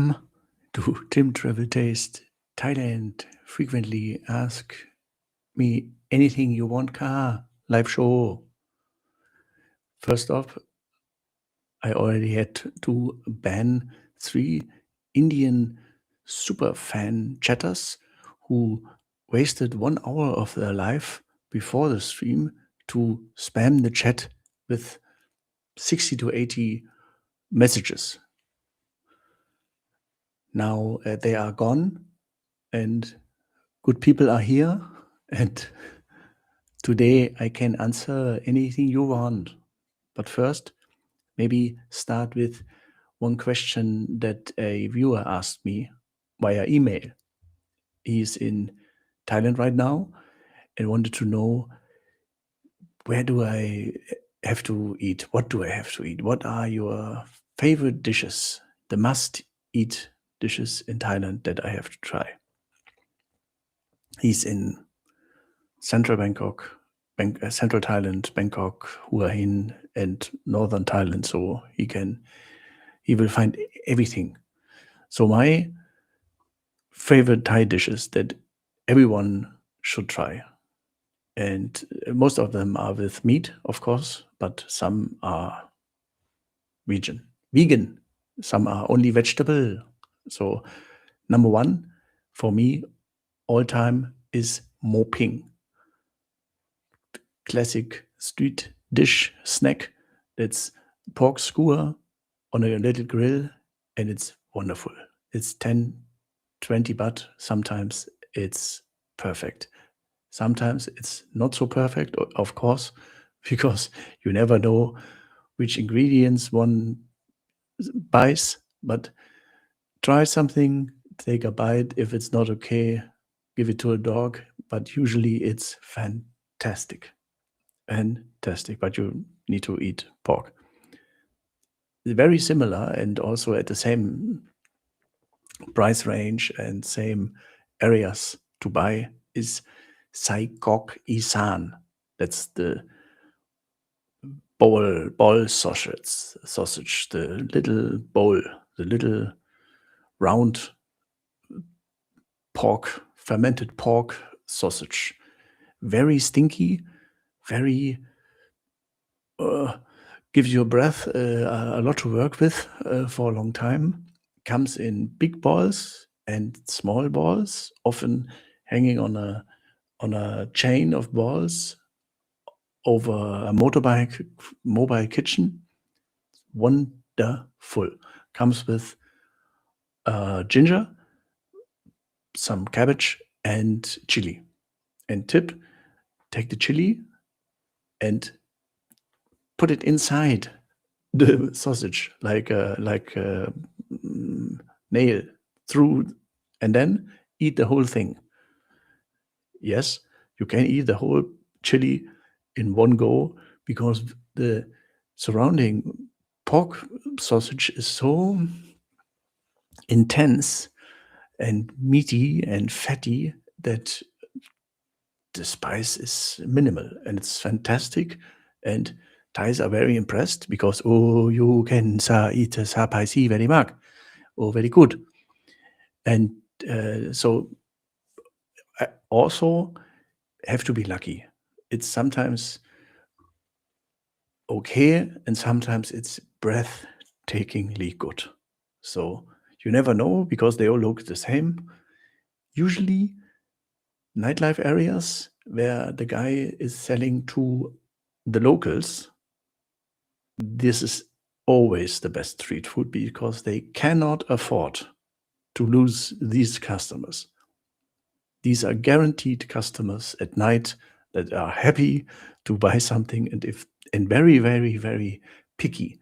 To Tim Travel Taste Thailand. Frequently ask me anything you want car live show. First off, I already had to ban 3 Indian super fan chatters who wasted 1 hour of their life before the stream to spam the chat with 60 to 80 messages. Now they are gone and good people are here, and today I can answer anything you want. But first, maybe start with one question that a viewer asked me via email. He's in Thailand right now and wanted to know, where do I have to eat? What do I have to eat? What are your favorite dishes, the must eat dishes in Thailand that I have to try? He's in central Bangkok, central Thailand, Bangkok, Hua Hin, and northern Thailand. So he will find everything. So my favorite Thai dishes that everyone should try, and most of them are with meat, of course, but some are vegan. Some are only vegetable. So number one for me all time is mo ping. Classic street dish snack. That's pork skewer on a little grill, and it's wonderful. It's 10, 20 baht. Sometimes it's perfect. Sometimes it's not so perfect, of course, because you never know which ingredients one buys, but try something, take a bite. If it's not okay, give it to a dog, but usually it's fantastic. Fantastic, but you need to eat pork. Very similar and also at the same price range and same areas to buy is Sai Kok Isan. That's the bowl sausage, the little bowl, the little round pork, fermented pork sausage. Very stinky, very gives you a breath, a lot to work with for a long time. Comes in big balls and small balls, often hanging on a chain of balls over a motorbike mobile kitchen. Wonderful. Comes with ginger, some cabbage, and chili. And tip: take the chili and put it inside the sausage like a nail through, and then eat the whole thing. Yes, you can eat the whole chili in one go because the surrounding pork sausage is so intense and meaty and fatty that the spice is minimal, and it's fantastic. And Thais are very impressed because, oh, you can eat spicy very much. Oh, very good. And so I also have to be lucky. It's sometimes okay, and sometimes it's breathtakingly good. So you never know because they all look the same. Usually, nightlife areas where the guy is selling to the locals, this is always the best street food because they cannot afford to lose these customers. These are guaranteed customers at night that are happy to buy something, and very, very, very picky.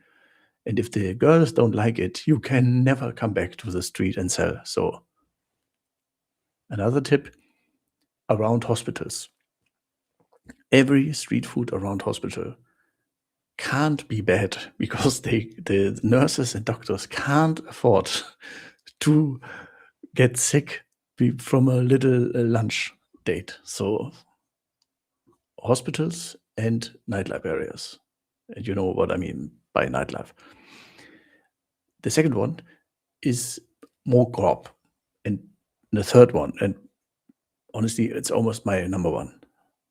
And if the girls don't like it, you can never come back to the street and sell. So another tip: around hospitals. Every street food around hospital can't be bad because the nurses and doctors can't afford to get sick from a little lunch date. So hospitals and nightlife areas. And you know what I mean by nightlife. The second one is more grob. And the third one, and honestly, it's almost my number one.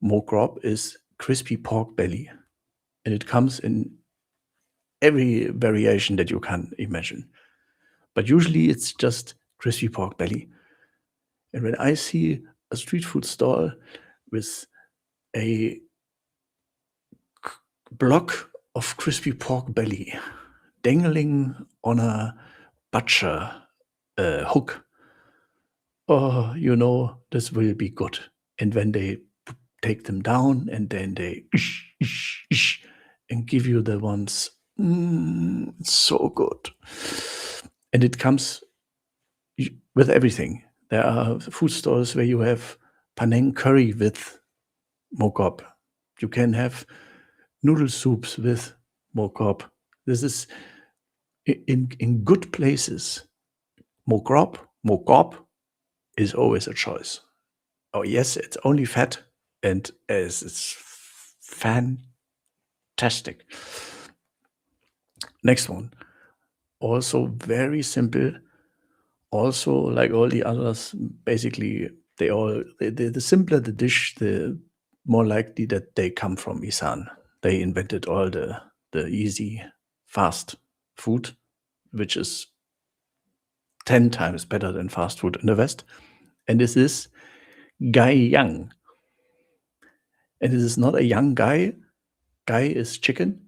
More grob is crispy pork belly. And it comes in every variation that you can imagine. But usually it's just crispy pork belly. And when I see a street food stall with a block of crispy pork belly dangling on a butcher hook, oh, you know, this will be good. And when they take them down and then they and give you the ones, it's so good. And it comes with everything. There are food stores where you have Panang curry with mokop. You can have noodle soups with mokop. This is in good places. Mokop is always a choice. Oh yes, it's only fat and it's fantastic. Next one, also very simple. Also, like all the others, basically the simpler the dish, the more likely that they come from Isan. They invented all the easy, fast food, which is 10 times better than fast food in the West. And this is gai yang. And this is not a young guy. Gai is chicken,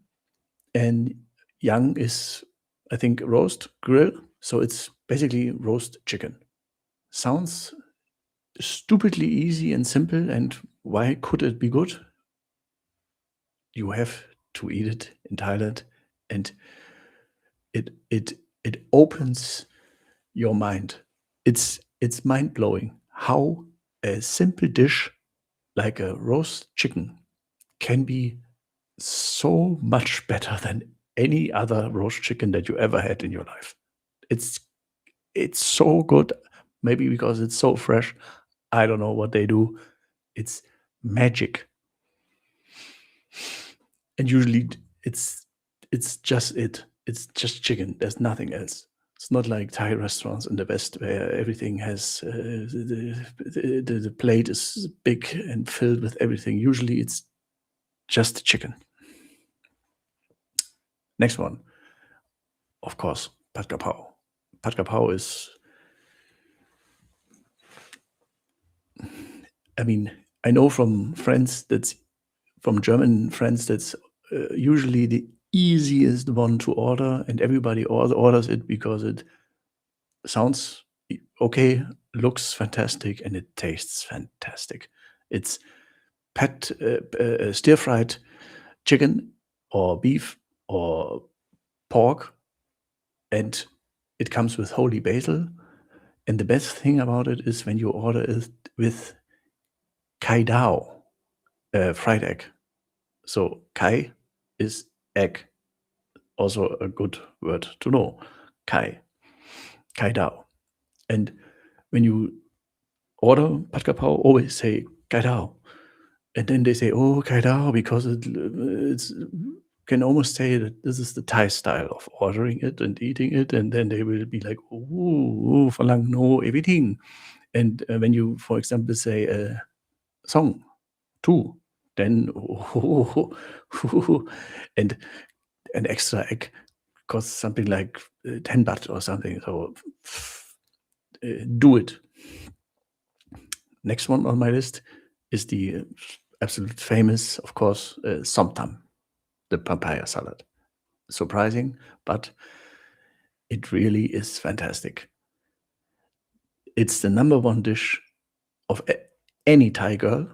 and yang is, I think, roast grill. So it's basically roast chicken. Sounds stupidly easy and simple, and why could it be good? You have to eat it in Thailand, and it opens your mind. It's mind-blowing how a simple dish like a roast chicken can be so much better than any other roast chicken that you ever had in your life. It's so good, maybe because it's so fresh. I don't know what they do. It's magic. And usually it's just it. It's just chicken. There's nothing else. It's not like Thai restaurants in the West where everything has the plate is big and filled with everything. Usually it's just chicken. Next one, of course, pad kapao. Pad kapao is, I mean, I know from friends from German friends that's usually the easiest one to order, and everybody orders it because it sounds okay, looks fantastic, and it tastes fantastic. It's stir-fried chicken or beef or pork, and it comes with holy basil. And the best thing about it is when you order it with kai dao, fried egg. So kai is egg. Also a good word to know. Kai dao. And when you order pad kapao, always say kai dao. And then they say, oh, kai dao, because it's can almost say that this is the Thai style of ordering it and eating it. And then they will be like, oh, falang no, everything. And when you, for example, say song, two, then and an extra egg costs something like 10 baht or something. So do it. Next one on my list is the absolute famous, of course, somtam, the papaya salad. Surprising, but it really is fantastic. It's the number one dish of any Thai girl.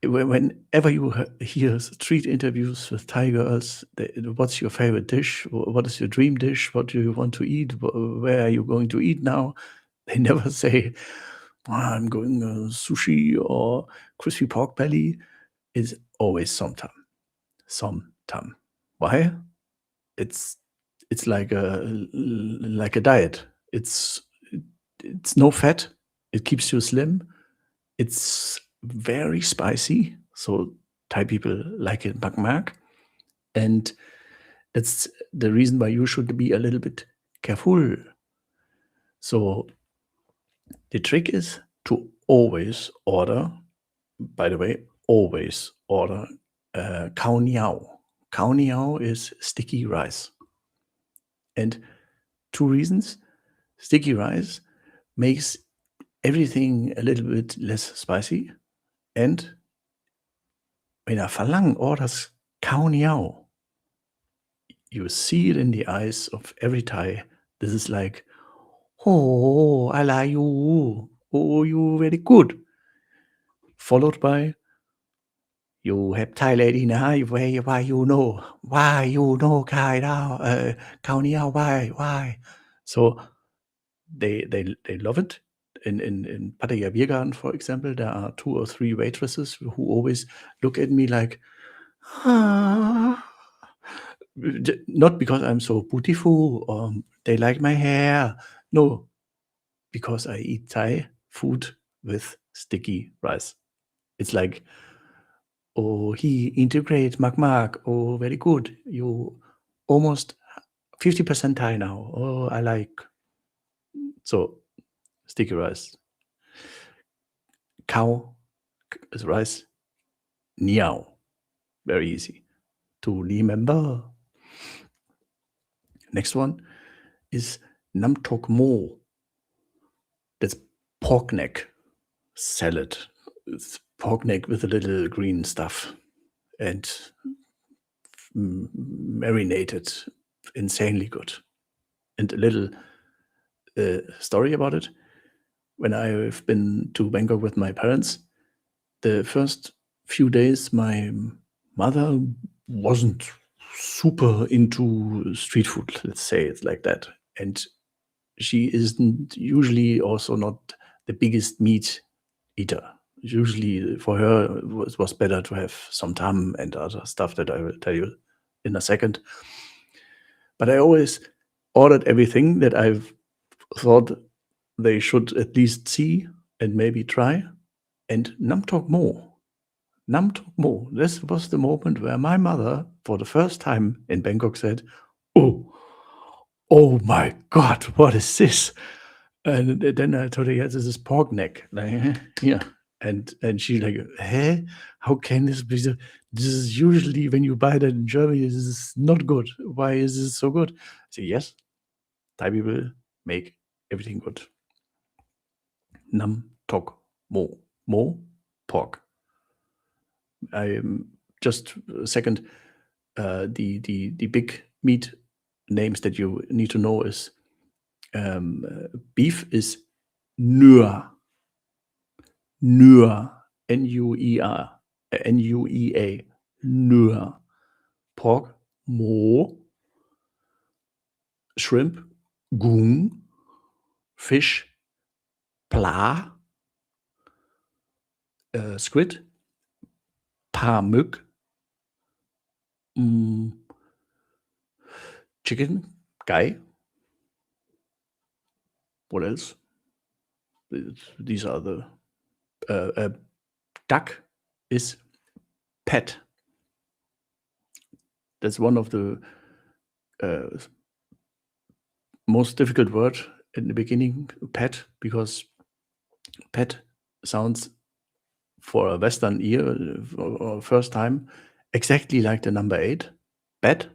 Whenever you hear street interviews with Thai girls, what's your favorite dish? What is your dream dish? What do you want to eat? Where are you going to eat now? They never say, I'm going sushi or crispy pork belly. It's always somtam. Somtam. Why? It's like a diet. It's no fat. It keeps you slim. It's very spicy, so Thai people like it mak. And that's the reason why you should be a little bit careful So the trick is to always order, by the way, always order khao niao. Khao niao is sticky rice. And two reasons. Sticky rice makes everything a little bit less spicy. And when a Falang orders khao niao, you see it in the eyes of every Thai. This is like, oh, I like you. Oh, you very good. Followed by, you have Thai lady now. Why you know? Why you know Khai now? Khao niao, why? So they love it. In Pattaya Beer Garden, for example, there are 2 or 3 waitresses who always look at me like, ah, not because I'm so beautiful or they like my hair. No, because I eat Thai food with sticky rice. It's like, oh, he integrate Mark. Oh, very good. You almost 50% Thai now. Oh, I like. So, sticky rice. Cow is rice. Niao. Very easy to remember. Next one is Nam Tok Mo. That's pork neck salad. It's pork neck with a little green stuff and marinated, insanely good. And a little story about it. When I've been to Bangkok with my parents, the first few days, my mother wasn't super into street food, let's say it like that. And she isn't usually also not the biggest meat eater. Usually for her, it was better to have some tam and other stuff that I will tell you in a second. But I always ordered everything that I've thought they should at least see and maybe try. And Nam Tok Mo. Nam Tok Mo. This was the moment where my mother, for the first time in Bangkok, said, "Oh, oh my God, what is this?" And then I told her, "Yes, this is pork neck." Like, yeah. And she's like, "Hey, how can this be? This is usually when you buy that in Germany, this is not good. Why is this so good?" I say, "Yes, Thai people make everything good." Nam Tok Mo. Mo, pork. I just a second. The big meat names that you need to know is beef is Nuer. Nuer. Nuer. Nuea. Nuer. Pork. Mo. Shrimp. Gung. Fish. Pla. Squid. Pamuk. Chicken. Gai. What else? These are the duck is pet. That's one of the most difficult word in the beginning, pet, because pet sounds for a Western ear or first time exactly like the number 8, pet,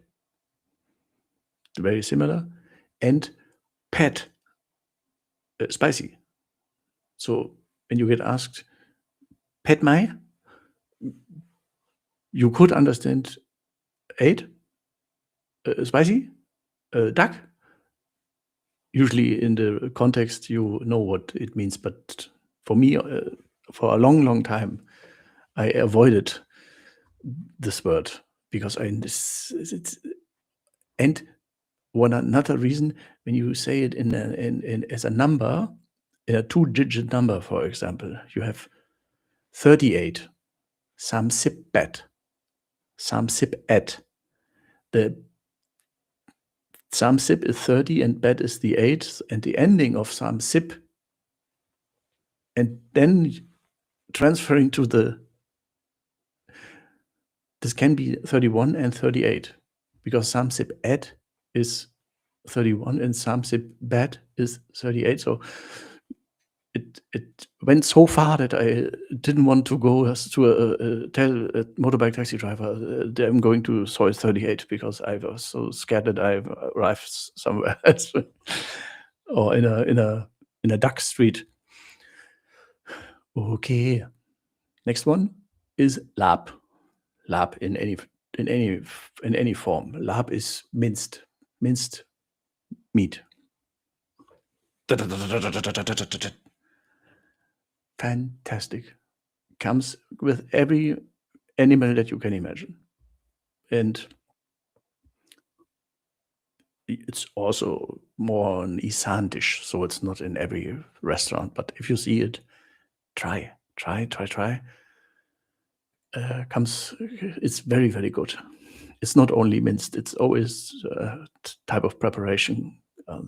very similar, and pet, spicy. So when you get asked, pet mai, you could understand 8, spicy, duck. Usually in the context, you know what it means. But for me, for a long, long time, I avoided this word because it's and one another reason when you say it in as a number, in a 2-digit number, for example, you have 38, samsip bet, samsip et. The samsip is 30 and bet is the 8, and the ending of samsip, and then transferring to this can be 31 and 38 because samsip et is 31 and Samsip bed is 38. So it went so far that I didn't want to go to tell a motorbike taxi driver that I'm going to Soy 38 because I was so scared that I've arrived somewhere else or in a duck street. Okay. Next one is lab. Lab in any form. Lab is minced meat. Fantastic. Comes with every animal that you can imagine. And it's also more an Isan dish, so it's not in every restaurant. But if you see it, try. It's very, very good. It's not only minced, it's always a type of preparation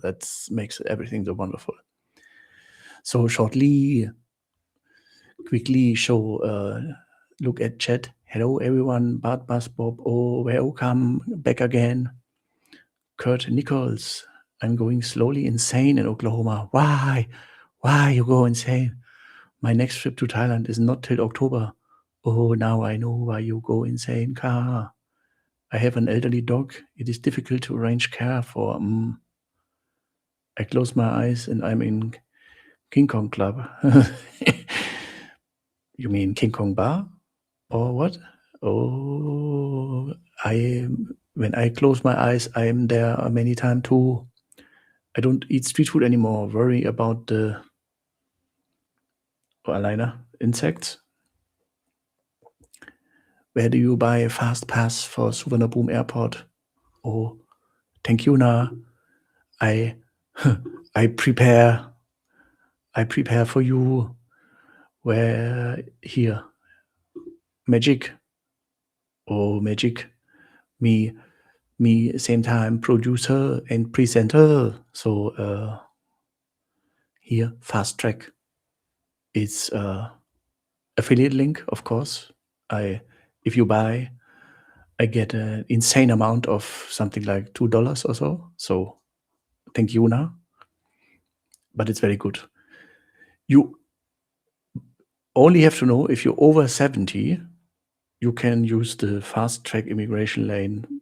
that makes everything so wonderful. So quickly look at chat. Hello everyone, Bart Bus Bob, welcome back again. Kurt Nichols, I'm going slowly insane in Oklahoma. Why you go insane? My next trip to Thailand is not till October. Oh, now I know why you go insane, car. I have an elderly dog. It is difficult to arrange care for. I close my eyes and I'm in King Kong Club. You mean King Kong Bar? Or what? Oh, when I close my eyes, I am there many times too. I don't eat street food anymore. Worry about the insects. Where do you buy a fast pass for Suvarnabhumi Airport? Oh, thank you, Na. I prepare for you. Where here? Magic. Oh, magic. Me, same time producer and presenter. So here, fast track. It's affiliate link, of course. If you buy, I get an insane amount of something like $2 or so. So thank you now. But it's very good. You only have to know if you're over 70, you can use the fast track immigration lane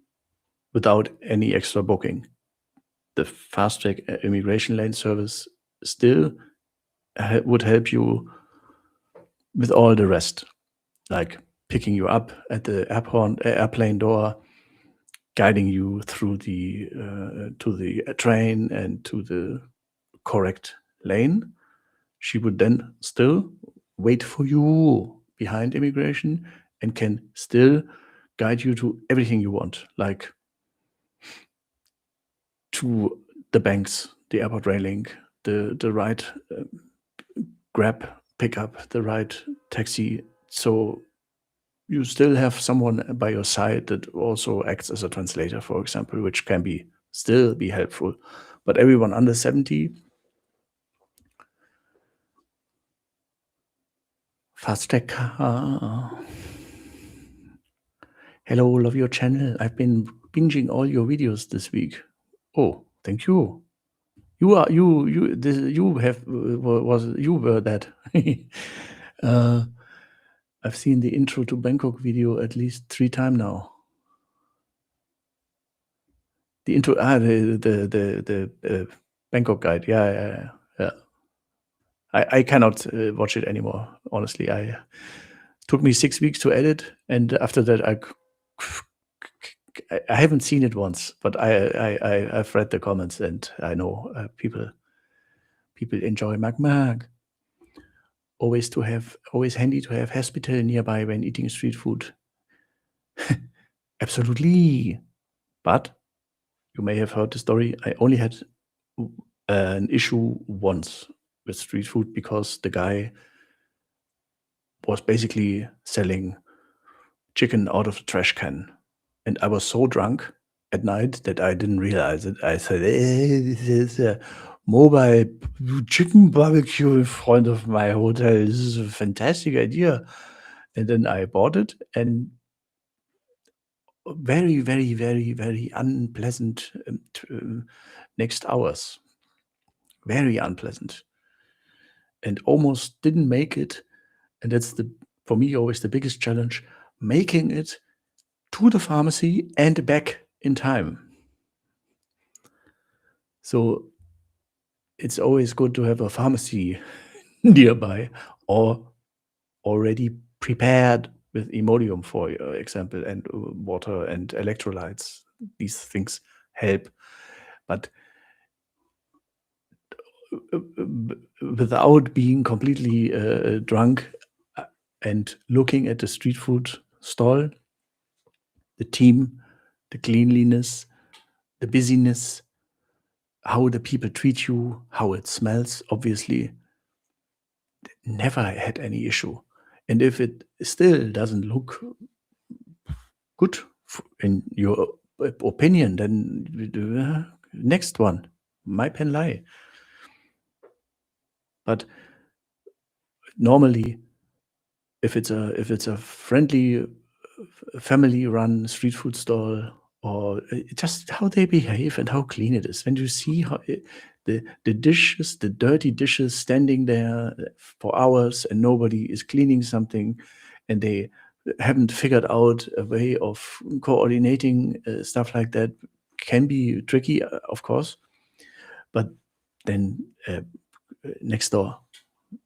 without any extra booking. The fast track immigration lane service still would help you with all the rest, like picking you up at the airplane door, guiding you through to the train and to the correct lane. She would then still wait for you behind immigration and can still guide you to everything you want, like to the banks, the airport railing, the right Grab pickup, the right taxi. So you still have someone by your side that also acts as a translator, for example, which can still be helpful. But everyone under 70, fast track. Hello, love your channel. I've been binging all your videos this week. Oh, thank you. You were that. I've seen the intro to Bangkok video at least 3 times now. The intro, the Bangkok guide. Yeah. I cannot watch it anymore. Honestly, took me 6 weeks to edit, and after that, I haven't seen it once, but I've read the comments, and I know people enjoy Mag. Always handy to have hospital nearby when eating street food. Absolutely. But you may have heard the story. I only had an issue once with street food because the guy was basically selling chicken out of the trash can. And I was so drunk at night that I didn't realize it. I said, this is a mobile chicken barbecue in front of my hotel. This is a fantastic idea. And then I bought it, and very, very, very, very unpleasant next hours. Very unpleasant. And almost didn't make it. And that's for me always the biggest challenge, making it to the pharmacy and back in time. So it's always good to have a pharmacy nearby or already prepared with Imodium, for example, and water and electrolytes. These things help. But without being completely drunk and looking at the street food stall, the team, the cleanliness, the busyness, how the people treat you, how it smells, obviously, never had any issue. And if it still doesn't look good in your opinion, then next one, my pen lie. But normally, if it's a friendly family-run street food stall, or just how they behave and how clean it is, when you see how the dishes, the dirty dishes standing there for hours and nobody is cleaning something, and they haven't figured out a way of coordinating stuff like that, can be tricky, of course. But then next door,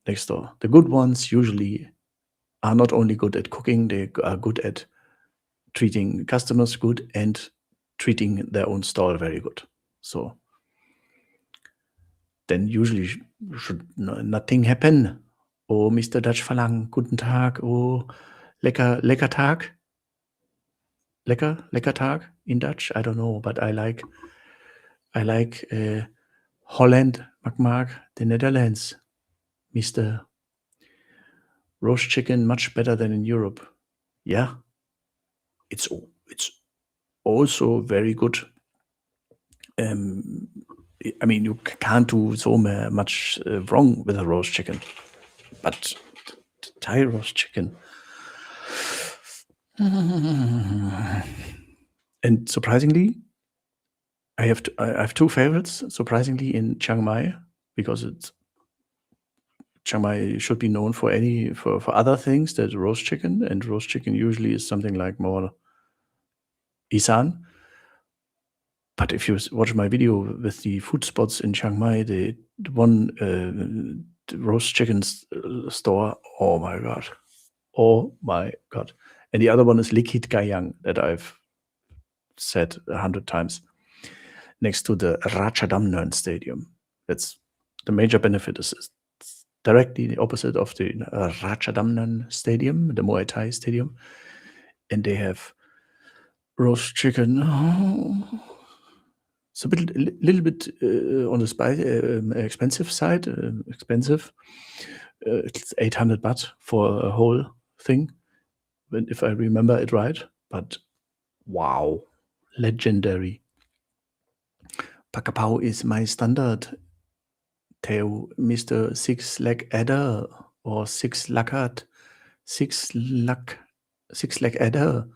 the good ones usually are not only good at cooking, they are good at treating customers good and treating their own stall very good. So then usually should nothing happen. Oh, Mr. Dutch Verlang, guten Tag. Oh, lecker Tag. Lecker Tag in Dutch. I don't know, but I like Holland, Mark, the Netherlands. Mr. Roast chicken much better than in Europe. Yeah, it's also very good. I mean, you can't do so much wrong with a roast chicken, but Thai roast chicken. And surprisingly, I have two favorites. Surprisingly, in Chiang Mai, because Chiang Mai should be known for other things than roast chicken, and roast chicken usually is something like more Isan. But if you watch my video with the food spots in Chiang Mai, the one the roast chicken store, oh my god! And the other one is Likit Gayang that I've said 100 times, next to the Ratchadamnern Stadium. That's the major benefit is directly the opposite of the Ratchadamnern Stadium, the Muay Thai stadium, and they have roast chicken. It's a little bit on the expensive side. Expensive. It's 800 baht for a whole thing, if I remember it right. But wow, legendary. Pakapau is my standard. Teo, Mr. Six Leg Adder or Six Lackard, Six Leg Adder.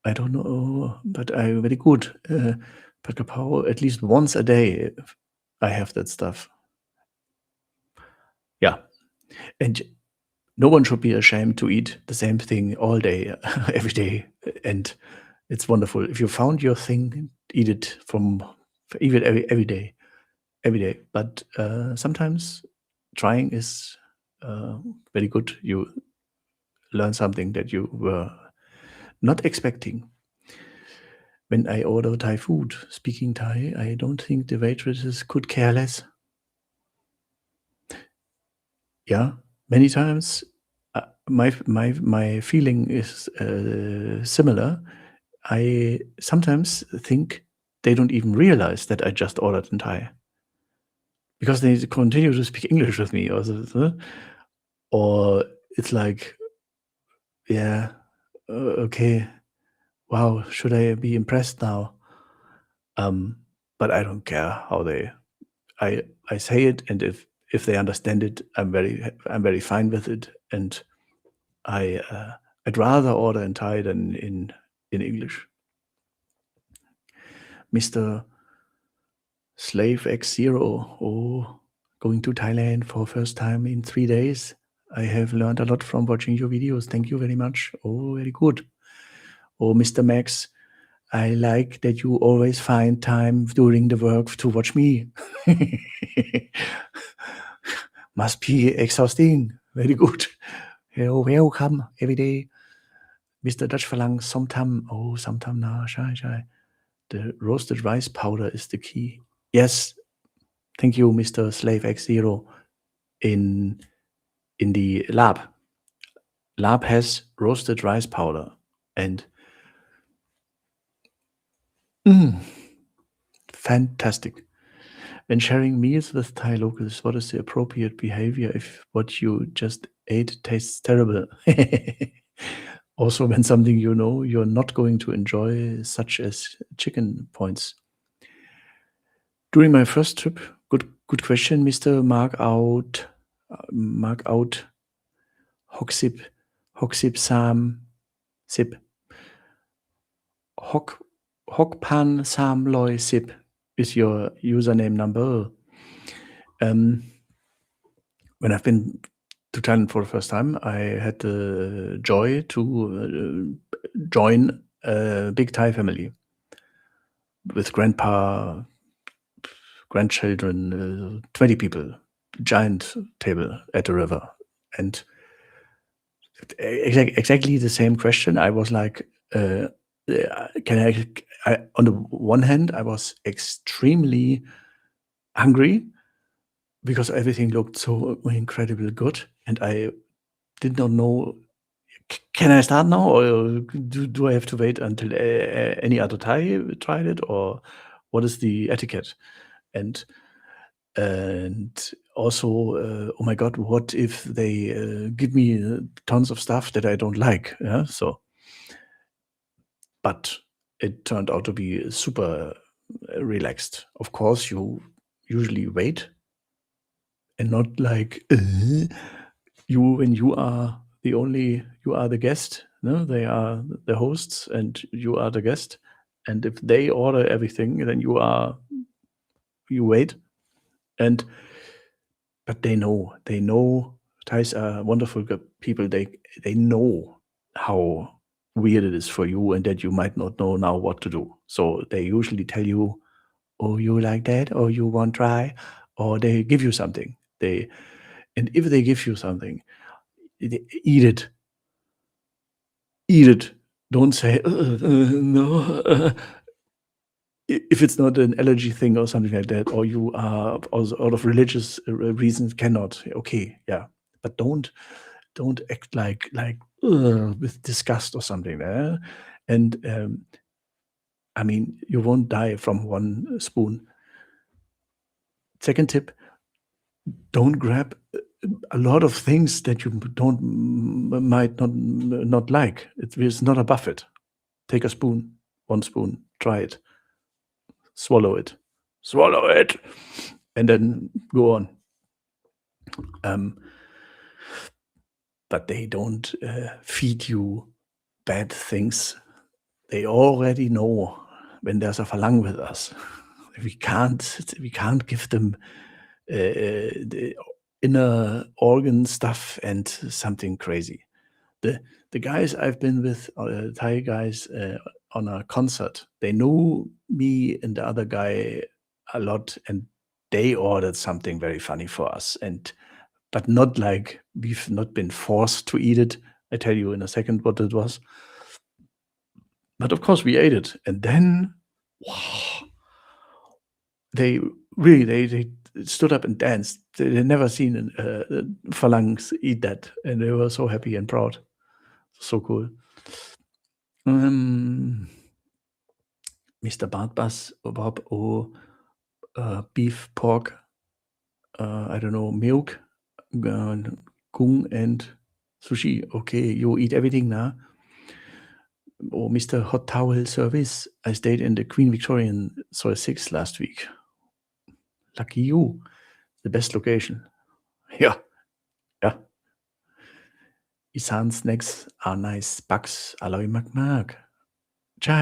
I don't know, but I'm very good. Pakapau, at least once a day, I have that stuff. Yeah, and no one should be ashamed to eat the same thing all day, every day, and it's wonderful. If you found your thing, eat it even every day, But sometimes trying is very good. You learn something that you were not expecting. When I order Thai food, speaking Thai, I don't think the waitresses could care less. Yeah, many times my feeling is similar. I sometimes think they don't even realize that I just ordered in Thai, because they continue to speak English with me, or it's like, yeah, okay, wow, should I be impressed now? But I don't care how I say it, and if they understand it, I'm very fine with it, and I'd rather order in Thai than in English. Mr. Slave X0. Oh, going to Thailand for first time in 3 days. I have learned a lot from watching your videos. Thank you very much. Oh, very good. Oh, Mr. Max, I like that you always find time during the work to watch me. Must be exhausting. Very good. You're welcome every day. Mr. Dutch Falang, somtam. Oh, somtam na, shy. The roasted rice powder is the key. Yes, thank you, Mr. Slave X0. In the lab. Lab has roasted rice powder and fantastic. When sharing meals with Thai locals, what is the appropriate behavior if what you just ate tastes terrible? Also, when something you know you're not going to enjoy, such as chicken points. During my first trip, good question, Mr. Mark out, Hoksip Sam Sip. Hokpan Sam Loy Sip is your username number. When I've been to Thailand for the first time, I had the joy to join a big Thai family with grandpa, grandchildren, 20 people, giant table at the river. And exactly the same question. I was like, on the one hand, I was extremely hungry because everything looked so incredibly good, and I did not know, can I start now, or do I have to wait until any other Thai tried it, or what is the etiquette? And also, oh my God, what if they give me tons of stuff that I don't like? Yeah, so, but it turned out to be super relaxed. Of course, you usually wait and not like you when you are the guest. No, they are the hosts and you are the guest. And if they order everything, then you wait. But they know Thais are wonderful people. They know how weird it is for you and that you might not know now what to do. So they usually tell you, oh, you like that, or you want try, or they give you something. And if they give you something, eat it. Eat it. Don't say no. If it's not an allergy thing or something like that, or you are also out of religious reasons cannot. Okay, yeah, but don't act like with disgust or something. And I mean, you won't die from one spoon. Second tip: don't grab a lot of things that you might not like. It's not a buffet. Take a spoon, one spoon, try it, swallow it, and then go on. But they don't feed you bad things. They already know when there's a falang with us. We can't give them the inner organ stuff and something crazy. The guys I've been with, Thai guys, on a concert, they know me and the other guy a lot, and they ordered something very funny for us, but not like we've not been forced to eat it. I tell you in a second what it was. But of course we ate it, and then wow, they really they stood up and danced. They'd never seen phalanx eat that, and they were so happy and proud. So cool. Mr. Bartbas, Bob, beef, pork, I don't know, milk, kung, and sushi. Okay, you eat everything now. Oh, Mr. Hot Towel Service. I stayed in the Queen Victorian Soy 6 last week. Lucky you. The best location. Yeah. Isan snacks are nice. Bugs อร่อยมากๆใช่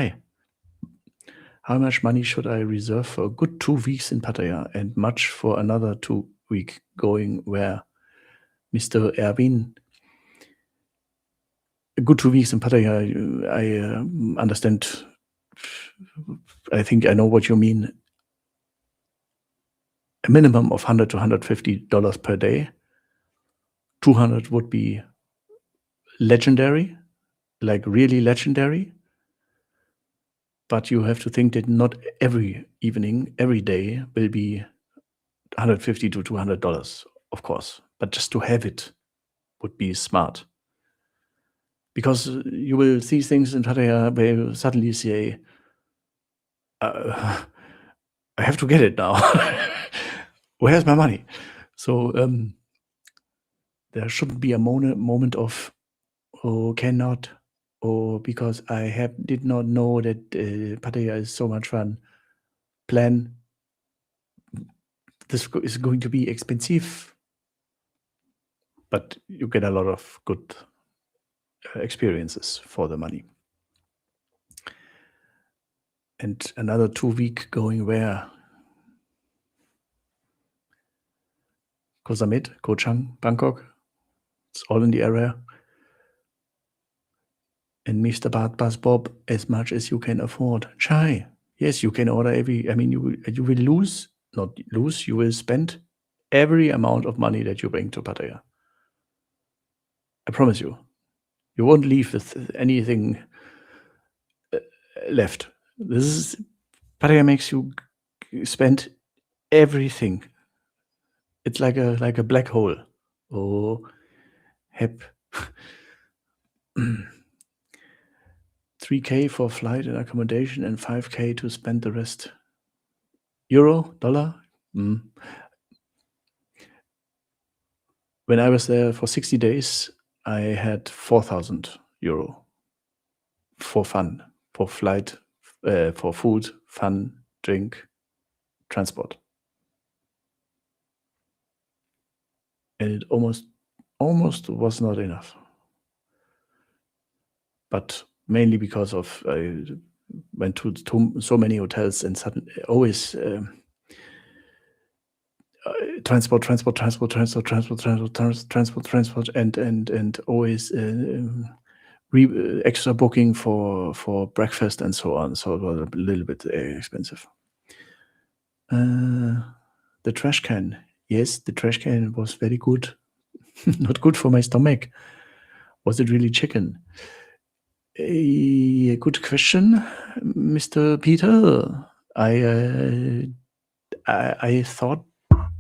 how much money should I reserve for a good 2 weeks in Pattaya and much for another 2 week going where Mr. Erwin, a good 2 weeks in Pattaya, I understand. I think I know what you mean. A minimum of $100 to $150 per day. 200 would be legendary, like really legendary. But you have to think that not every evening, every day will be $150 to $200, of course. But just to have it would be smart. Because you will see things in Pattaya where you suddenly say, I have to get it now. Where's my money? So there shouldn't be a moment of, oh, cannot, or because I did not know that Pattaya is so much fun. Plan, this is going to be expensive, but you get a lot of good experiences for the money. And another 2 week going where? Koh Samet, Koh Chang, Bangkok. It's all in the area. And Mr. Bas Bob, as much as you can afford. Chai. Yes, you can order you will lose, not lose, you will spend every amount of money that you bring to Pattaya. I promise you. You won't leave with anything left. Pattaya makes you spend everything. It's like a black hole. Oh, hep. 3K for flight and accommodation and 5K to spend the rest. Euro? Dollar? When I was there for 60 days, I had 4,000 euro for fun, for flight, for food, fun, drink, transport. And it almost was not enough. But mainly because of I went to so many hotels and always transport, and always extra booking for breakfast and so on. So it was a little bit expensive. The trash can. Yes, the trash can was very good. Not good for my stomach. Was it really chicken? A good question, Mr. Peter. I thought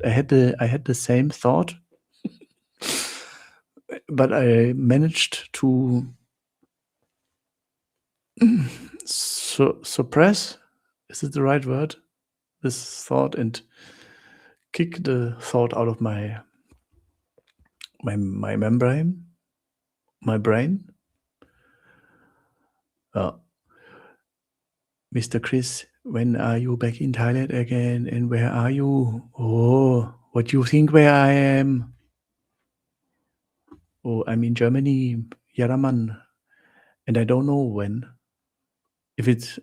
I had the same thought, but I managed to suppress. Is it the right word? This thought and kick the thought out of my membrane, my brain. Mr. Chris, when are you back in Thailand again? And where are you? Oh, what do you think where I am? Oh, I'm in Germany, Yaraman, and I don't know when. If it's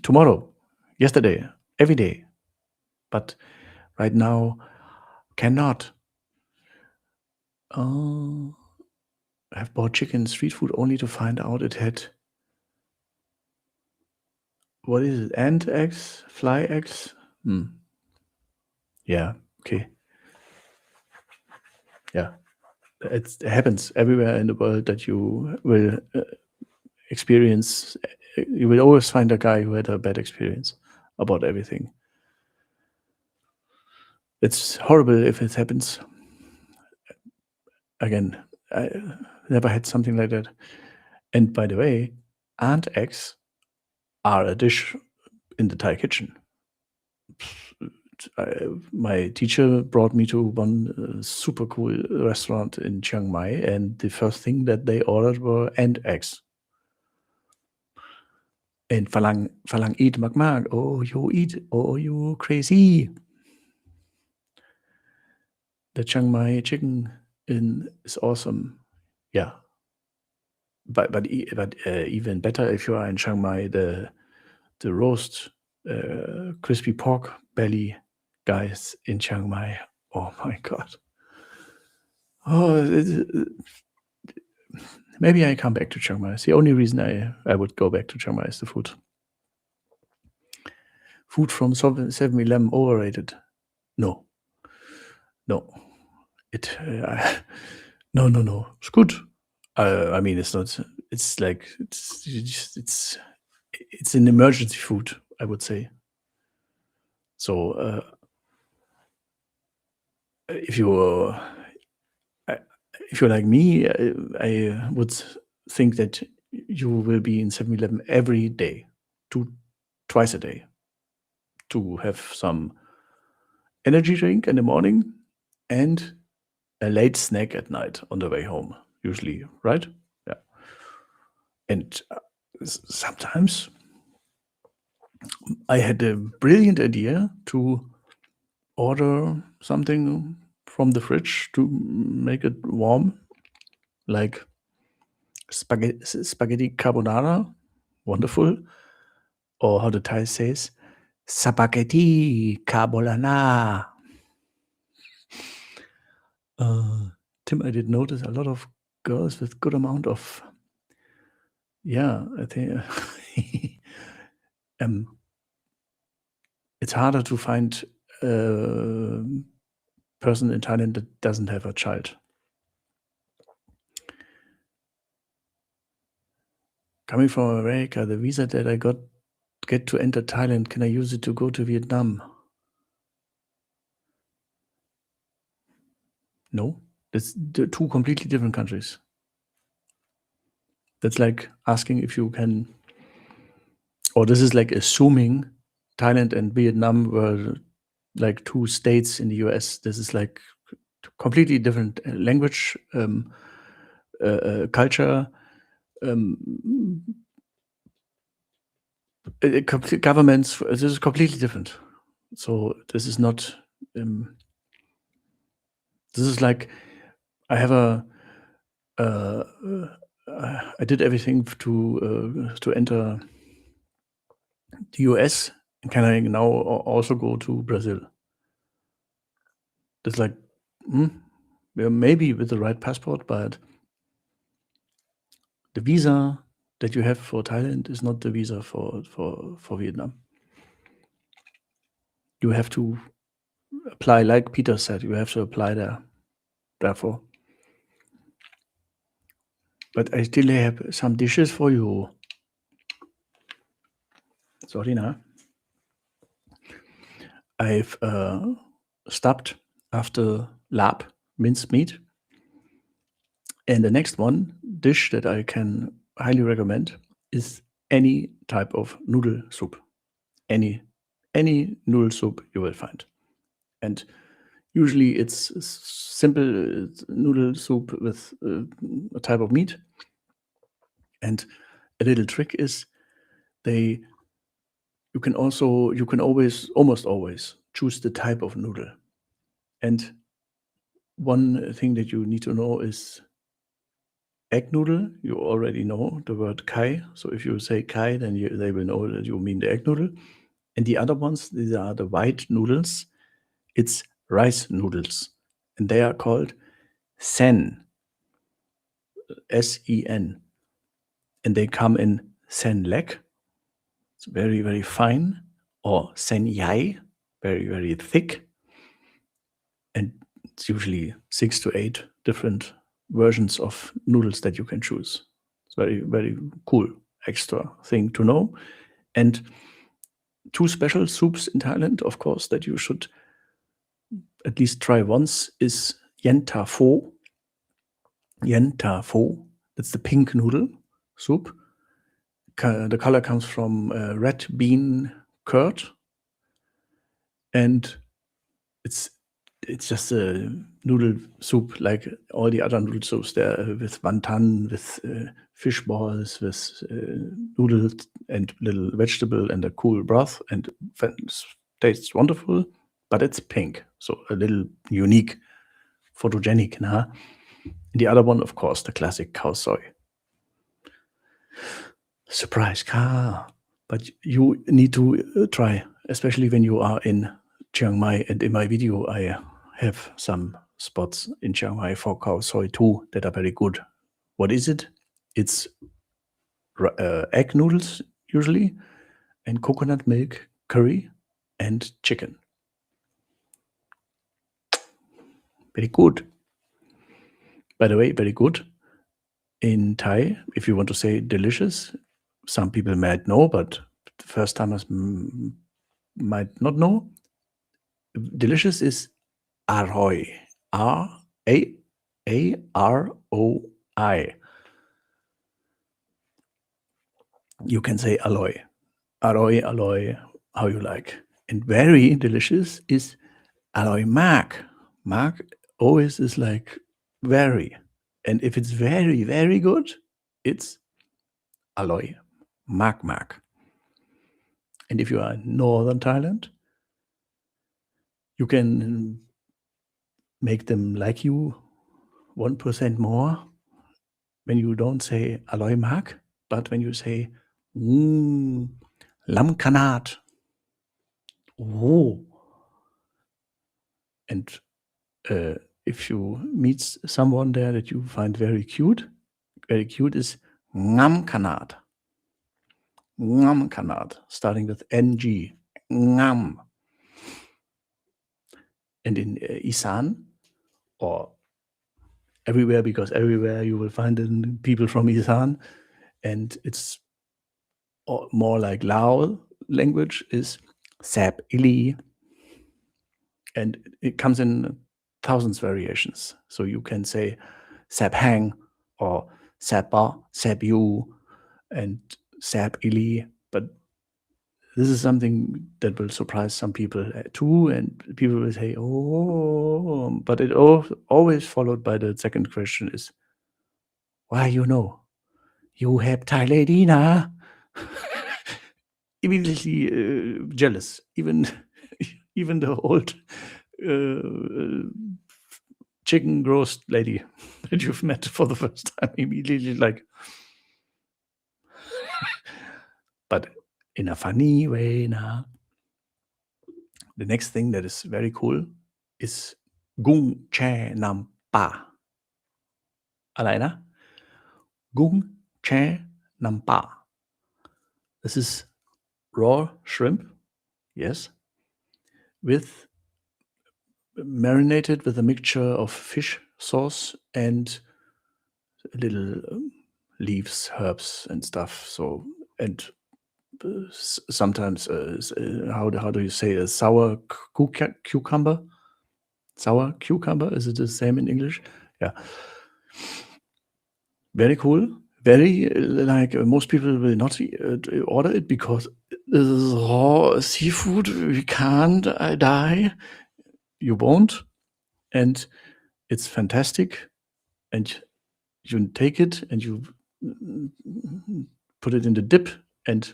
tomorrow, yesterday, every day, but right now cannot. I've bought chicken street food only to find out it had, what is it? Ant eggs, fly eggs. Yeah. Okay. Yeah. It happens everywhere in the world that you will experience. You will always find a guy who had a bad experience about everything. It's horrible if it happens. Again, I never had something like that. And by the way, ant eggs are a dish in the Thai kitchen. My teacher brought me to one super cool restaurant in Chiang Mai, and the first thing that they ordered were ant eggs. And ฝรั่ง eat มาก oh you eat, oh you crazy. The Chiang Mai chicken is awesome. Yeah. but even better if you are in Chiang Mai, the roast crispy pork belly guys in Chiang Mai. Oh my God. Oh, maybe I come back to Chiang Mai. It's the only reason I would go back to Chiang Mai is the food. Food from 7-Eleven overrated? No. No. It's good. I mean, it's not. It's like it's an emergency food, I would say. So if you're like me, I would think that you will be in 7-Eleven every day, twice a day, to have some energy drink in the morning and a late snack at night on the way home, usually, right? Yeah. And sometimes I had a brilliant idea to order something from the fridge to make it warm, like spaghetti carbonara, wonderful, or how the Thai says, spaghetti carbonara. Tim, I did notice a lot of girls with good amount of, I think it's harder to find a person in Thailand that doesn't have a child. Coming from America, the visa that I get to enter Thailand, can I use it to go to Vietnam? No, that's two completely different countries. That's like asking if you can, or this is like assuming Thailand and Vietnam were like two states in the US. This is like completely different language, culture, governments. This is completely different. So this is not. This is like I have I did everything to enter the US. And can I now also go to Brazil? It's like, maybe with the right passport, but the visa that you have for Thailand is not the visa for Vietnam. You have to apply, like Peter said, you have to apply there. Therefore, but I still have some dishes for you. Sorry, now. I've stopped after lab minced meat. And the next dish that I can highly recommend is any type of noodle soup. Any noodle soup you will find. And usually it's simple noodle soup with a type of meat. And a little trick is you can almost always choose the type of noodle. And one thing that you need to know is egg noodle. You already know the word kai. So if you say kai, then they will know that you mean the egg noodle. And the other ones, these are the white noodles. It's rice noodles. And they are called sen. S-E-N. And they come in sen lek. It's very, very fine. Or sen yai. Very, very thick. And it's usually 6 to 8 different versions of noodles that you can choose. It's very, very cool extra thing to know. And two special soups in Thailand, of course, that you should at least try once is yen ta pho. Yen ta pho, that's the pink noodle soup. The color comes from red bean curd. And it's just a noodle soup like all the other noodle soups there, with wonton, with fish balls, with noodles and little vegetable and a cool broth, and it tastes wonderful, but it's pink, so a little unique, photogenic. The other one, of course, the classic khao soi. Surprise car. But you need to try, especially when you are in Chiang Mai. And in my video, I have some spots in Chiang Mai for khao soi too that are very good. What is it? It's egg noodles usually, and coconut milk curry and chicken. Very good. By the way, very good. In Thai, if you want to say delicious, some people might know, but first timers might not know. Delicious is aroi. A R O I. You can say alloy. Aroi, alloy, how you like. And very delicious is alloy mark. Mark always is like very. And if it's very, very good, it's alloy. Mark. And if you are in northern Thailand, you can make them like you 1% more when you don't say alloy mark, but when you say lam kanat. Oh. And if you meet someone there that you find very cute is ngam kanat. Ngam kanat, starting with ng. Ngam. And in Isan, or everywhere, because everywhere you will find people from Isan, and it's more like Lao language, is Sap Ili. And it comes in thousands variations. So you can say Sap Hang, or Sap Ba, Sap Yu, and Sap Ili. But this is something that will surprise some people too, and people will say, oh, but it always followed by the second question is, why you know? You have Thai lady, nah? Immediately jealous, even the old chicken roast lady that you've met for the first time, immediately like, but in a funny way, nah. The next thing that is very cool is gung che nam pa. อะไรนะ gung che nam pa. This is raw shrimp, yes, marinated with a mixture of fish sauce and little leaves, herbs, and stuff. So, and sometimes how do you say a sour cucumber? Sour cucumber, is it the same in English? Yeah. Very cool. Very like most people will not order it because this is raw seafood. We can't die. You won't, and it's fantastic. And you take it and you put it in the dip, and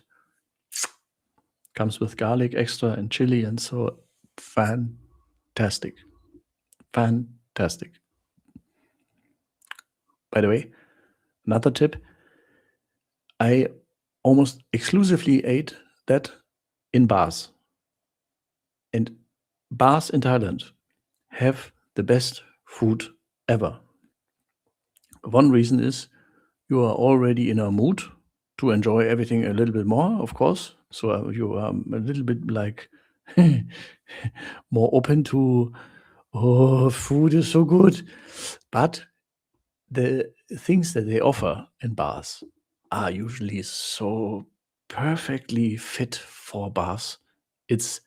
comes with garlic extra and chili, and so fantastic. Fantastic. By the way, another tip, I almost exclusively ate that in bars. And bars in Thailand have the best food ever. One reason is you are already in a mood to enjoy everything a little bit more, of course. So you are a little bit like more open to, oh, food is so good. But the things that they offer in bars are usually so perfectly fit for bars. It's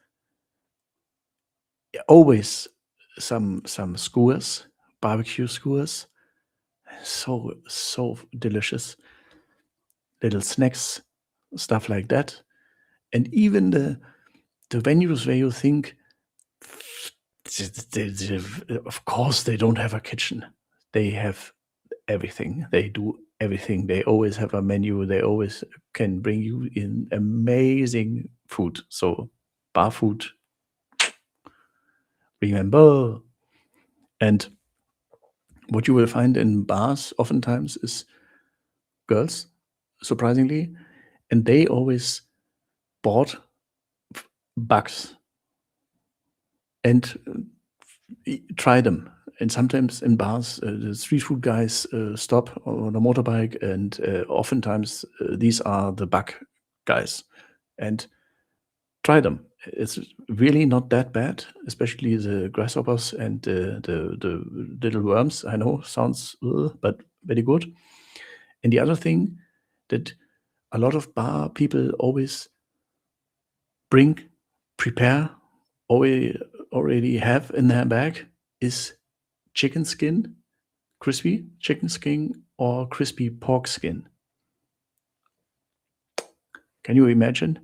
always some skewers, barbecue skewers, so delicious. Little snacks, stuff like that. And even the venues where you think, of course they don't have a kitchen. They have everything. They do everything. They always have a menu. They always can bring you in amazing food. So bar food, remember. And what you will find in bars oftentimes is girls surprisingly, and they always bought bugs and try them. And sometimes in bars, the street food guys stop on a motorbike, and oftentimes these are the bug guys, and try them. It's really not that bad, especially the grasshoppers and the little worms. I know sounds but very good. And the other thing that a lot of bar people always prepare, already have in their bag is chicken skin, crispy chicken skin, or crispy pork skin. Can you imagine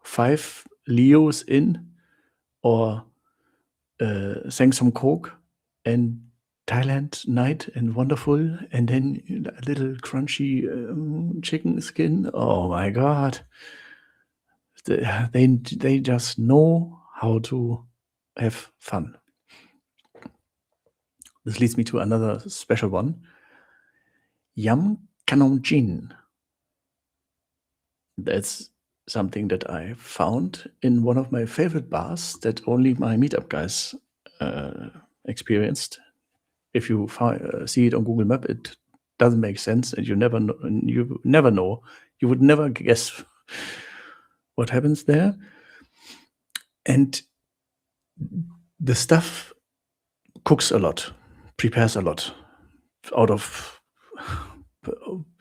5 Leos in, or sang some coke and Thailand night and wonderful, and then a little crunchy chicken skin? Oh my god! They just know how to have fun. This leads me to another special one. Yam Kanong Jin. That's something that I found in one of my favorite bars that only my meetup guys experienced. If you see it on Google Map, it doesn't make sense, and you never know. You would never guess what happens there. And the stuff cooks a lot, prepares a lot, out of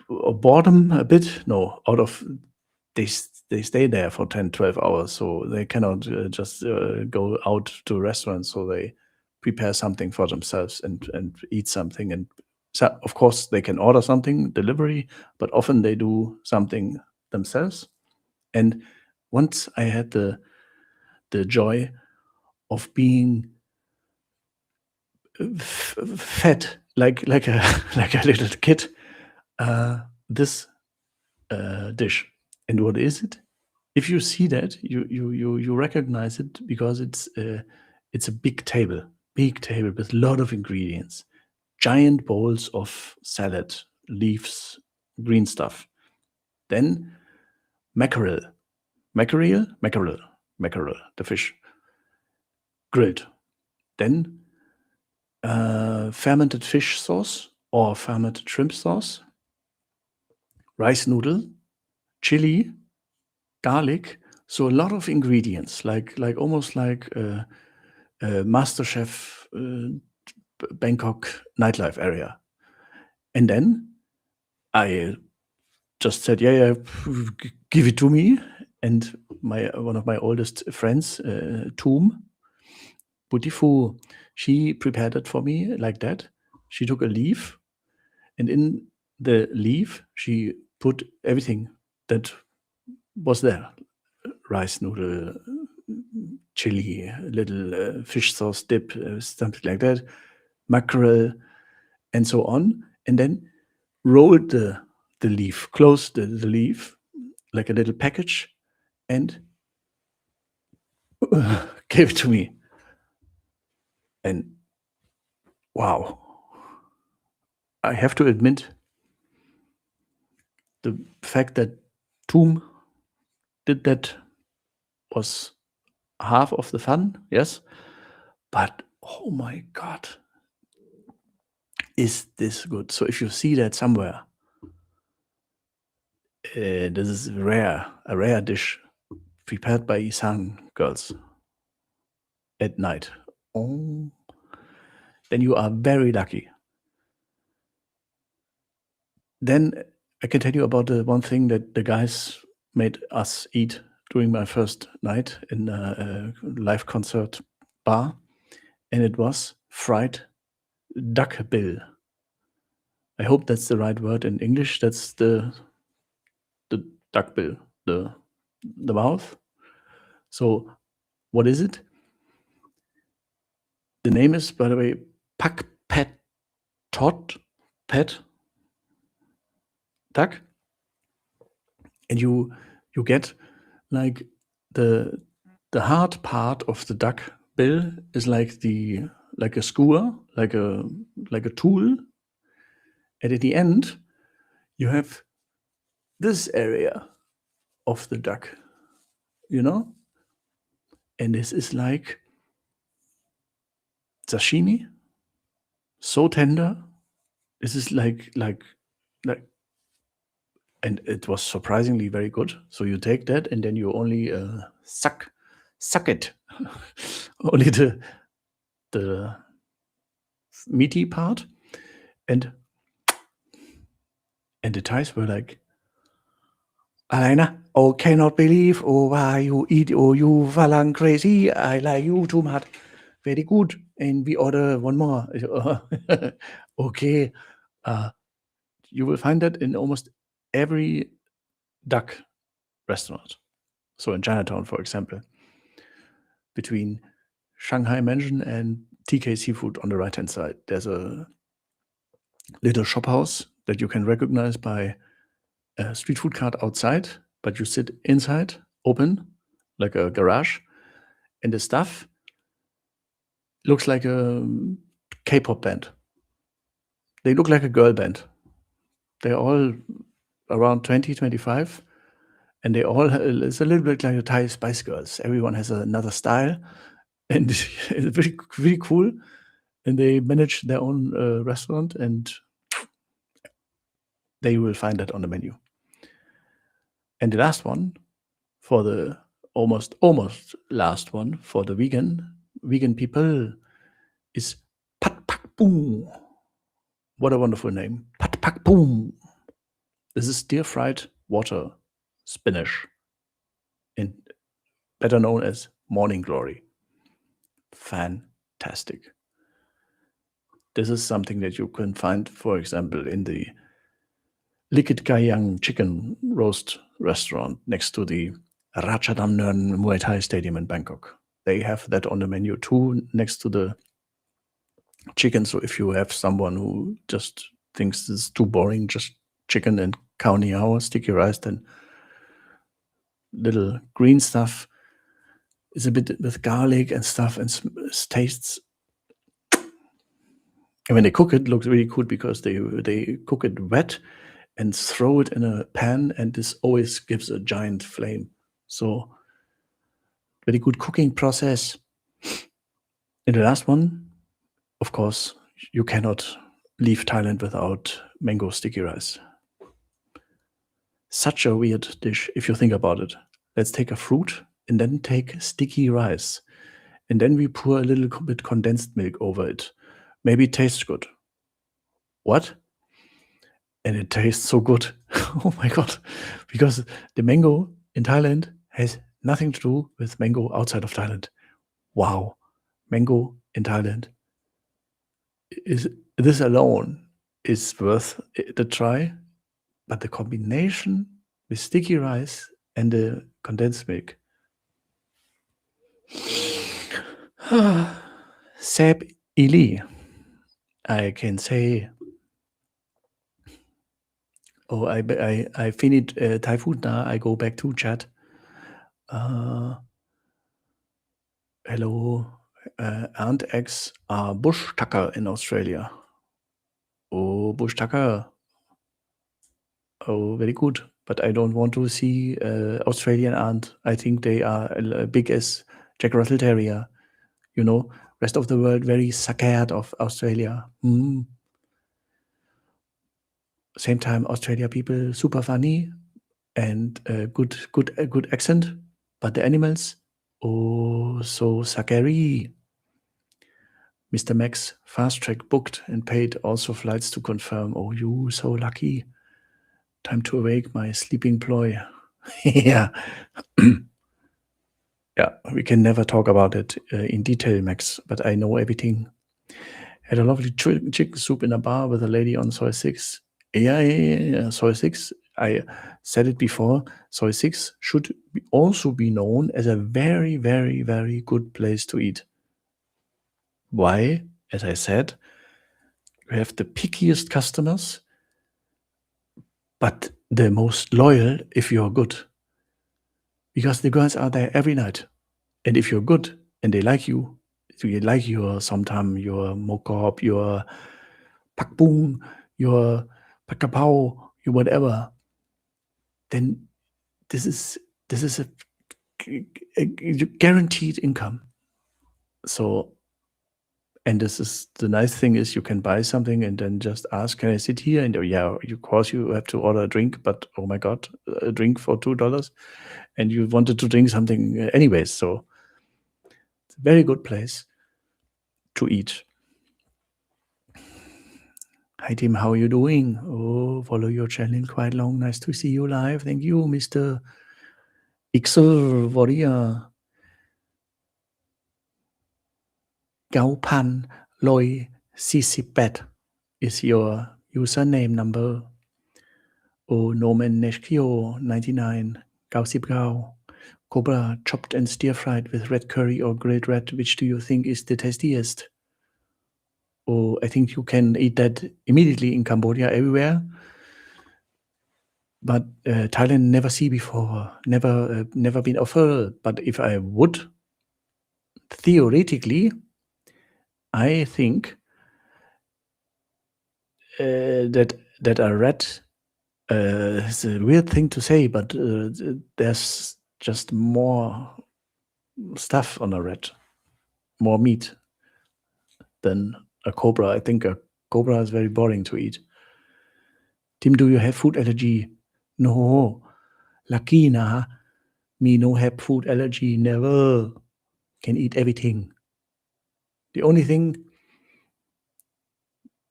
boredom a bit. No, out of they stay there for 10, 12 hours, so they cannot just go out to restaurants. So they prepare something for themselves and eat something. And so, of course, they can order something delivery, but often they do something themselves. And once I had the joy of being fed like a like a little kid, this dish. And what is it? If you see that, you recognize it, because it's a big table with a lot of ingredients, giant bowls of salad, leaves, green stuff. Then mackerel, the fish, grilled. Then fermented fish sauce or fermented shrimp sauce, rice noodle, chili, garlic. So a lot of ingredients, like almost like MasterChef Bangkok nightlife area. And then I just said, yeah, give it to me. And one of my oldest friends, Toom Butifu, she prepared it for me like that. She took a leaf, and in the leaf she put everything that was there: rice noodle, chili, little fish sauce dip, something like that, mackerel, and so on. And then rolled the leaf, closed the leaf like a little package, and gave it to me. And wow, I have to admit, the fact that Toom did that was half of the fun, yes. But oh my god, is this good? So if you see that somewhere, this is a rare dish prepared by Isan girls at night. Oh, then you are very lucky. Then I can tell you about the one thing that the guys made us eat during my first night in a live concert bar, and it was fried duck bill. I hope that's the right word in English. That's the duck bill, the mouth. So what is it? The name is, by the way, Pak Pet Tot Pet Duck, and you get like the hard part of the duck bill is like a skewer, like a tool, and at the end you have this area of the duck, you know? And this is like sashimi, so tender. This is like, and it was surprisingly very good. So you take that and then you only suck it, only the meaty part, and the Thais were like, Alina, oh, cannot believe, oh, why you eat, oh, you falang crazy, I like you too much, very good, and we order one more. Okay, you will find that in almost every duck restaurant. So in Chinatown, for example, between Shanghai Mansion and TK Seafood on the right-hand side, there's a little shop house that you can recognize by a street food cart outside, but you sit inside, open, like a garage, and the stuff looks like a K-pop band. They look like a girl band. They're all around 20, 25, and they all, it's a little bit like the Thai Spice Girls. Everyone has another style, and it's really, really cool. And they manage their own restaurant, and they will find that on the menu. And the last one, for the almost last one for the vegan people, is Pat Pak Boom. What a wonderful name. Pat Pak Boom. This is stir-fried water spinach, and better known as morning glory. Fantastic. This is something that you can find, for example, in the Likit Kayang chicken roast restaurant next to the Ratchadamnern Muay Thai Stadium in Bangkok. They have that on the menu too, next to the chicken. So if you have someone who just thinks this is too boring, just chicken and khao niao, sticky rice, then little green stuff is a bit with garlic and stuff, and tastes. And when they cook it, looks really cool because they cook it wet and throw it in a pan, and this always gives a giant flame. So very good cooking process. And the last one, of course, you cannot leave Thailand without mango sticky rice. Such a weird dish if you think about it. Let's take a fruit and then take sticky rice. And then we pour a little bit condensed milk over it. Maybe it tastes good. What? And it tastes so good. Oh my God. Because the mango in Thailand has nothing to do with mango outside of Thailand. Wow. Mango in Thailand. This alone is worth the try. But the combination with sticky rice and the condensed milk. Seb Ili. I can say, oh, I finished Thai food now. I go back to chat. Hello, Aunt X bush tucker in Australia. Oh, bush tucker. Oh, very good. But I don't want to see Australian aunt. I think they are big as Jack Russell Terrier. You know, rest of the world very scared of Australia. Same time, Australia people super funny and good accent, but the animals, oh, so scary. Mr. Max fast track booked and paid also flights to confirm. Oh, you so lucky. Time to awake my sleeping ploy. Yeah. Yeah, we can never talk about it in detail, Max, but I know everything. Had a lovely chicken soup in a bar with a lady on Soy 6. Yeah. Soy 6, I said it before, Soy 6 should also be known as a very, very, very good place to eat. Why? As I said, you have the pickiest customers, but the most loyal if you're good. Because the girls are there every night. And if you're good and they like you your somtam, your mokop, your pakbung, your pakapao, your whatever, then this is a guaranteed income. So, and this is the nice thing is you can buy something and then just ask, can I sit here? And yeah, of course you have to order a drink, but oh my God, a drink for $2, and you wanted to drink something anyways. So it's a very good place to eat. Hi Tim, how are you doing? Oh, follow your channel quite long. Nice to see you live. Thank you, Mr. Ixel Warrior. Gaupan Loi Sisipet is your username number. Oh, Norman Neshkio 99 Gausibgao. Cobra chopped and stir fried with red curry or grilled red. Which do you think is the tastiest? Oh, I think you can eat that immediately in Cambodia everywhere. But Thailand never see before, never been offered. But if I would, theoretically, I think that a rat it's a weird thing to say, but there's just more stuff on a rat, more meat than a cobra. I think a cobra is very boring to eat. Tim, do you have food allergy? No. Lucky na. Me no have food allergy. Never. Can eat everything. The only thing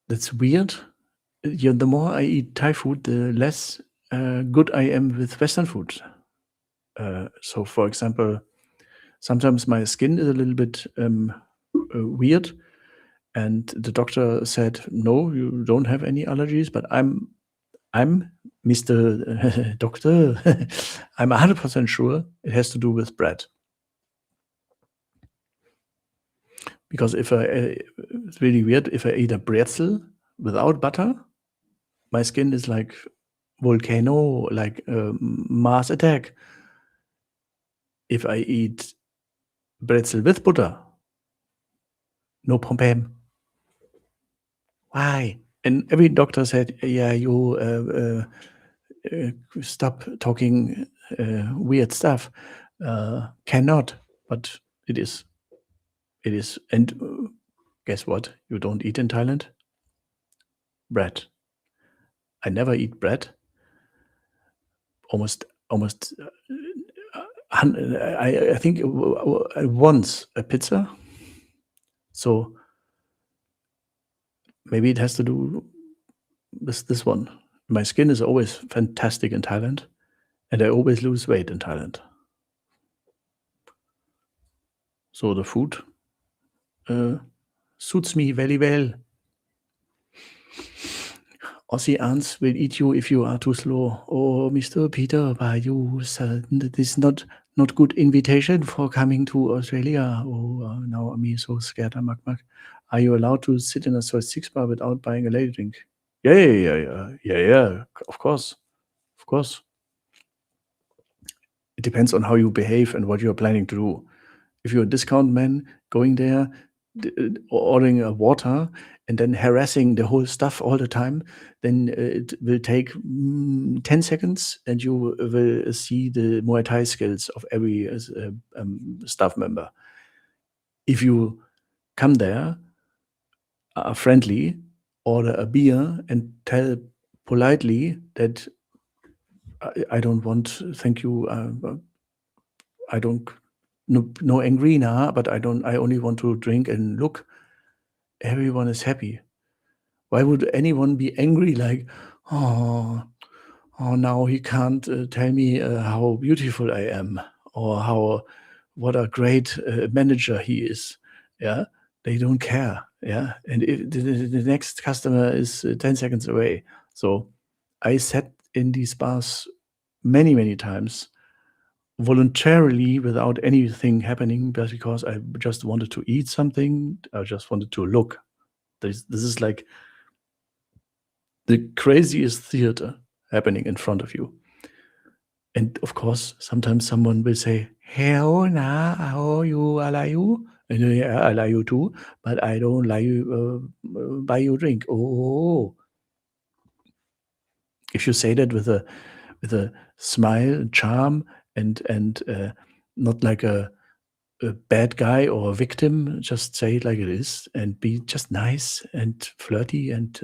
that's weird, the more I eat Thai food, the less good I am with Western food. So, for example, sometimes my skin is a little bit weird, and the doctor said, "No, you don't have any allergies." But I'm Mr. Doctor. I'm 100% sure it has to do with bread. Because if it's really weird, if I eat a pretzel without butter, my skin is like volcano, like Mars attack. If I eat pretzel with butter, no problem. Why? And every doctor said, yeah, you stop talking weird stuff. Cannot, but it is. It is. And guess what? You don't eat in Thailand? Bread. I never eat bread. Almost. I think once a pizza. So maybe it has to do with this one. My skin is always fantastic in Thailand, and I always lose weight in Thailand. So the food suits me very well. Aussie ants will eat you if you are too slow. Oh, Mr. Peter, by you, this is not good invitation for coming to Australia. Oh, now I'm so scared. Are you allowed to sit in a Soy 6 bar without buying a lady drink? Yeah. Of course. It depends on how you behave and what you're planning to do. If you're a discount man going there, ordering a water and then harassing the whole staff all the time, then it will take 10 seconds and you will see the Muay Thai skills of every staff member. If you come there, are friendly, order a beer and tell politely that I don't want, thank you, I don't, no angry now, but I only want to drink and look. Everyone is happy. Why would anyone be angry like, oh, now he can't tell me how beautiful I am or what a great manager he is. Yeah, they don't care. Yeah, and if the next customer is 10 seconds away. So I sat in these bars many times voluntarily without anything happening, just because I just wanted to eat something. I just wanted to look. This is like the craziest theater happening in front of you. And of course, sometimes someone will say, "Hell nah, how you? I like you." And yeah, I like you too, but I don't like you. Buy you a drink. Oh, if you say that with with a smile and charm, and not like a bad guy or a victim. Just say it like it is and be just nice and flirty and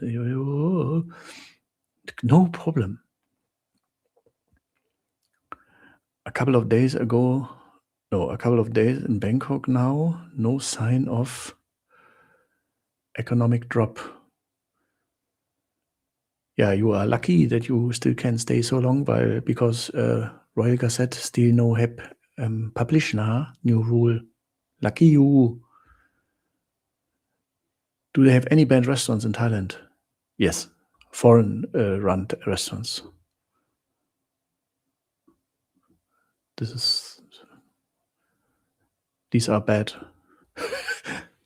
no problem. A couple of days in Bangkok now, no sign of economic drop. Yeah, you are lucky that you still can stay so long because Royal Gazette still no have published new rule. Lucky you. Do they have any bad restaurants in Thailand? Yes, foreign run restaurants. These are bad.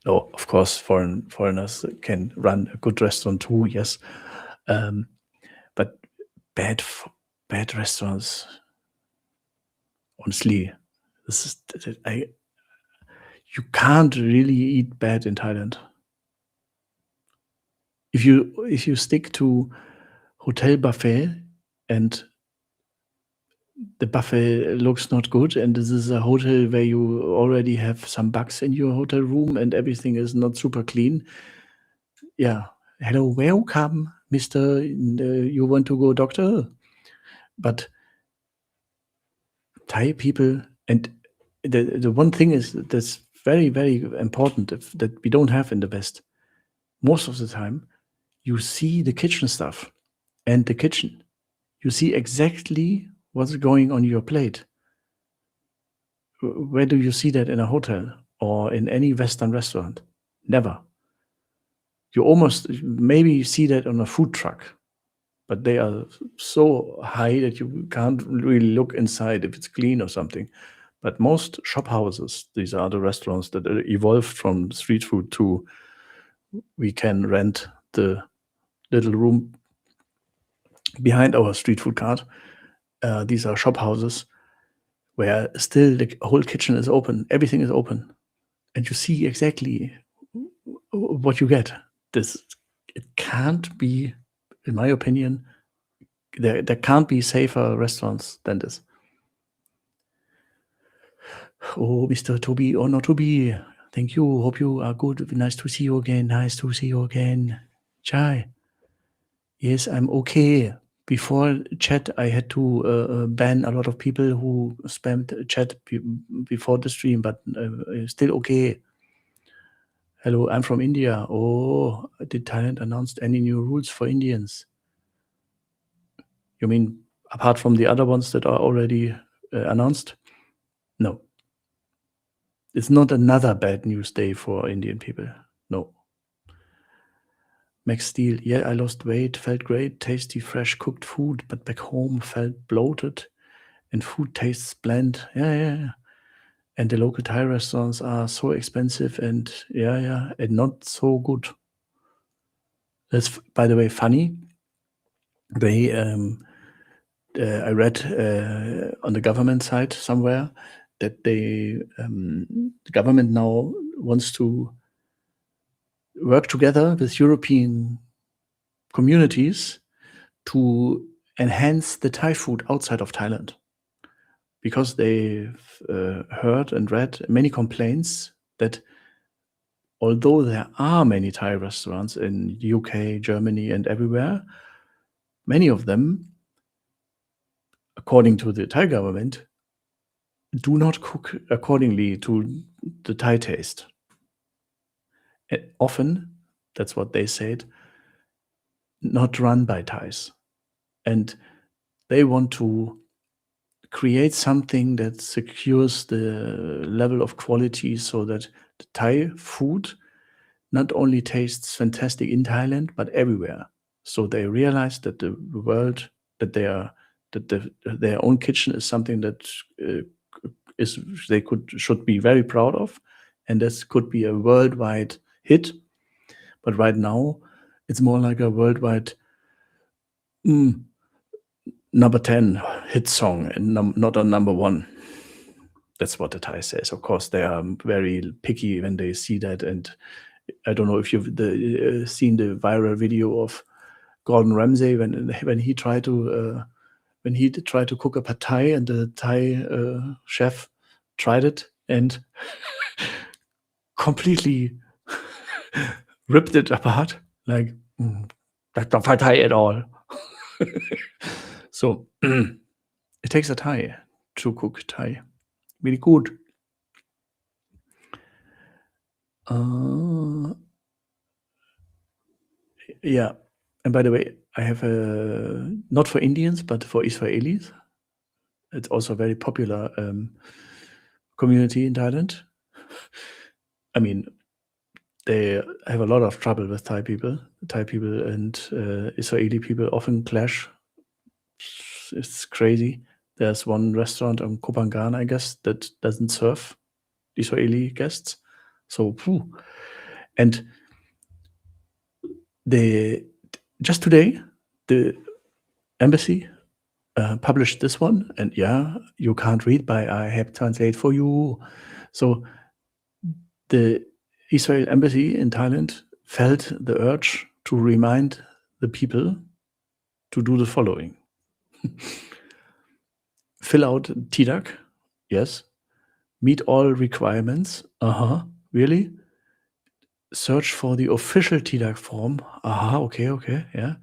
No, of course, foreigners can run a good restaurant too. Yes, but bad restaurants. Honestly, you can't really eat bad in Thailand. If you stick to hotel buffet and the buffet looks not good, and this is a hotel where you already have some bugs in your hotel room and everything is not super clean. Yeah, hello, welcome, Mister. You want to go, doctor? But Thai people, and the one thing is that's very, very important that we don't have in the West. Most of the time, you see the kitchen stuff and the kitchen. You see exactly what's going on your plate. Where do you see that in a hotel or in any Western restaurant? Never. You almost maybe see that on a food truck, but they are so high that you can't really look inside if it's clean or something. But most shop houses, these are the restaurants that evolved from street food to we can rent the little room behind our street food cart. These are shop houses where still the whole kitchen is open, everything is open, and you see exactly what you get. It can't be, in my opinion, there can't be safer restaurants than this. Oh, Mr. Toby, or not Toby, thank you. Hope you are good. Nice to see you again. Nice to see you again. Chai. Yes, I'm okay. Before chat, I had to ban a lot of people who spammed chat before the stream, but still okay. Hello, I'm from India. Oh, did Thailand announced any new rules for Indians? You mean apart from the other ones that are already announced? No. It's not another bad news day for Indian people. No. Max Steel, yeah, I lost weight, felt great, tasty, fresh cooked food, but back home felt bloated and food tastes bland. Yeah. And the local Thai restaurants are so expensive and and not so good. That's, by the way, funny. They, I read on the government side somewhere that the government now wants to work together with European communities to enhance the Thai food outside of Thailand, because they've heard and read many complaints that although there are many Thai restaurants in UK, Germany, and everywhere, many of them, according to the Thai government, do not cook accordingly to the Thai taste. Often, that's what they said, not run by Thais. And they want to create something that secures the level of quality so that the Thai food not only tastes fantastic in Thailand, but everywhere. So they realize that the world, that their own kitchen is something that should be very proud of, and this could be a worldwide hit. But right now, it's more like a worldwide number 10 hit song and not a number 1. That's what the Thai says. Of course, they are very picky when they see that. And I don't know if you've seen the viral video of Gordon Ramsay when he tried to when he tried to cook a pad thai, and the Thai chef tried it and completely ripped it apart. Like, that's not pad thai at all. So it takes a Thai to cook Thai. Really good. Yeah. And by the way, I have a, not for Indians, but for Israelis. It's also a very popular community in Thailand. I mean, they have a lot of trouble with Thai people. Thai people and Israeli people often clash. It's crazy. There's one restaurant on Kopangan, I guess, that doesn't serve Israeli guests. So, and just today, the embassy published this one, and yeah, you can't read, but I have translate for you. So the Israel embassy in Thailand felt the urge to remind the people to do the following. Fill out TDAC, yes. Meet all requirements, really. Search for the official TDAC form, okay, yeah.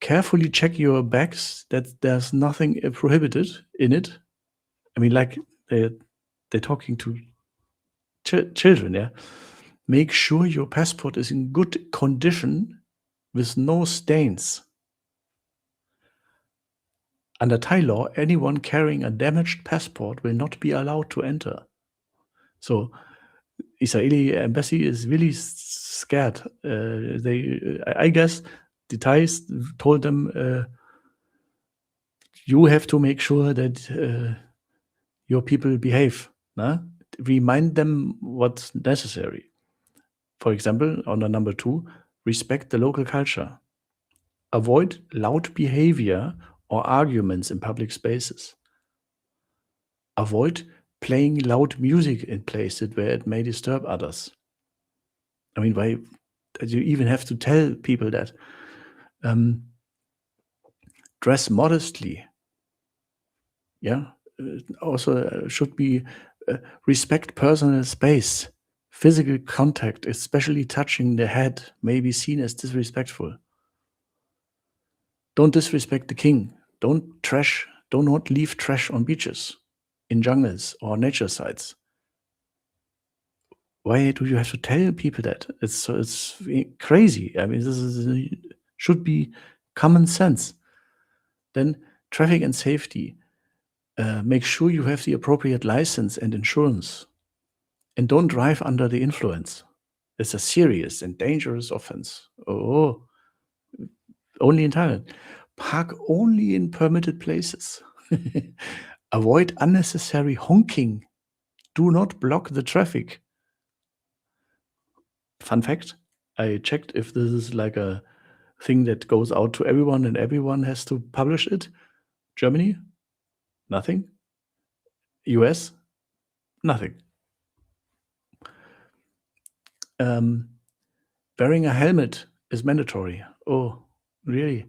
Carefully check your bags that there's nothing prohibited in it. I mean, like they're talking to children, yeah. Make sure your passport is in good condition with no stains. Under Thai law, anyone carrying a damaged passport will not be allowed to enter. So Israeli embassy is really scared. I guess the Thais told them, you have to make sure that your people behave. Remind them what's necessary. For example, on the number 2, respect the local culture. Avoid loud behavior or arguments in public spaces. Avoid playing loud music in places where it may disturb others. I mean, why do you even have to tell people that? Dress modestly. Yeah. Also should be respect personal space. Physical contact, especially touching the head, may be seen as disrespectful. Don't disrespect the king. Do not leave trash on beaches, in jungles or nature sites. Why do you have to tell people that? It's crazy. I mean, should be common sense. Then traffic and safety. Make sure you have the appropriate license and insurance. And don't drive under the influence. It's a serious and dangerous offense. Oh, only in Thailand. Park only in permitted places. Avoid unnecessary honking. Do not block the traffic. Fun fact, I checked if this is like a thing that goes out to everyone and everyone has to publish it. Germany, nothing. US, nothing. Wearing a helmet is mandatory. Oh, really?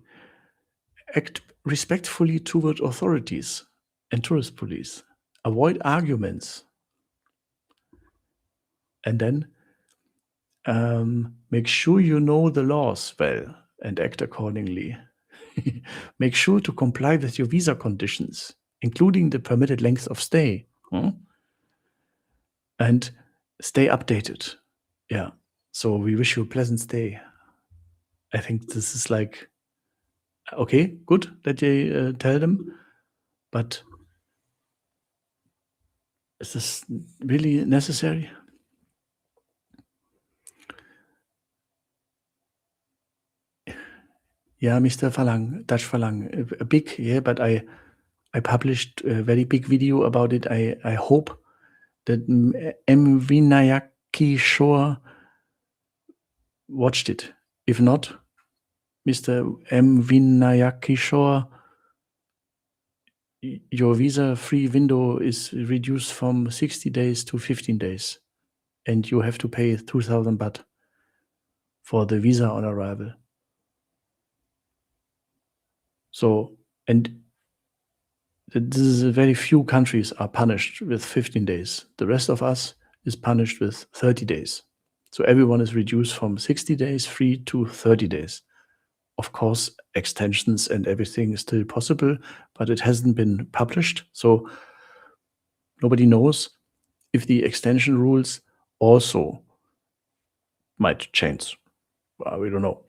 Act respectfully toward authorities and tourist police. Avoid arguments. And then make sure you know the laws well and act accordingly. Make sure to comply with your visa conditions, including the permitted length of stay. And stay updated. Yeah. So we wish you a pleasant stay. I think this is like, okay, good that you tell them, but is this really necessary? Yeah, Mr. Falang, Dutch Falang, a big, yeah, but I published a very big video about it. I hope that M. Vinayaki Shore watched it. If not, Mr. M. Vinayaki Shore, your visa-free window is reduced from 60 days to 15 days. And you have to pay 2,000 baht for the visa on arrival. So And this is very few countries are punished with 15 days. The rest of us is punished with 30 days. So everyone is reduced from 60 days free to 30 days. Of course, extensions and everything is still possible, but it hasn't been published. So nobody knows if the extension rules also might change. We don't know.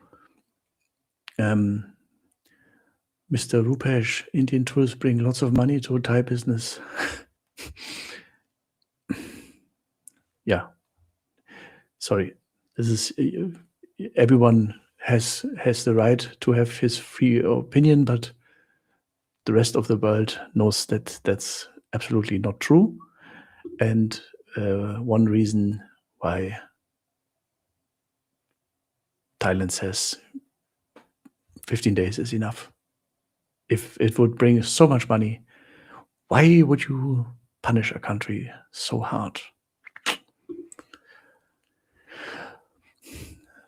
Mr. Rupesh, Indian tourists bring lots of money to Thai business. Yeah. Sorry. This is everyone has the right to have his free opinion, but the rest of the world knows that that's absolutely not true. And one reason why Thailand says 15 days is enough. If it would bring so much money, why would you punish a country so hard?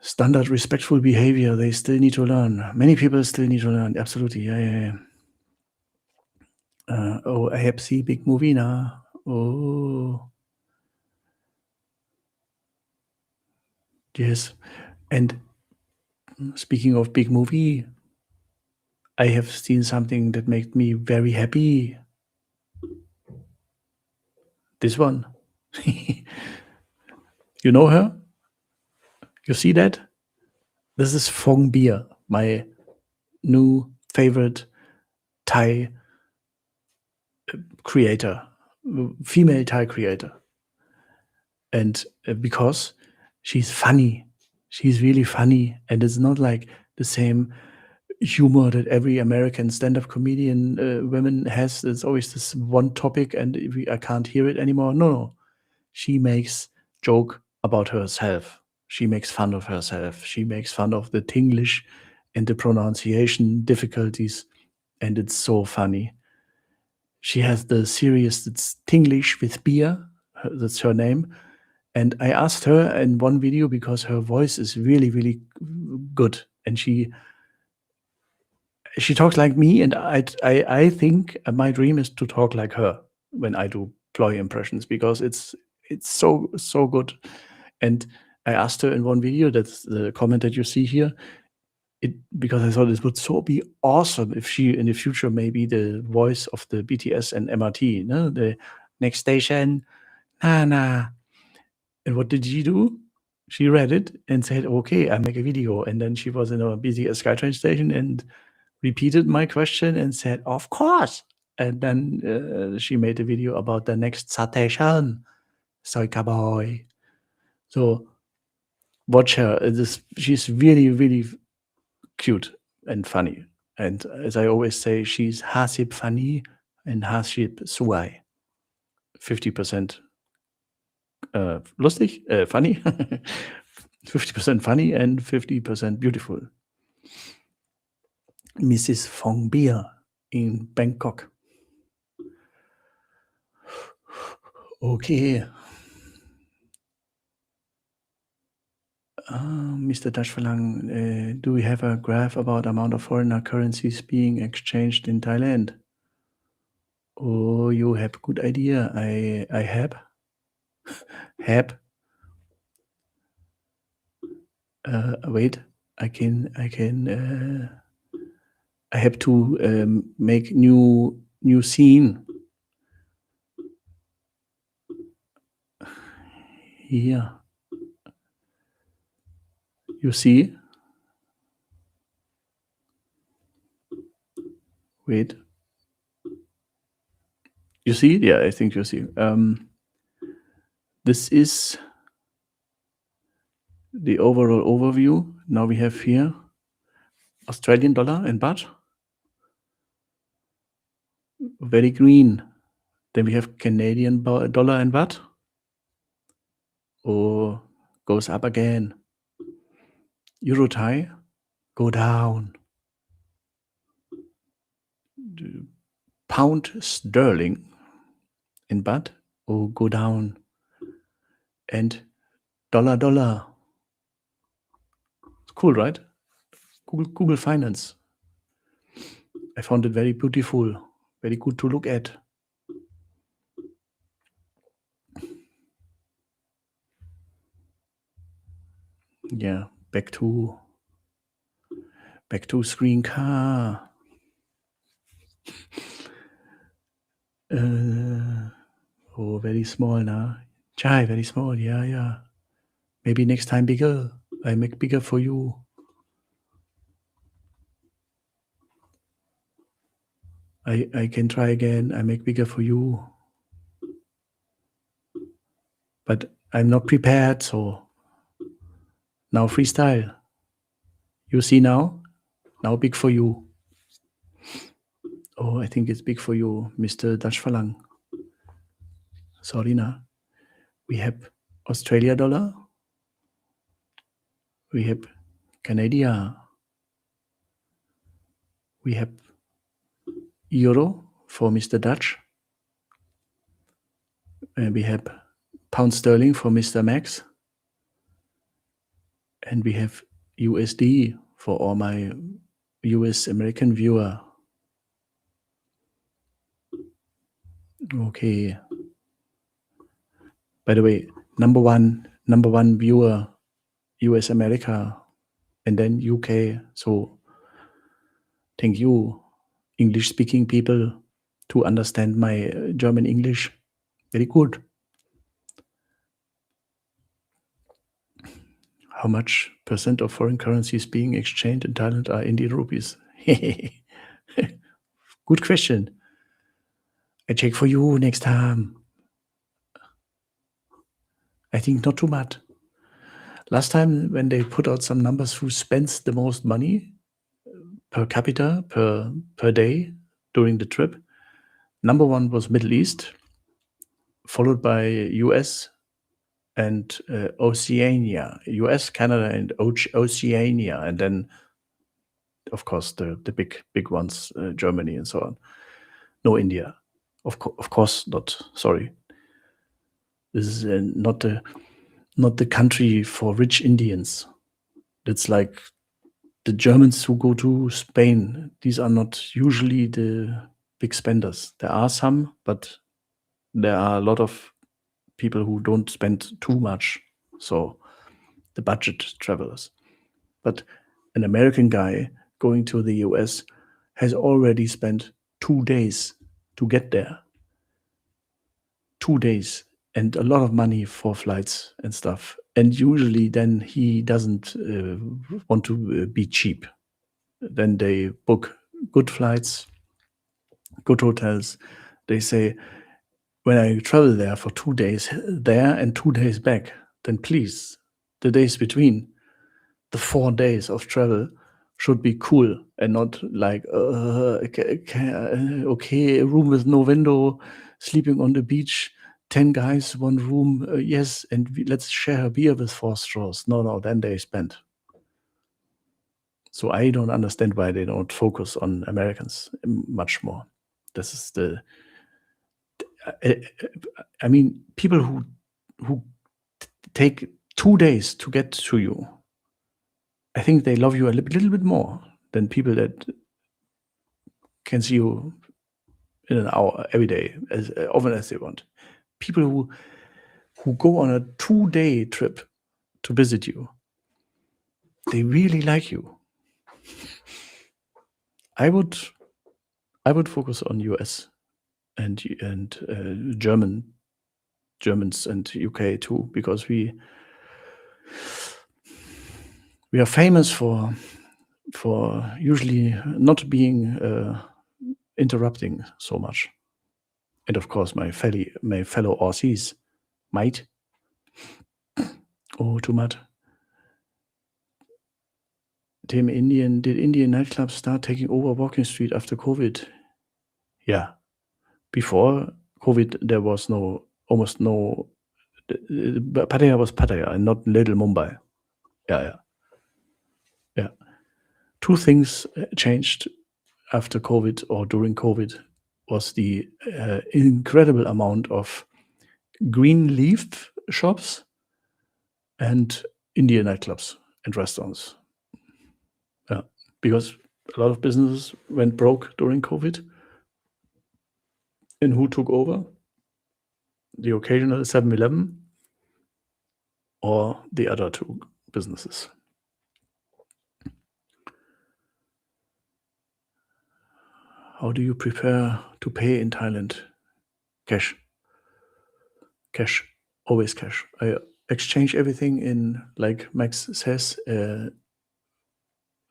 Standard respectful behavior, they still need to learn. Many people still need to learn. Absolutely. Yeah. Oh, I have seen big movie now. Oh. Yes. And speaking of big movie, I have seen something that made me very happy. This one. You know her? You see that? This is Fong Beer, my new favorite Thai creator, female Thai creator. And because she's funny, she's really funny. And it's not like the same humor that every American stand-up comedian women has. It's always this one topic and I can't hear it anymore. No. She makes joke about herself. She makes fun of herself. She makes fun of the Tinglish and the pronunciation difficulties. And it's so funny. She has the series that's Tinglish with beer. That's her name. And I asked her in one video because her voice is really, really good. And she talks like me, and I think my dream is to talk like her when I do ploy impressions because it's so good. And I asked her in one video, that's the comment that you see here, because I thought it would so be awesome if she in the future may be the voice of the BTS and MRT, no? The next station, na. And what did she do? She read it and said, "Okay, I make a video." And then she was in a BTS SkyTrain station and repeated my question and said, "Of course." And then she made a video about the next station, Soy Cowboy. So watch her. She's really, really cute and funny. And as I always say, she's Hasib funny and Hasib suai. 50% lustig, funny, 50% funny and 50% beautiful. Mrs. Fong Beer in Bangkok. Okay. Mr. Dashfalang, do we have a graph about amount of foreign currencies being exchanged in Thailand? Oh, you have good idea. I have. Wait, I have to make new scene. Here. You see? Wait. You see? Yeah, I think you see. This is the overall overview. Now we have here Australian dollar and baht. Very green. Then we have Canadian dollar and baht. Oh, goes up again. Euro Thai, go down. The pound sterling in baht, oh, go down. And dollar. It's cool, right? Google Finance. I found it very beautiful, very good to look at. Yeah, back to screen car. Oh, very small now. Chai, very small. Yeah. Maybe next time bigger. I make bigger for you. I can try again. I make bigger for you. But I'm not prepared, so now freestyle. You see now? Now big for you. Oh, I think it's big for you, Mr. Dutch Falang. Sorry, na. We have Australia dollar. We have Canada. We have euro for Mr. Dutch. And we have pound sterling for Mr. Max. And we have USD for all my US American viewer. Okay. By the way, number one viewer, US America, and then UK. So thank you, English speaking people, to understand my German English. Very good. How much percent of foreign currencies being exchanged in Thailand are Indian rupees? Good question. I check for you next time. I think not too much. Last time when they put out some numbers who spends the most money per capita per day during the trip, number one was Middle East, followed by US and Oceania, US, Canada, and Oceania, and then of course the big ones, Germany and so on. No India, of course not. Sorry, this is not the country for rich Indians. That's like the Germans who go to Spain. These are not usually the big spenders. There are some, but there are a lot of people who don't spend too much. So the budget travelers. But an American guy going to the US has already spent 2 days to get there. 2 days and a lot of money for flights and stuff. And usually then he doesn't want to be cheap. Then they book good flights, good hotels. They say, when I travel there for 2 days there and 2 days back, then please, the days between, the 4 days of travel should be cool and not like, okay, a room with no window, sleeping on the beach, 10 guys, one room, yes, and let's share a beer with 4 straws. No, then they spend. So I don't understand why they don't focus on Americans much more. This is I mean, people who take 2 days to get to you, I think they love you a little bit more than people that can see you in an hour every day, as often as they want. People who go on a 2-day trip to visit you, they really like you. I would focus on US and Germans and UK too, because we are famous for usually not being interrupting so much. And of course, my fellow Aussies might. Oh, too much. Did Indian nightclubs start taking over Walking Street after COVID? Yeah. Before COVID, there was almost no. Pattaya was Pattaya and not Little Mumbai. Yeah. 2 things changed after COVID or during COVID was the incredible amount of green leaf shops and Indian nightclubs and restaurants. Yeah, because A lot of businesses went broke during COVID. And who took over? The occasional 7-Eleven or the other two businesses. How do you prefer to pay in Thailand? Cash. Cash. Always cash. I exchange everything in, like Max says,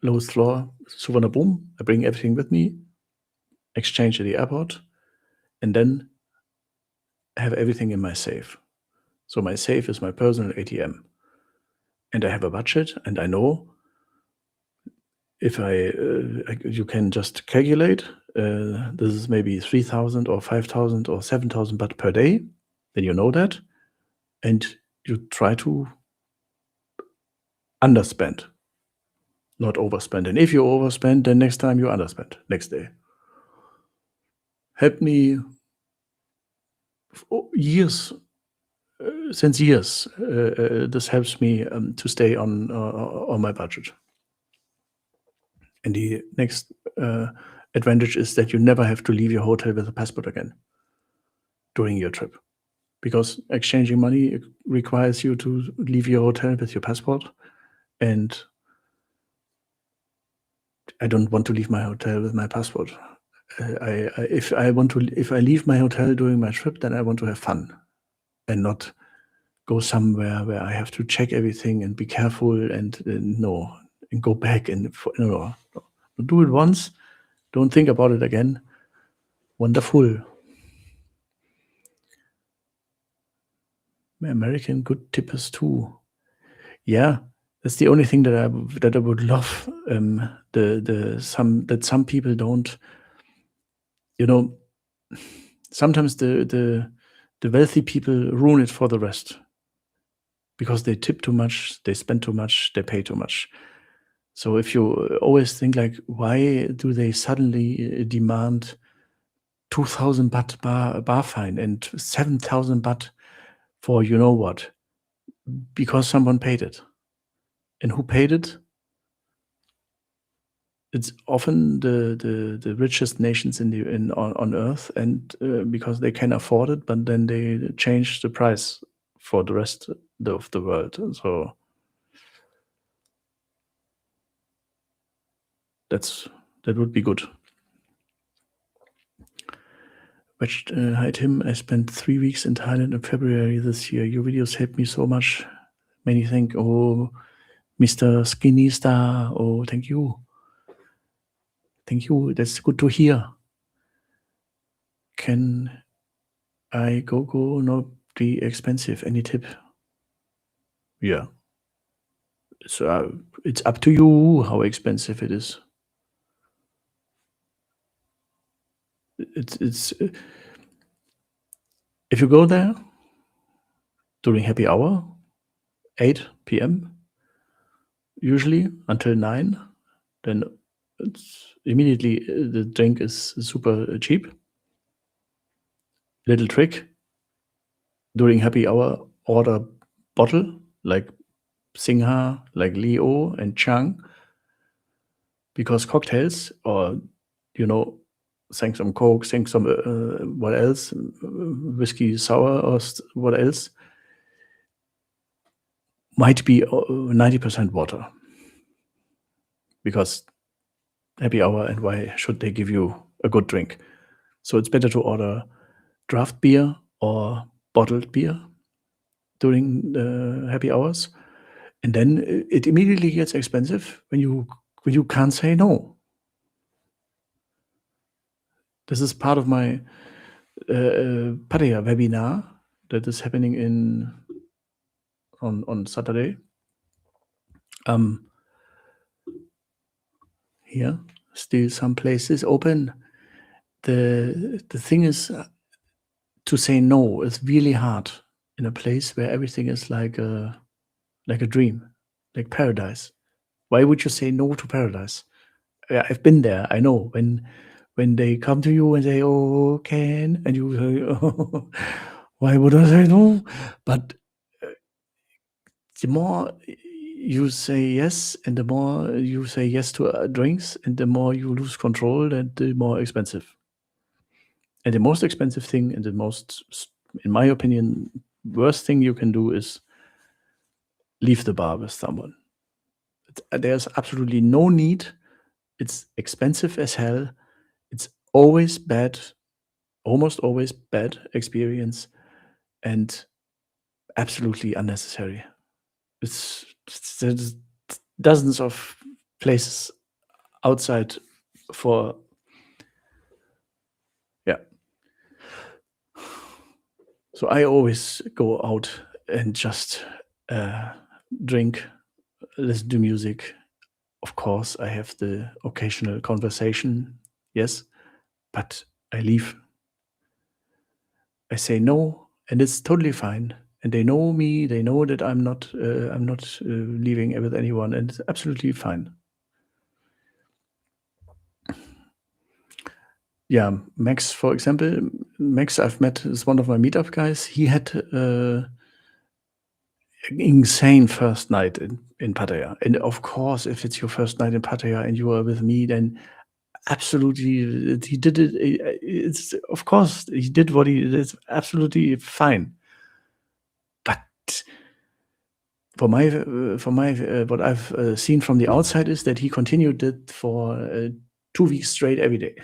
lowest floor, Suvarnabhumi. I bring everything with me, exchange at the airport, and then have everything in my safe. So my safe is my personal ATM. And I have a budget, and I know if you can just calculate, this is maybe 3,000 or 5,000 or 7,000 baht per day, then you know that, and you try to underspend, not overspend. And if you overspend, then next time you underspend, next day. Helped me years, since years. This helps me to stay on my budget. And the next advantage is that you never have to leave your hotel with a passport again during your trip, because exchanging money requires you to leave your hotel with your passport, and I don't want to leave my hotel with my passport. If I leave my hotel during my trip, then I want to have fun and not go somewhere where I have to check everything and be careful and no, and go back and no. Do it once, don't think about it again. Wonderful. American good tippers too. Yeah, that's the only thing that I would love. That some people don't. You know, sometimes the wealthy people ruin it for the rest because they tip too much, they spend too much, they pay too much. So if you always think like, why do they suddenly demand 2,000 baht bar fine and 7,000 baht for you know what? Because someone paid it. And who paid it? It's often the richest nations on Earth, and because they can afford it, but then they change the price for the rest of the world. So that would be good. Hi Tim, I spent 3 weeks in Thailand in February this year. Your videos helped me so much. Many thanks. Oh, Mr. Skinny Star. Oh, thank you. Thank you. That's good to hear. Can I go not be expensive? Any tip? Yeah. So it's up to you how expensive it is. It's if you go there during happy hour, 8 p.m. usually until 9, then it's immediately the drink is super cheap. Little trick: during happy hour, order bottle like Singha, like Leo and Chang, because cocktails or saying some Coke, saying some what else, whiskey sour or what else, might be 90% water, because happy hour, and why should they give you a good drink? So it's better to order draft beer or bottled beer during the happy hours, and then it immediately gets expensive when you can't say no. This is part of my Pattaya webinar that is happening on Saturday. Here, still some places open. The thing is, to say no is really hard in a place where everything is like a dream, like paradise. Why would you say no to paradise? I've been there. I know when they come to you and say, "Oh, can," and you say, "Oh, why would I say no?" But the more you say yes, and the more you say yes to drinks, and the more you lose control, and the more expensive. And the most expensive thing, and the most, in my opinion, worst thing you can do is leave the bar with someone. There's absolutely no need. It's expensive as hell. It's always bad, almost always bad experience, and absolutely unnecessary. There's dozens of places outside for, yeah. So I always go out and just drink, listen to music. Of course, I have the occasional conversation, yes, but I leave. I say no, and it's totally fine. And they know me. They know that I'm not leaving with anyone, and it's absolutely fine. Yeah, Max, for example, Max I've met is one of my meetup guys. He had insane first night in Pattaya. And of course, if it's your first night in Pattaya and you are with me, then absolutely he did it. It's of course he did what he did. It's absolutely fine. But for my what I've seen from the outside is that he continued it for 2 weeks straight every day.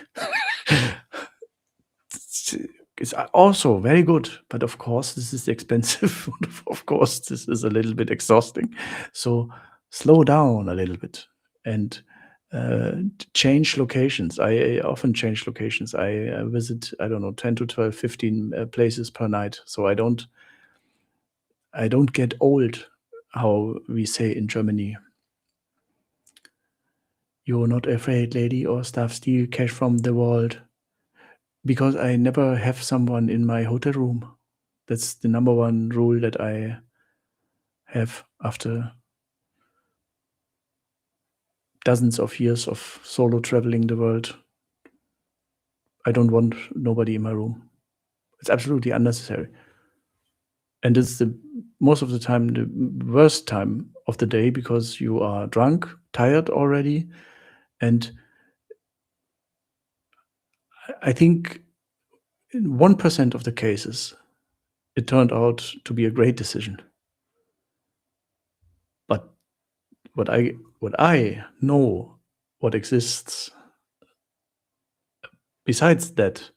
It's also very good, but of course this is expensive. Of course this is a little bit exhausting. So slow down a little bit and change locations. I often change locations. I visit, I don't know, 10 to 12, 15 places per night. So I don't get old, how we say in Germany. You're not afraid, lady, or stuff steal cash from the vault. Because I never have someone in my hotel room. That's the number one rule that I have after dozens of years of solo traveling the world. I don't want nobody in my room. It's absolutely unnecessary. And it's the most of the time the worst time of the day because you are drunk, tired already, and I think in 1% of the cases it turned out to be a great decision. But what I know what exists besides that,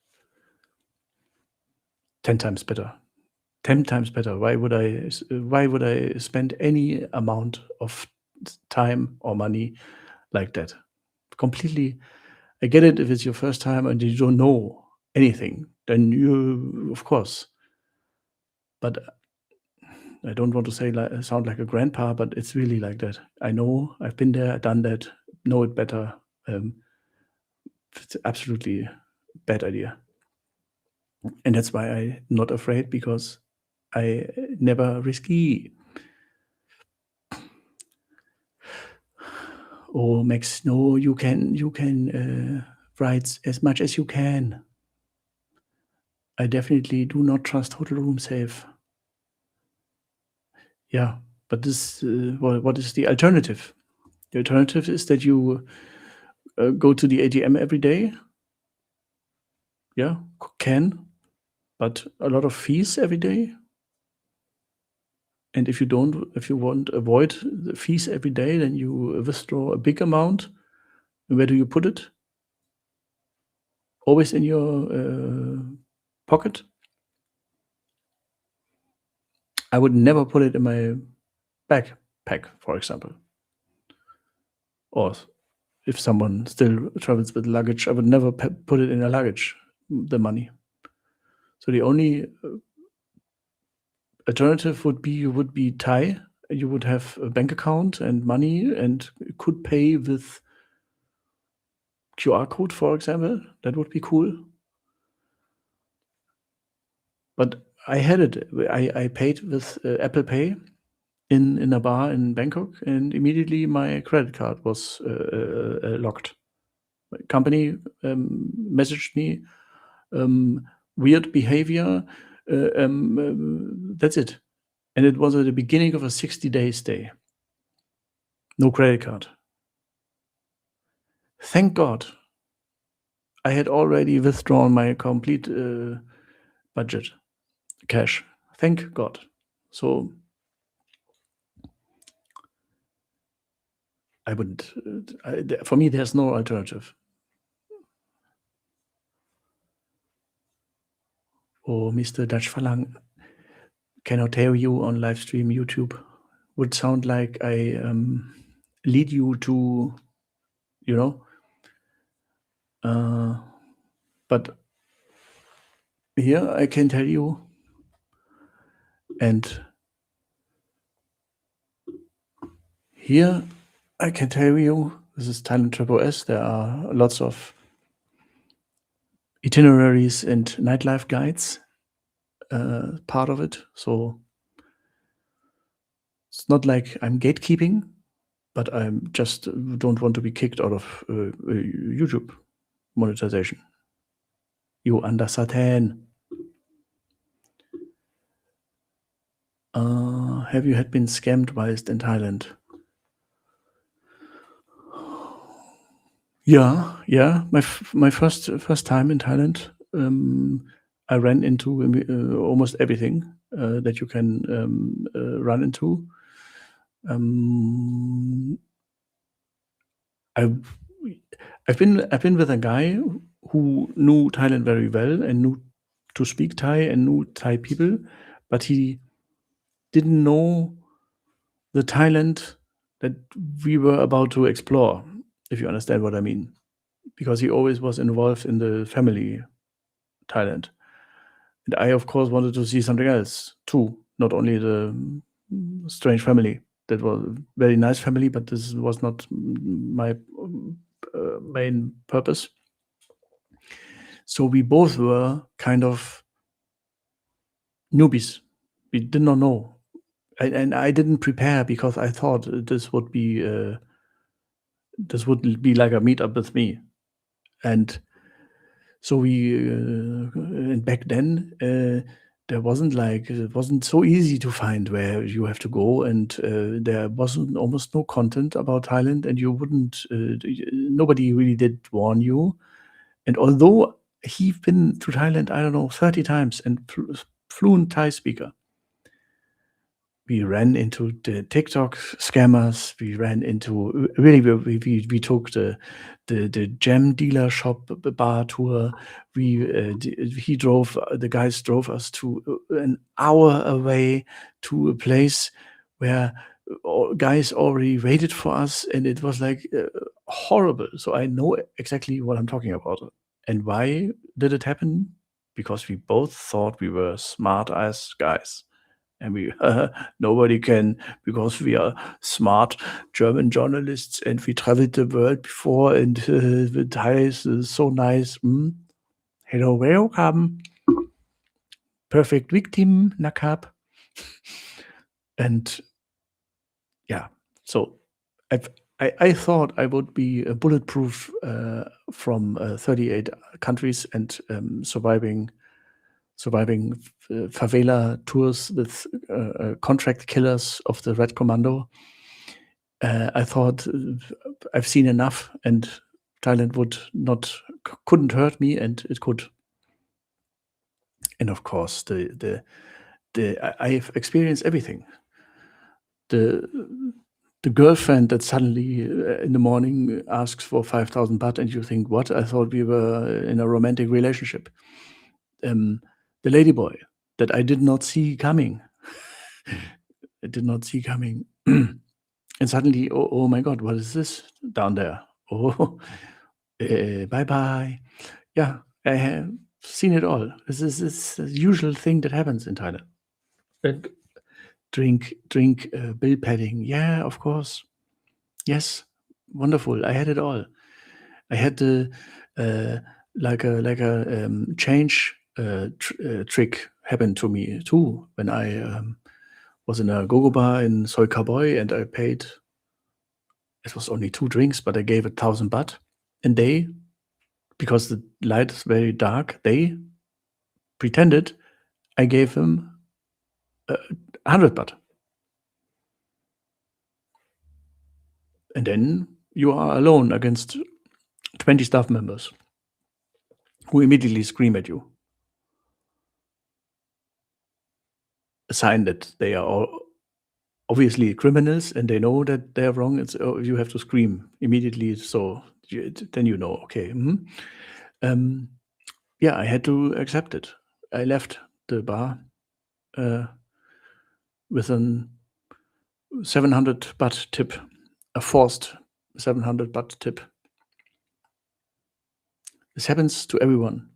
10 times better. 10 times better. Why would I spend any amount of time or money like that? Completely. I get it if it's your first time and you don't know anything, then you, of course. But I don't want to say sound like a grandpa, but it's really like that. I know, I've been there, done that, know it better. It's absolutely bad idea. And that's why I'm not afraid, because I never risky. Oh, Max, no, you can write as much as you can. I definitely do not trust hotel room safe. Yeah, but this, what is the alternative? The alternative is that you go to the ATM every day. Yeah, can, but a lot of fees every day. And if you want to avoid the fees every day, then you withdraw a big amount. And where do you put it? Always in your pocket. I would never put it in my backpack, for example. Or if someone still travels with luggage, I would never put it in a luggage, the money. So the only alternative would be Thai. You would have a bank account and money and could pay with QR code, for example. That would be cool. But I had it. I paid with Apple Pay in a bar in Bangkok, and immediately my credit card was locked. My company messaged me, weird behavior. That's it. And it was at the beginning of a 60-day stay. No credit card. Thank God I had already withdrawn my complete budget, cash. Thank God. So I wouldn't. For me, there's no alternative. Oh, Mr. Dutch Falang, can I tell you on live stream YouTube? Would sound like I lead you to, you know, but here I can tell you, and here I can tell you, this is Thailand Triple S. There are lots of itineraries and nightlife guides part of it. So it's not like I'm gatekeeping, but I just don't want to be kicked out of YouTube monetization. You understand? Have you had been scammed whilst in Thailand? Yeah. My first time in Thailand, I ran into almost everything that you can run into. I've been with a guy who knew Thailand very well and knew to speak Thai and knew Thai people, but he didn't know the Thailand that we were about to explore, if you understand what I mean, because he always was involved in the family Thailand. And I, of course, wanted to see something else too, not only the strange family. That was a very nice family, but this was not my main purpose. So we both were kind of newbies. We did not know. And I didn't prepare because I thought this would be like a meetup with me. And so we and back then there wasn't like it wasn't so easy to find where you have to go, and there wasn't almost no content about Thailand, and you wouldn't nobody really did warn you. And although he'd been to Thailand, I don't know, 30 times and fluent Thai speaker, we ran into the TikTok scammers. We ran into really we took the gem dealer shop bar tour. The guys drove us to an hour away to a place where guys already waited for us, and it was like horrible. So I know exactly what I'm talking about. And why did it happen? Because we both thought we were smart ass guys. And we nobody can, because we are smart German journalists and we traveled the world before, and the Thai is so nice. Hello, welcome. Perfect victim, Nakab. And yeah, so I thought I would be bulletproof from 38 countries and surviving favela tours with contract killers of the Red Commando. I thought I've seen enough, and Thailand couldn't hurt me, and it could. And of course, I've experienced everything. The girlfriend that suddenly in the morning asks for 5,000 baht, and you think, what? I thought we were in a romantic relationship. The ladyboy that I did not see coming. I did not see coming. And suddenly, oh my God, what is this down there? Oh, bye-bye. Yeah, I have seen it all. This is the usual thing that happens in Thailand. And drink, bill padding. Yeah, of course. Yes, wonderful. I had it all. I had the like a change trick happen to me too when I was in a go-go bar in Soy Cowboy, and I paid. It was only 2 drinks, but I gave 1,000 baht, and they, because the light is very dark, they pretended I gave them 100 baht. And then you are alone against 20 staff members who immediately scream at you. A sign that they are all obviously criminals and they know that they are wrong. It's you have to scream immediately. So then you know, okay. Yeah, I had to accept it. I left the bar with an 700 baht tip, a forced 700 baht tip. This happens to everyone.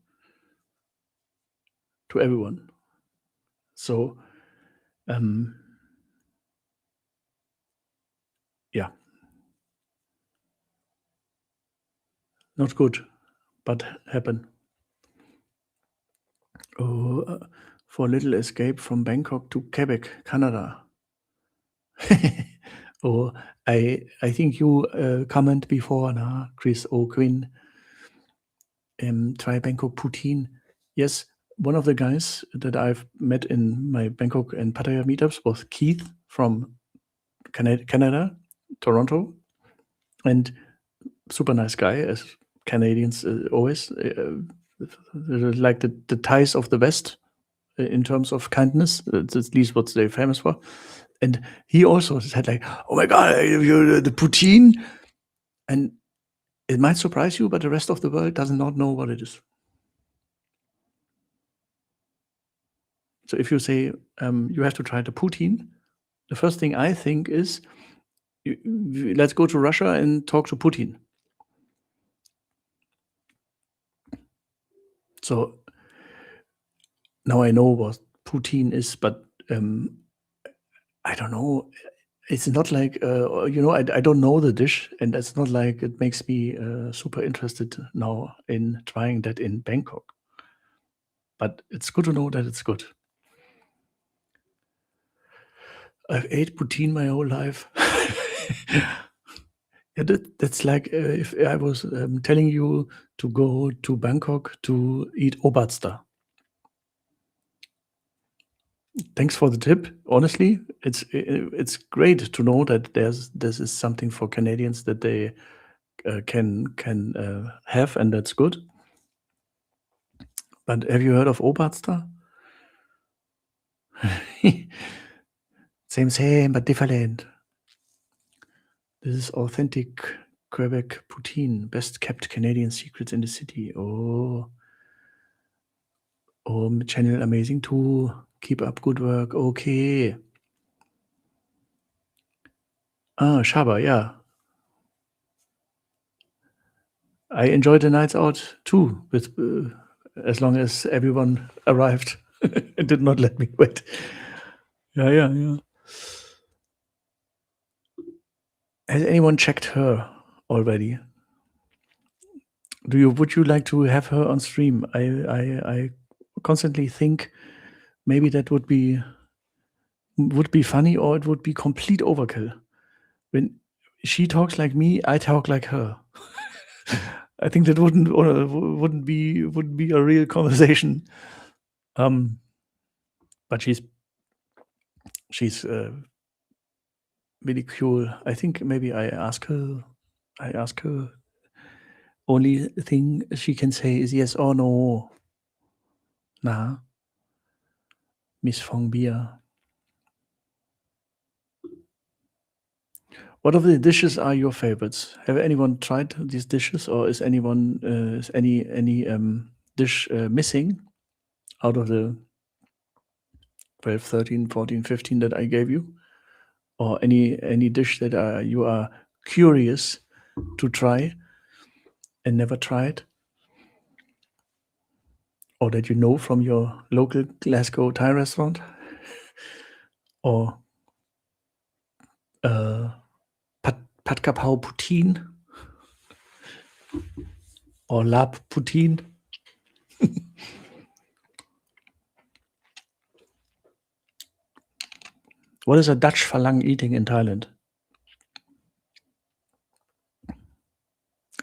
To everyone. So, yeah, not good, but happen. Oh, for a little escape from Bangkok to Quebec, Canada. Oh, I think you comment before, nah, Chris O'Quinn. Try Bangkok poutine. Yes, one of the guys that I've met in my Bangkok and Pattaya meetups was Keith from Canada, Toronto, and super nice guy, as Canadians always. Like the Thais of the West in terms of kindness. That's at least what they're famous for. And he also said like, "Oh my God, the poutine," and it might surprise you, but the rest of the world does not know what it is. So if you say you have to try the poutine, the first thing I think is, let's go to Russia and talk to Putin. So now I know what poutine is, but I don't know. It's not like I don't know the dish, and it's not like it makes me super interested now in trying that in Bangkok. But it's good to know that it's good. I've ate poutine my whole life. Yeah, that's like if I was telling you to go to Bangkok to eat obatsta. Thanks for the tip. Honestly, it's great to know that this is something for Canadians that they can have, and that's good. But have you heard of obatsta? Same, but different. This is authentic Quebec poutine, best kept Canadian secrets in the city. Oh, channel amazing too. Keep up good work. Okay. Ah, Shaba, yeah. I enjoyed the nights out too, with as long as everyone arrived and did not let me wait. Yeah. Has anyone checked her already? Would you like to have her on stream? I constantly think maybe that would be funny, or it would be complete overkill. When she talks like me, I talk like her. I think that wouldn't be a real conversation. But she's really cool. I think maybe I ask her. Only thing she can say is yes or no. Nah, Miss Fong Bia. What of the dishes are your favorites? Have anyone tried these dishes, or is anyone is any dish missing out of the 12, 13, 14, 15 that I gave you? Or any dish that you are curious to try and never tried? Or that you know from your local Glasgow Thai restaurant? Or Pad Kapau Poutine? Or Lap Poutine? What is a Dutch Falang eating in Thailand?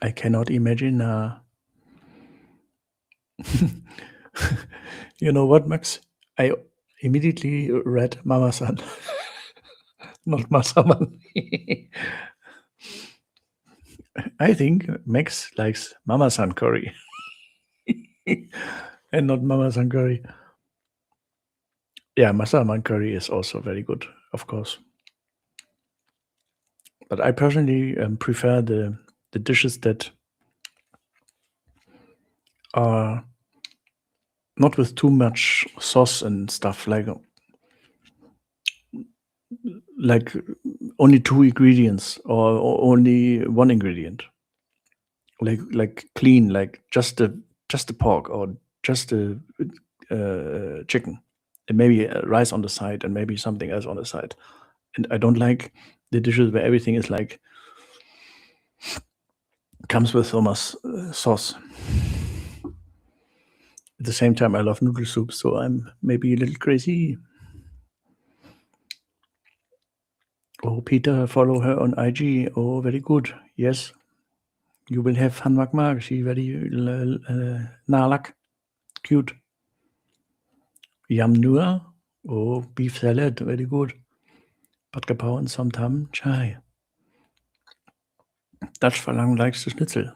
I cannot imagine. You know what, Max? I immediately read Mama-san, not Masaman. I think Max likes Mama San curry and not Mama San curry. Yeah, Massaman curry is also very good, of course. But I personally prefer the dishes that are not with too much sauce and stuff, like only two ingredients or only one ingredient, like clean, like just the pork or just the chicken, and maybe rice on the side and maybe something else on the side. And I don't like the dishes where everything is like comes with so much sauce. At the same time, I love noodle soup, so I'm maybe a little crazy. Oh, Peter, follow her on IG. Oh, very good. Yes, you will have Han Makmak. She very nalak, cute. Yam nua. Oh, beef salad. Very good. Pad Kapau and some tam chai. Dutch Falang likes the schnitzel.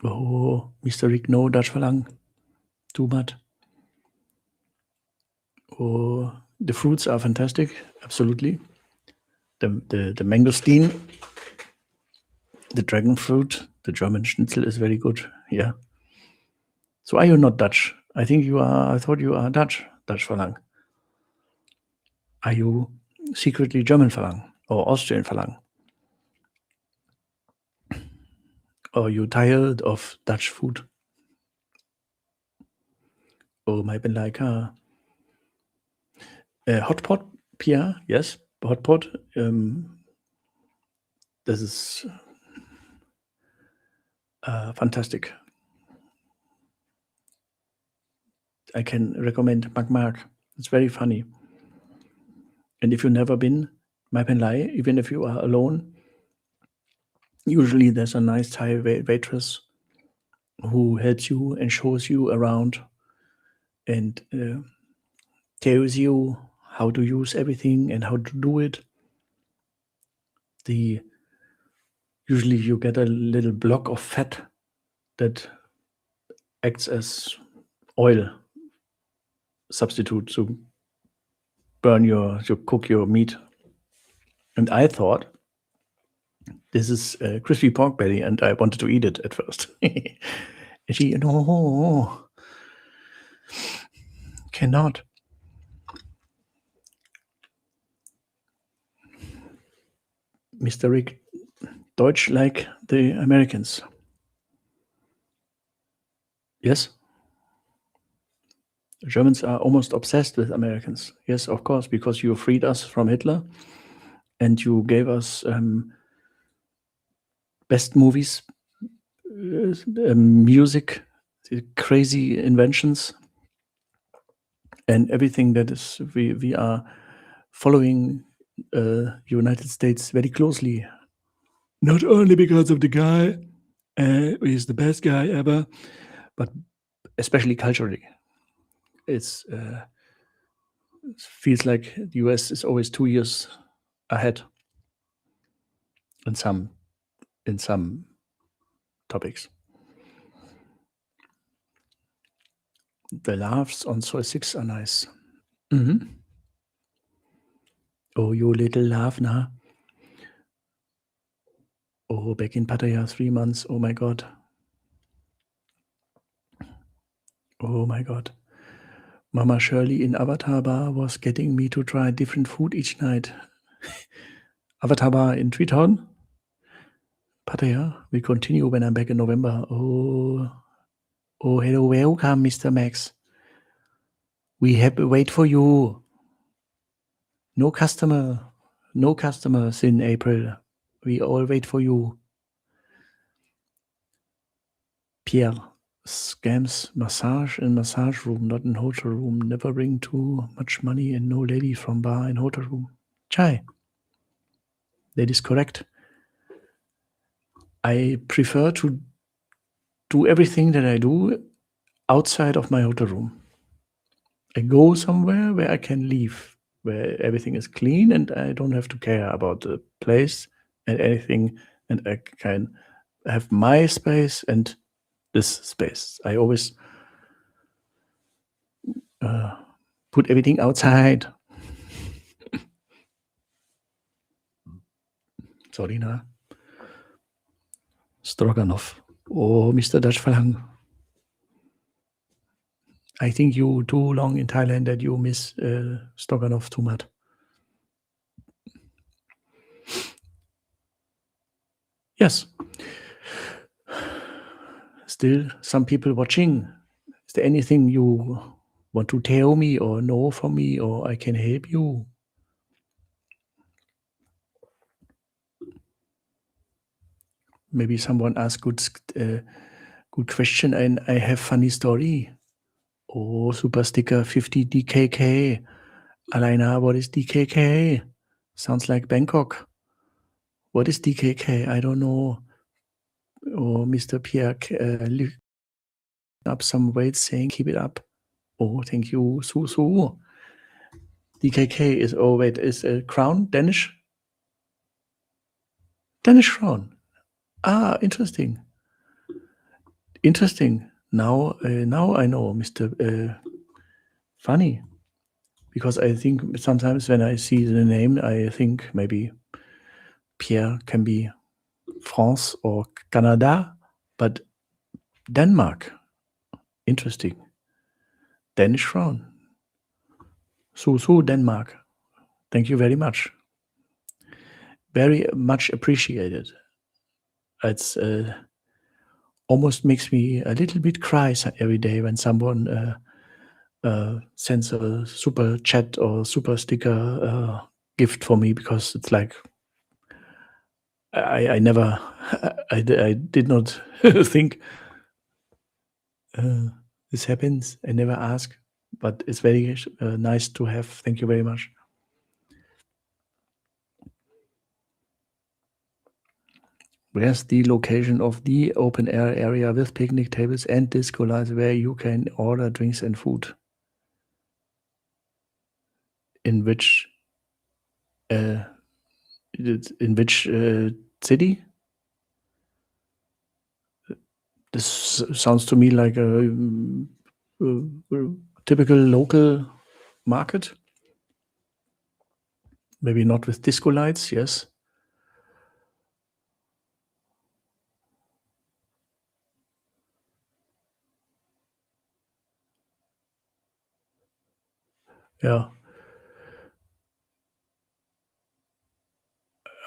Oh, Mr. Rick, no Dutch Falang. Too much. Oh, the fruits are fantastic. Absolutely. The mangosteen, the dragon fruit, the German schnitzel is very good. Yeah. So are you not Dutch? I think you are. I thought you are Dutch Falang. Are you secretly German Falang or Austrian Falang? Or are you tired of Dutch food? Oh, my ben like hot pot, Pia, yes, hot pot. This is fantastic. I can recommend Magmark. It's very funny. And if you've never been, my ben Lai, even if you are alone, usually there's a nice Thai waitress who helps you and shows you around and tells you how to use everything and how to do it. Usually you get a little block of fat that acts as oil substitute to cook your meat. And I thought this is a crispy pork belly, and I wanted to eat it at first. And she, no, cannot. Mr. Rick, Deutsch like the Americans. Yes. The Germans are almost obsessed with Americans. Yes, of course, because you freed us from Hitler and you gave us best movies, music, crazy inventions, and everything that is we are following United States very closely. Not only because of the guy, he's the best guy ever, but especially culturally. It feels like the US is always 2 years ahead in some topics. The laughs on Soy 6 are nice. Oh, you little laugh now. Oh, back in Pattaya, 3 months. Oh my God. Oh my God. Mama Shirley in Avatar Bar was getting me to try different food each night. Avatar Bar in Tweetown, Pattaya. We continue when I'm back in November. Oh, hello, welcome, Mr. Max. We have to wait for you. No customers in April. We all wait for you. Pierre, scams massage in massage room, not in hotel room. Never bring too much money and no lady from bar in hotel room. Chai. That is correct. I prefer to do everything that I do outside of my hotel room. I go somewhere where I can leave, where everything is clean and I don't have to care about the place and anything and I can have my space and this space. I always put everything outside. Sorry, na. Stroganoff. Oh, Mr. Dutch Falang. I think you too long in Thailand that you miss Stroganoff too much. Yes. Still some people watching. Is there anything you want to tell me or know from me, or I can help you? Maybe someone asked good question, and I have funny story. Oh, super sticker 50 DKK. Alaina, what is DKK? Sounds like Bangkok. What is DKK? I don't know. Oh, Mr. Pierre, lift up some weights saying keep it up. Oh, thank you. Su. DKK is, oh wait, is a crown Danish? Danish crown. Ah, interesting. Now I know, Mr. Funny, because I think sometimes when I see the name, I think maybe Pierre can be France or Canada, but Denmark. Interesting. Danish crown. Su, Denmark. Thank you very much. Very much appreciated. It's almost makes me a little bit cry every day when someone sends a super chat or super sticker gift for me, because it's like I never I did not think this happens. I never ask, but it's very nice to have. Thank you very much. Where's the location of the open air area with picnic tables and disco lights where you can order drinks and food? In which city? This sounds to me like a typical local market. Maybe not with disco lights, yes. Yeah.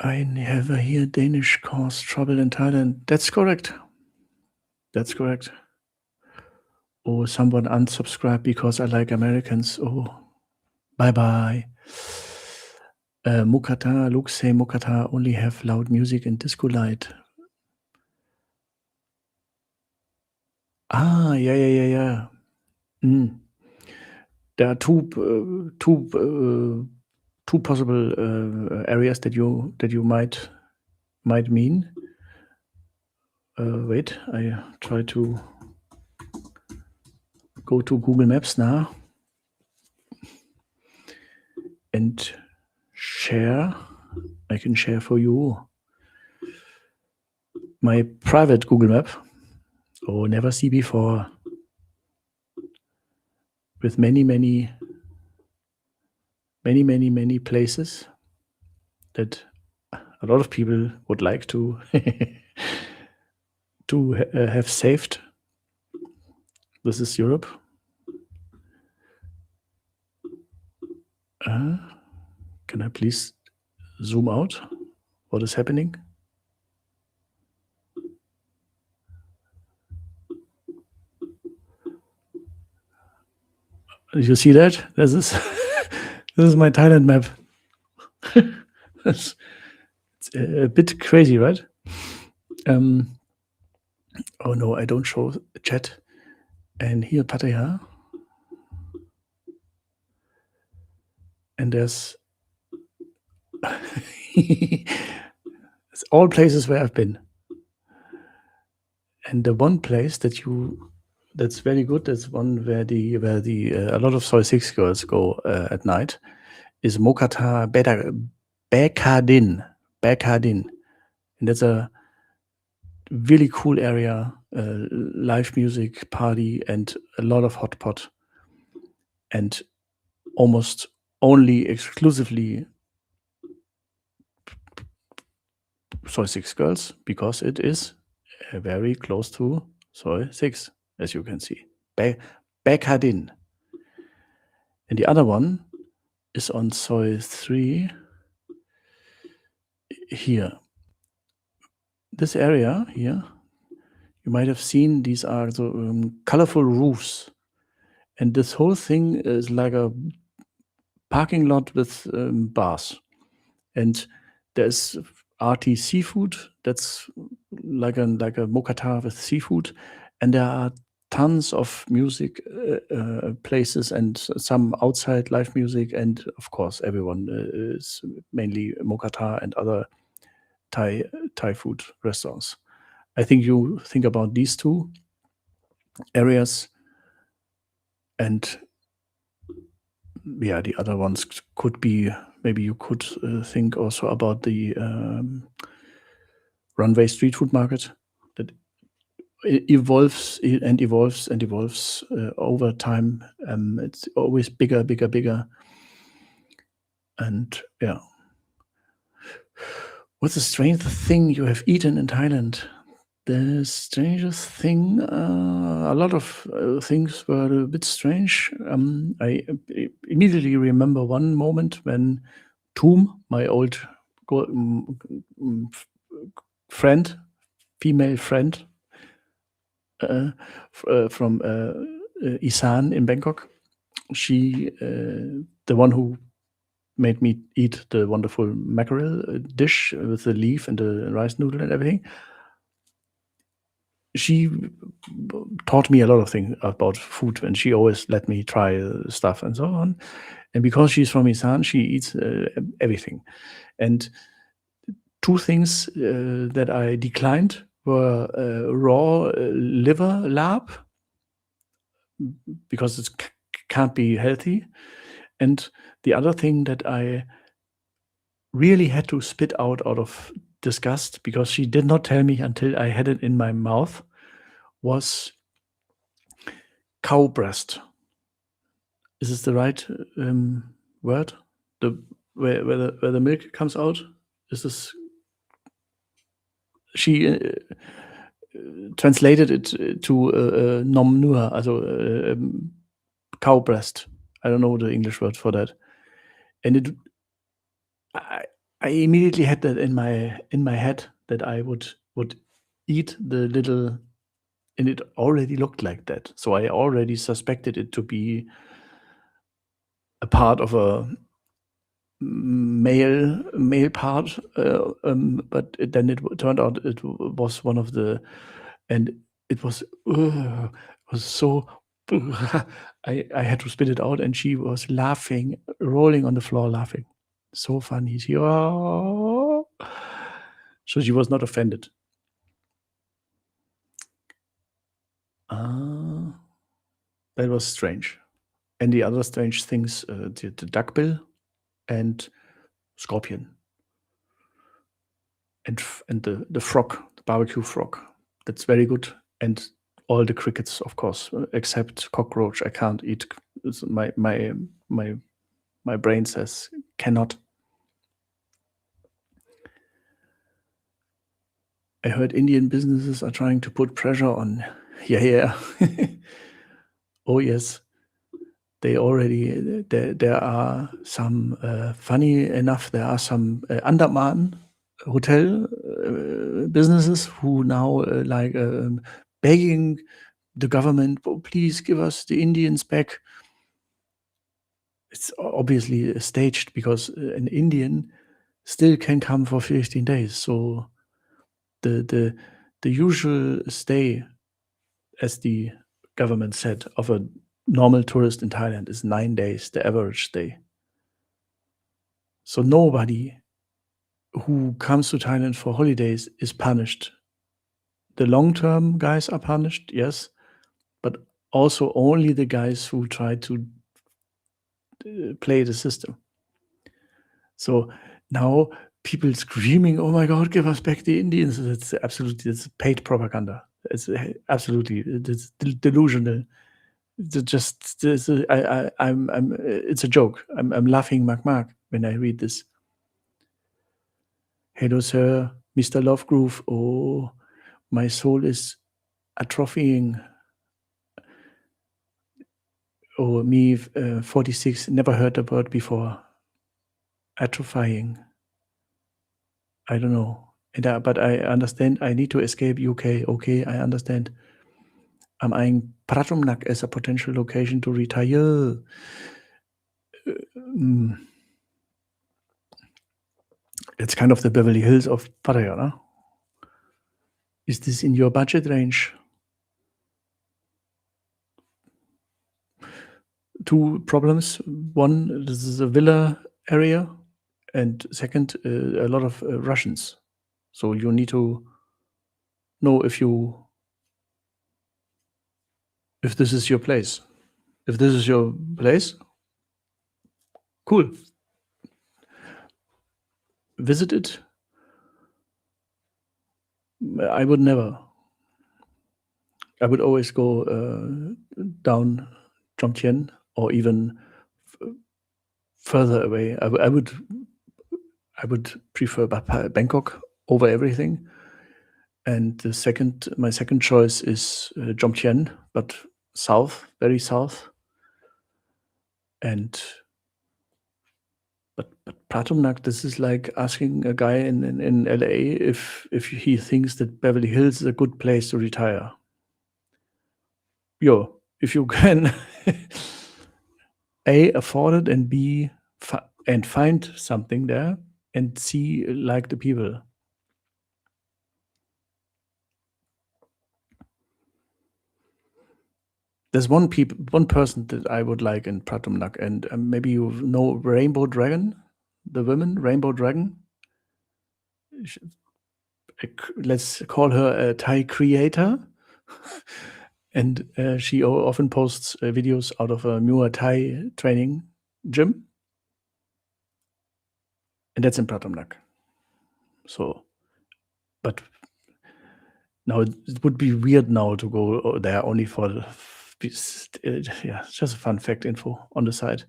I never hear Danish cause trouble in Thailand. That's correct. That's correct. Oh, someone unsubscribed because I like Americans. Oh, bye-bye. Mukata, Luke say Mukata only have loud music and disco light. Ah, yeah. There are two possible areas that you might mean. Wait, I try to go to Google Maps now and share. I can share for you my private Google Map. Oh, never see before. With many places that a lot of people would like to have saved. This is Europe. Can I please zoom out? What is happening? Did you see that? This is this is my Thailand map. It's a bit crazy, right? Oh no, I don't show chat. And here Pattaya. And there's it's all places where I've been. And the one place that's very good, that's one where a lot of Soy 6 girls go at night, is Mokata Bekadin. And that's a really cool area, live music, party, and a lot of hot pot, and almost only exclusively Soy 6 girls, because it is very close to Soy 6, as you can see. Backadin. And the other one is on Soy 3 here. This area here, you might have seen, these are the colorful roofs. And this whole thing is like a parking lot with bars. And there's arty seafood. That's like a mookata with seafood. And there are tons of music places and some outside live music. And of course, everyone is mainly mookata and other Thai food restaurants. I think you think about these two areas, and yeah, the other ones could be, maybe you could think also about the runway street food market that evolves and evolves and evolves over time. It's always bigger, bigger, bigger. And yeah. What's the strangest thing you have eaten in Thailand? The strangest thing, a lot of things were a bit strange. I immediately remember one moment when Toom, my old friend, female friend from Isan in Bangkok, she, the one who made me eat the wonderful mackerel dish with the leaf and the rice noodle and everything. She taught me a lot of things about food, and she always let me try stuff and so on. And because she's from Isan, she eats everything. And two things that I declined were raw liver lab, because it can't be healthy. And the other thing that I really had to spit out of disgust, because she did not tell me until I had it in my mouth, was cow breast. Is this the right word? Where the milk comes out? Is this? She translated it to nom nua, also cow breast. I don't know the English word for that. And I immediately had that in my head, that I would eat the little, and it already looked like that. So I already suspected it to be a part of a male part, but then it turned out it was one of the, and it was so. I had to spit it out, and she was laughing, rolling on the floor, laughing. So funny. So she was not offended. That was strange. And the other strange things, the duckbill and scorpion, and the frog, the barbecue frog. That's very good. And all the crickets, of course, except cockroach. I can't eat. My brain says cannot. I heard Indian businesses are trying to put pressure on. Yeah. Oh yes. They already, there are some, funny enough, there are some Andaman hotel businesses who now begging the government, "Oh, please give us the Indians back." It's obviously staged, because an Indian still can come for 15 days. So the usual stay, as the government said, of a normal tourist in Thailand is 9 days, the average stay. So nobody who comes to Thailand for holidays is punished. The long-term guys are punished, yes, but also only the guys who try to play the system. So now people screaming, "Oh my God, give us back the Indians!" It's paid propaganda. It's absolutely it's delusional. It's a joke. I'm laughing, Mark, when I read this. Hello, sir, Mr. Lovegroove. Oh, my soul is atrophying. Oh, me, 46, never heard the word before. Atrophying. I don't know. But I understand I need to escape UK. Okay, I understand. I'm eyeing Pratumnak as a potential location to retire. It's kind of the Beverly Hills of Pattaya, no? Is this in your budget range? Two problems. One, this is a villa area, and second, a lot of Russians. So you need to know if this is your place. If this is your place, cool. Visit it. I would never. I would always go down Jomtien or even further away. I would prefer Bangkok over everything. And my second choice is Jomtien, but south, very south. But Pratumnak, this is like asking a guy in LA if he thinks that Beverly Hills is a good place to retire. Yo, if you can A, afford it, and B, and find something there, and C, like the people. There's one person that I would like in Pratumnak, and maybe you know Rainbow Dragon, the woman, Rainbow Dragon. Let's call her a Thai creator. And she often posts videos out of a Muay Thai training gym. And that's in Pratumnak. So, but now it would be weird now to go there only for just a fun fact info on the side.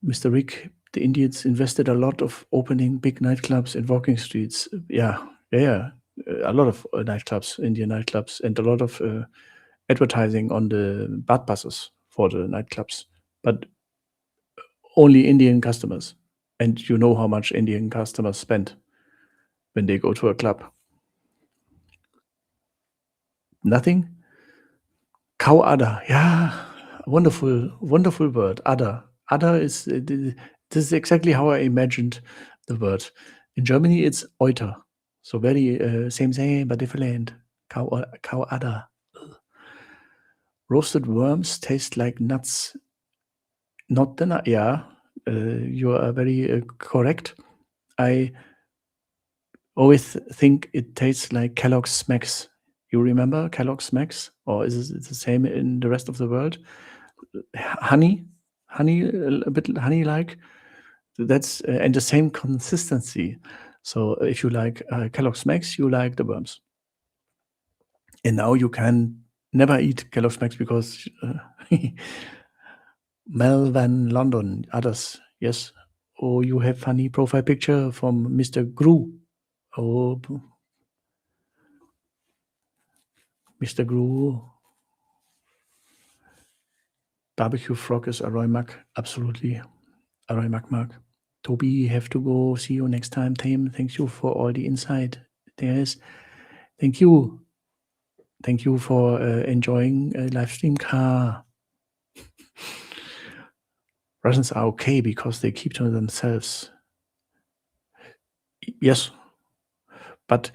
Mr. Rick, the Indians invested a lot of opening big nightclubs and walking streets. Yeah. A lot of nightclubs, Indian nightclubs, and a lot of advertising on the bad buses for the nightclubs, but only Indian customers. And you know how much Indian customers spend when they go to a club. Nothing? Cow udder. Yeah, wonderful word. Udder. Udder is, this is exactly how I imagined the word. In Germany, it's Euter. So very same, but different. Cow udder. Ugh. Roasted worms taste like nuts. Not the nut. Yeah, you are very correct. I always think it tastes like Kellogg's Smacks. You remember Kellogg's Smacks? Or is it the same in the rest of the world? Honey, a bit honey-like. That's and the same consistency. So if you like Kellogg's Smacks, you like the worms. And now you can never eat Kellogg's Smacks because Melvan London, others, yes. Oh, you have funny profile picture from Mr. Gru. Oh, Mr. Gru. Barbecue frog is Aroy Mac. Absolutely. Aroy Mac. Toby, have to go. See you next time. Tim, thank you for all the insight. There's. Thank you. Thank you for enjoying live stream car. Russians are okay because they keep to themselves. Yes. But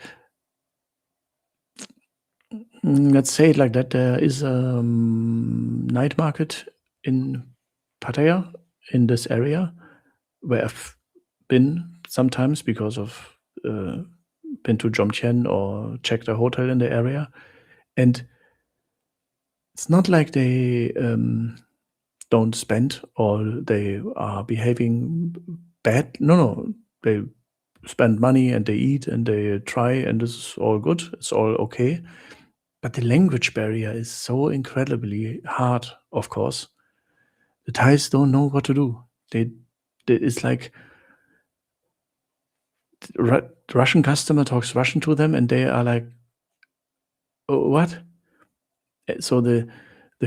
let's say it like that. There is a night market in Pattaya, in this area, where I've been sometimes because of been to Jomtien or checked a hotel in the area. And it's not like they don't spend or they are behaving bad. No, they spend money and they eat and they try, and this is all good. It's all okay. But the language barrier is so incredibly hard, of course. The Thais don't know what to do. It's like the Russian customer talks Russian to them, and they are like, "Oh, what?" So the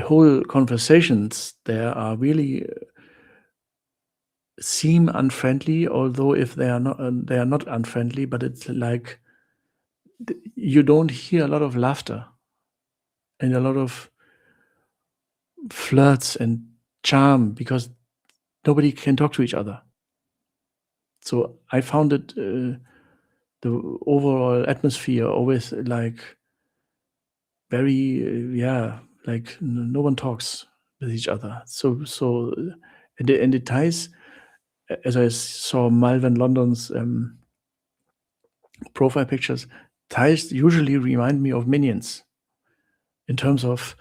whole conversations there are really seem unfriendly, although if they are not unfriendly, but it's like you don't hear a lot of laughter and a lot of flirts and charm because nobody can talk to each other. So I found it the overall atmosphere always like very like no one talks with each other. So and the Thais, as I saw Malvin London's profile pictures, Thais usually remind me of Minions in terms of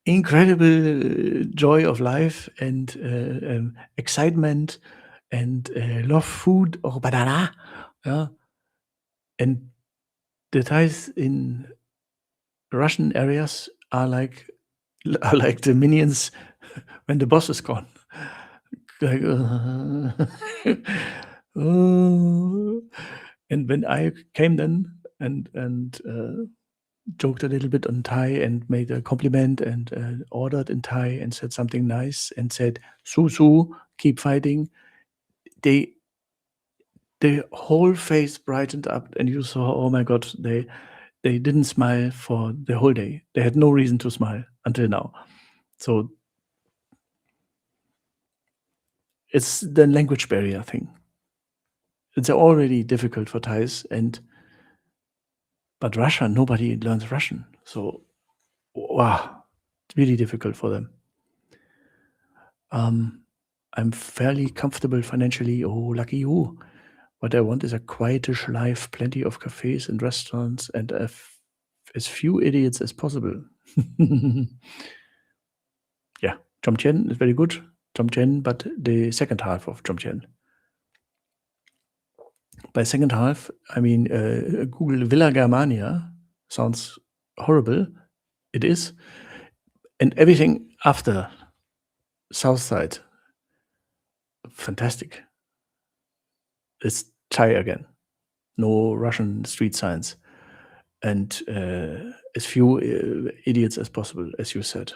incredible joy of life and excitement and love food or banana. Yeah. And the Thais in Russian areas are like the Minions when the boss is gone. Like, oh. And when I came then and joked a little bit on Thai and made a compliment and ordered in Thai and said something nice and said "Su Su, keep fighting," they the whole face brightened up and you saw, oh my God, they didn't smile for the whole day. They had no reason to smile until now. So it's the language barrier thing. It's already difficult for Thais, but Russia, nobody learns Russian. So, wow, it's really difficult for them. I'm fairly comfortable financially. Oh, lucky you. What I want is a quietish life, plenty of cafes and restaurants, and as few idiots as possible. Yeah, Chomchen is very good. Chomchen, but the second half of Chomchen. By second half, I mean Google Villa Germania. Sounds horrible. It is. And everything after South Side, fantastic. It's Thai again. No Russian street signs. And as few idiots as possible, as you said.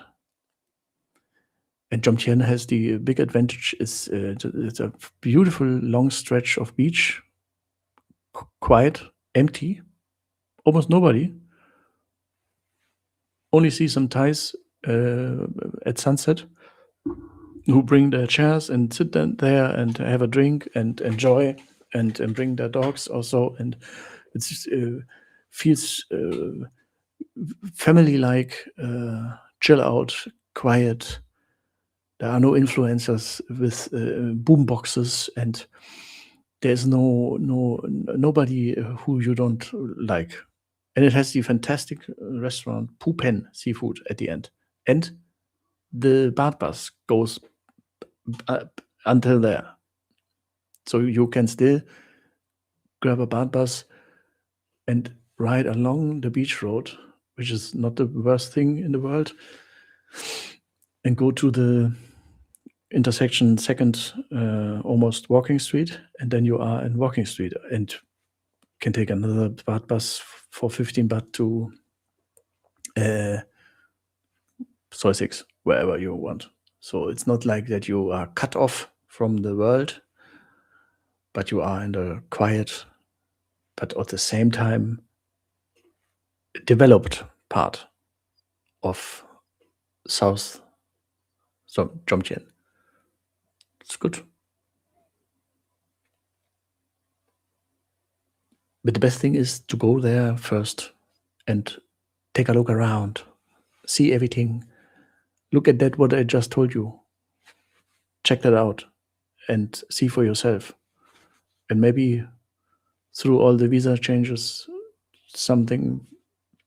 And Jomtien has the big advantage. It's a beautiful long stretch of beach, quiet, empty, almost nobody. Only see some Thais at sunset who bring their chairs and sit there and have a drink and enjoy and bring their dogs also. And it feels family-like, chill out, quiet. There are no influencers with boom boxes, and there's nobody who you don't like. And it has the fantastic restaurant Pupen Seafood at the end, and the Bad bus goes until there, so you can still grab a Bad bus and ride along the beach road, which is not the worst thing in the world, and go to the intersection second almost Walking Street, and then you are in Walking Street and can take another Bad bus for 15 baht to Soy 6, wherever you want. So it's not like that you are cut off from the world, but you are in the quiet, but at the same time developed part of South Jomtien. It's good. But the best thing is to go there first and take a look around, see everything, look at that what I just told you, check that out and see for yourself. And maybe through all the visa changes, something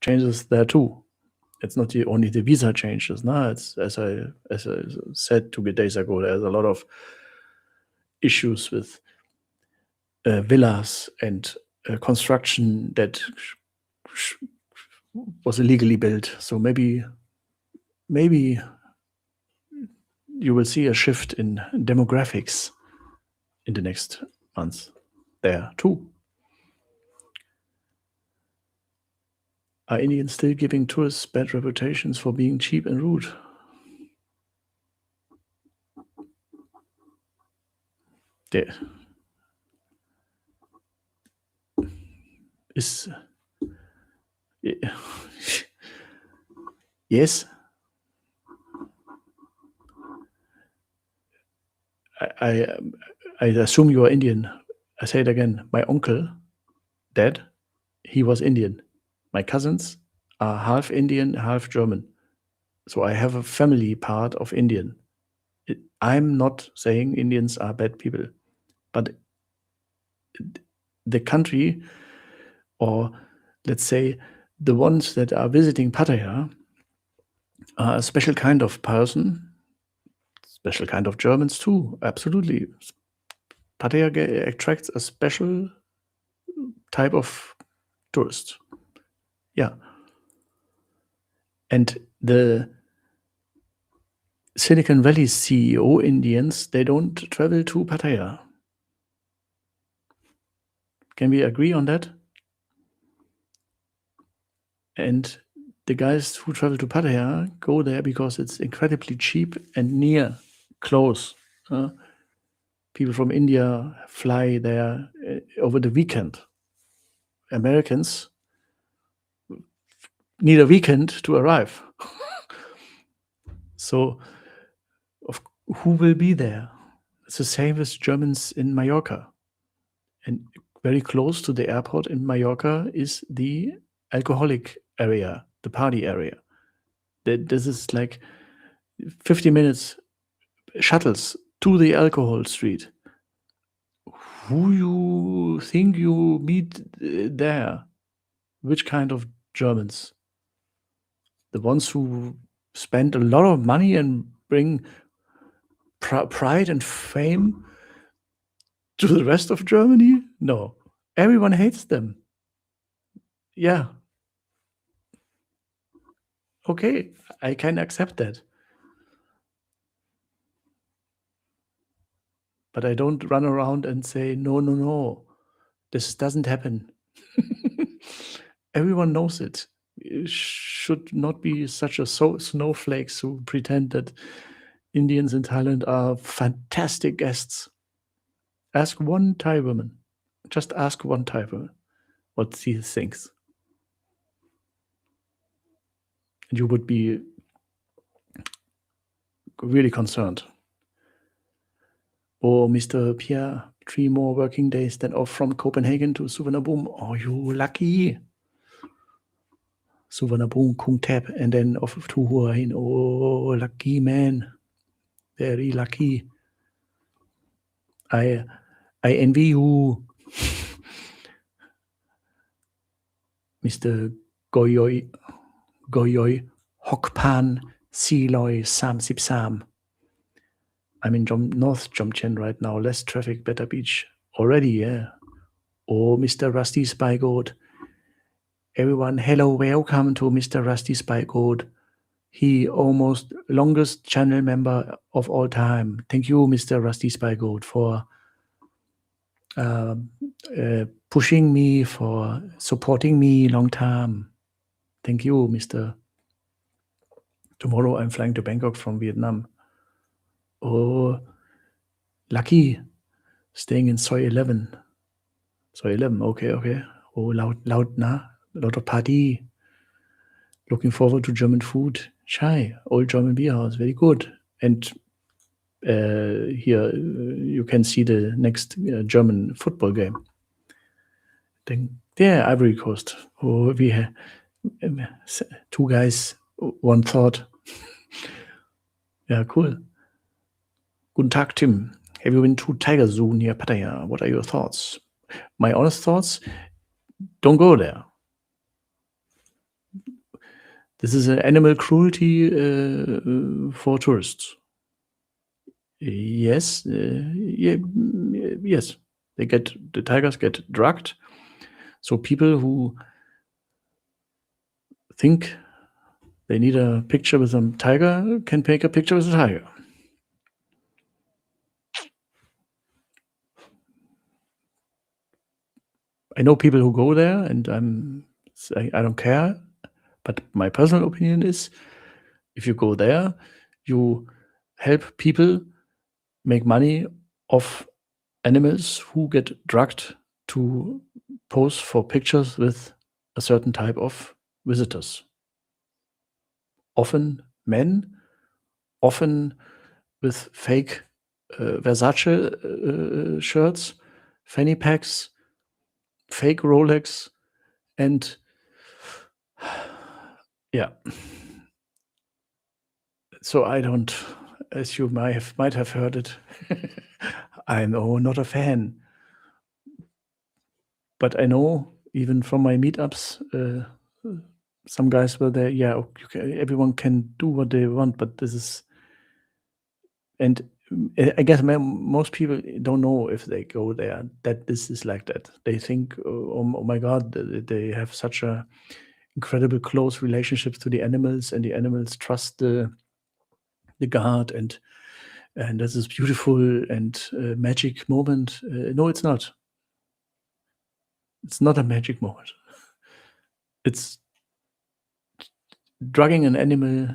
changes there too. It's not only the visa changes. No, it's as I said 2 days ago. There's a lot of issues with villas and construction that was illegally built. So maybe you will see a shift in demographics in the next months there too. Are Indians still giving tourists bad reputations for being cheap and rude? There is yes. I assume you are Indian. I say it again. My uncle, dad, he was Indian. My cousins are half Indian, half German. So I have a family part of Indian. I'm not saying Indians are bad people, but the country, or let's say the ones that are visiting Pattaya, are a special kind of person, special kind of Germans too. Absolutely. Pattaya attracts a special type of tourist. Yeah. And the Silicon Valley CEO Indians, they don't travel to Pattaya. Can we agree on that? And the guys who travel to Pattaya go there because it's incredibly cheap and near, close. People from India fly there over the weekend. Americans need a weekend to arrive. So who will be there? It's the same as Germans in Mallorca. And very close to the airport in Mallorca is the alcoholic area, the party area. This is like 50 minutes shuttles to the alcohol street. Who you think you meet there? Which kind of Germans? The ones who spend a lot of money and bring pride and fame to the rest of Germany? No. Everyone hates them. Yeah. Okay, I can accept that. But I don't run around and say, no, this doesn't happen. Everyone knows it. It should not be such a snowflakes who pretend that Indians in Thailand are fantastic guests. Ask one Thai woman. Just ask one Thai woman what she thinks. And you would be really concerned. Oh, Mr. Pierre, 3 more working days then off from Copenhagen to Suvarnabhumi. Oh, you lucky. Suvarnabhumi, Kung Thep, and then off to Hua Hin. Oh, lucky man. Very lucky. I envy you. Mr. Goyoy Hokpan Siloy 33. I'm in North Jomtien right now. Less traffic, better beach. Already, yeah. Oh, Mr. Rusty Spygoat. Everyone, hello, welcome to Mr. Rusty Spygoat. He almost longest channel member of all time. Thank you, Mr. Rusty Spygoat, for pushing me, for supporting me long time. Thank you, Mr. Tomorrow I'm flying to Bangkok from Vietnam. Oh, lucky. Staying in Soy 11. Soy 11, okay. Oh, loud, nah. A lot of party. Looking forward to German food. Chai, old German beer house, very good. And here you can see the next German football game. Then, yeah, Ivory Coast. Oh, we have 2 guys, 1 thought. Yeah, cool. Guten Tag, Tim. Have you been to Tiger Zoo near Pattaya? What are your thoughts? My honest thoughts, don't go there. This is an animal cruelty for tourists. Yes, yes. The tigers get drugged. So people who think they need a picture with a tiger can take a picture with a tiger. I know people who go there, and I don't care. But my personal opinion is, if you go there, you help people make money off animals who get drugged to pose for pictures with a certain type of visitors. Often men, often with fake Versace shirts, fanny packs, fake Rolex, and yeah. So I don't, as you might have heard it, I'm not a fan. But I know even from my meetups, some guys were there. Yeah, everyone can do what they want, but this is, and I guess most people don't know if they go there that this is like that. They think, oh my God, they have such a incredible close relationships to the animals, and the animals trust the guard, and this is beautiful and magic moment. No, it's not. It's not a magic moment. It's drugging an animal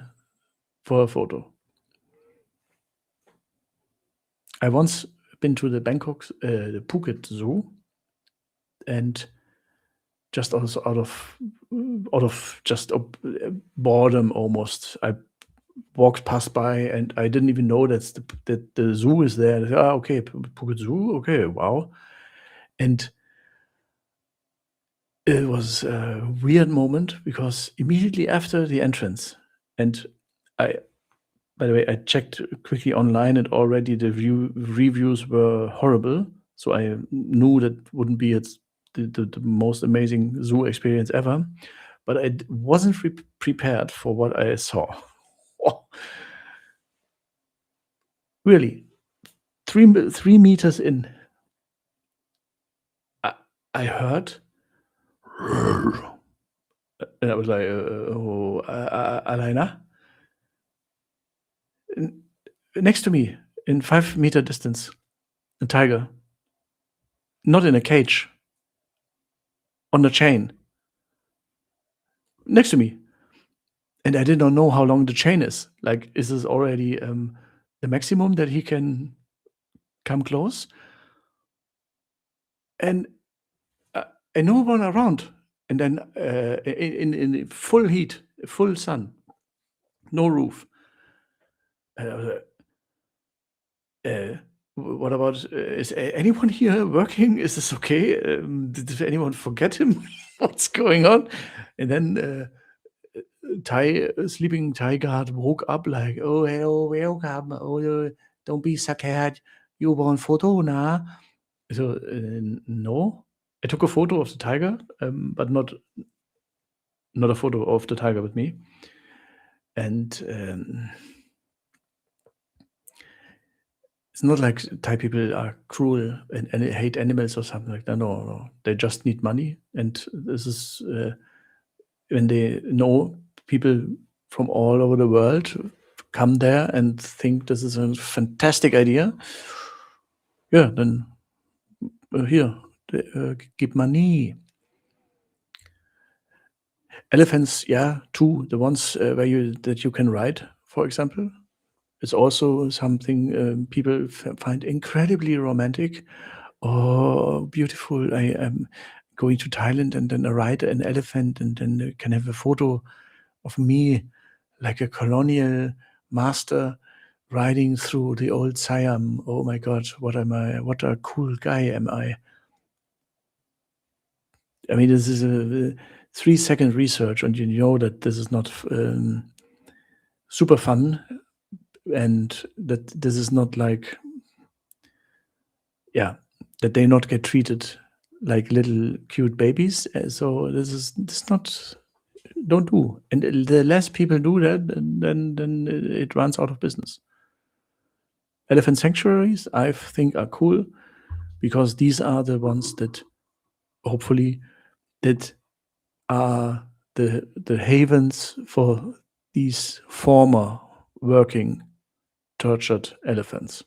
for a photo. I once been to the the Phuket Zoo, and just out of just boredom almost, I walked past by, and I didn't even know that the zoo is there. Okay, Phuket Zoo, okay, wow. And it was a weird moment because immediately after the entrance, and by the way, I checked quickly online, and already the reviews were horrible. So I knew that wouldn't be the most amazing zoo experience ever. But I wasn't prepared for what I saw. Really, 3 meters in, I heard, and I was like, Alina, next to me, in 5 meter distance, a tiger, not in a cage, on a chain, next to me. And I did not know how long the chain is. Like, is this already the maximum that he can come close? And no one around. And then in full heat, full sun, no roof. And I was like, what about, is anyone here working? Is this okay? Did anyone forget him? What's going on? And then sleeping Thai guard woke up like, oh, hello, welcome. Oh, don't be scared. You want photo now? So no, I took a photo of the tiger, but not a photo of the tiger with me. And it's not like Thai people are cruel and hate animals or something like that. No, they just need money, and this is when they know people from all over the world come there and think this is a fantastic idea. Yeah, then here, give money. Elephants, yeah, too. The ones that you can ride, for example, it's also something people find incredibly romantic. Oh, beautiful! I am going to Thailand, and then I ride an elephant, and then can have a photo of me like a colonial master riding through the old Siam. Oh my God, what am I? What a cool guy am I? I mean, this is a 3-second research, and you know that this is not super fun, and that this is not like, yeah, that they not get treated like little cute babies. So this is not don't do. And the less people do that, then it runs out of business. Elephant sanctuaries, I think, are cool because these are the ones that hopefully that are the havens for these former working tortured elephants.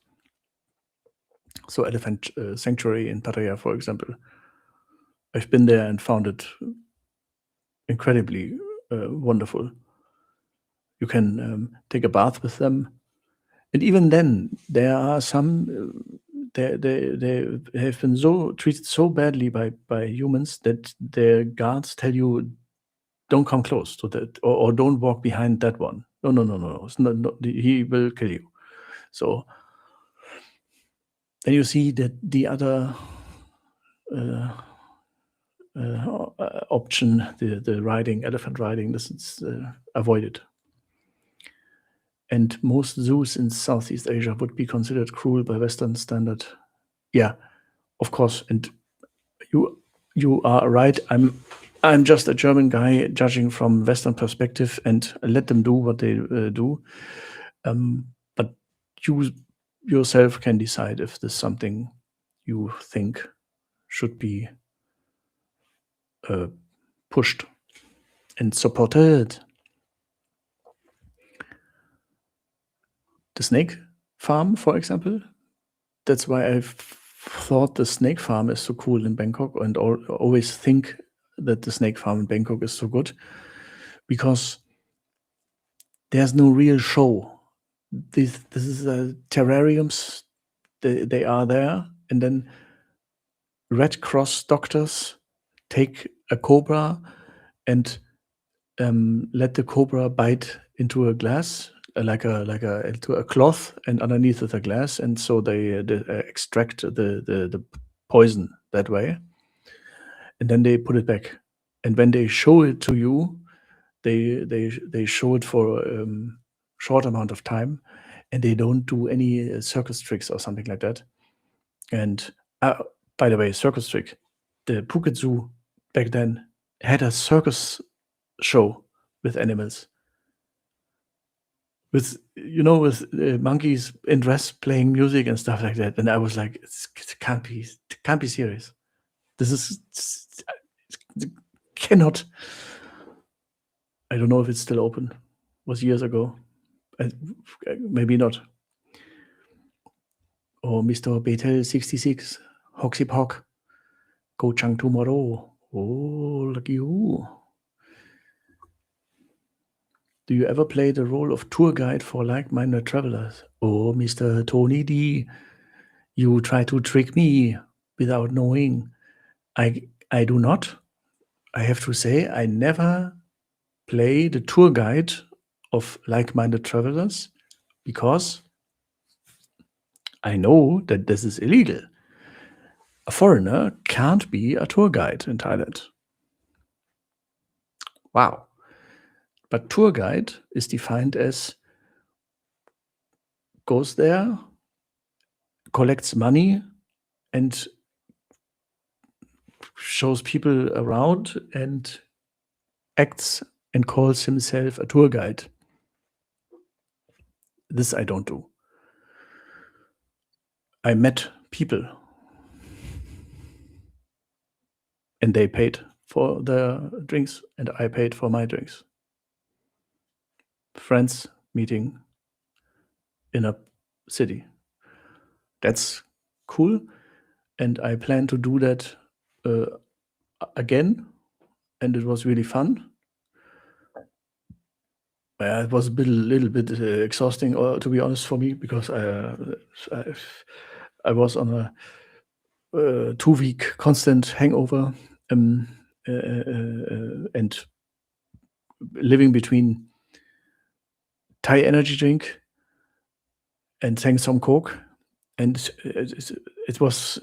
So elephant sanctuary in Pattaya, for example. I've been there and found it incredibly wonderful. You can take a bath with them. And even then, there are some, they have been so treated so badly by humans that their guards tell you, don't come close to that, or don't walk behind that one. No. It's not, he will kill you. So then you see that the other option, the riding, elephant riding, this is avoided. And most zoos in Southeast Asia would be considered cruel by Western standard. Yeah, of course. And you are right. I'm just a German guy judging from Western perspective, and let them do what they do. But you yourself can decide if this is something you think should be pushed and supported. The snake farm, for example, that's why I've thought the snake farm is so cool in Bangkok, and always think that the snake farm in Bangkok is so good, because there's no real show. This is terrariums. They are there, and then Red Cross doctors take a cobra and let the cobra bite into a glass, into a cloth, and underneath is a glass, and so they extract the poison that way, and then they put it back. And when they show it to you, they show it for a short amount of time, and they don't do any circus tricks or something like that. And by the way, circus trick, the Phuket Zoo back then had a circus show with animals, with monkeys in dress playing music and stuff like that. And I was like, it can't be serious. This is cannot. I don't know if it's still open. It was years ago. Maybe not. Oh, Mr. Betel 66, Hoxie Hock, go Chang tomorrow. Oh, look you. Do you ever play the role of tour guide for like-minded travelers? Oh, Mr. Tony D, you try to trick me without knowing. I do not. I have to say, I never play the tour guide of like-minded travelers, because I know that this is illegal. A foreigner can't be a tour guide in Thailand. Wow. But tour guide is defined as goes there, collects money, and shows people around, and acts and calls himself a tour guide. This I don't do. I met people, and they paid for their drinks, and I paid for my drinks. Friends meeting in a city. That's cool, and I plan to do that again, and it was really fun. It was a little bit exhausting, to be honest, for me, because I was on a 2-week constant hangover, and living between Thai energy drink and Sang Som Coke, and it was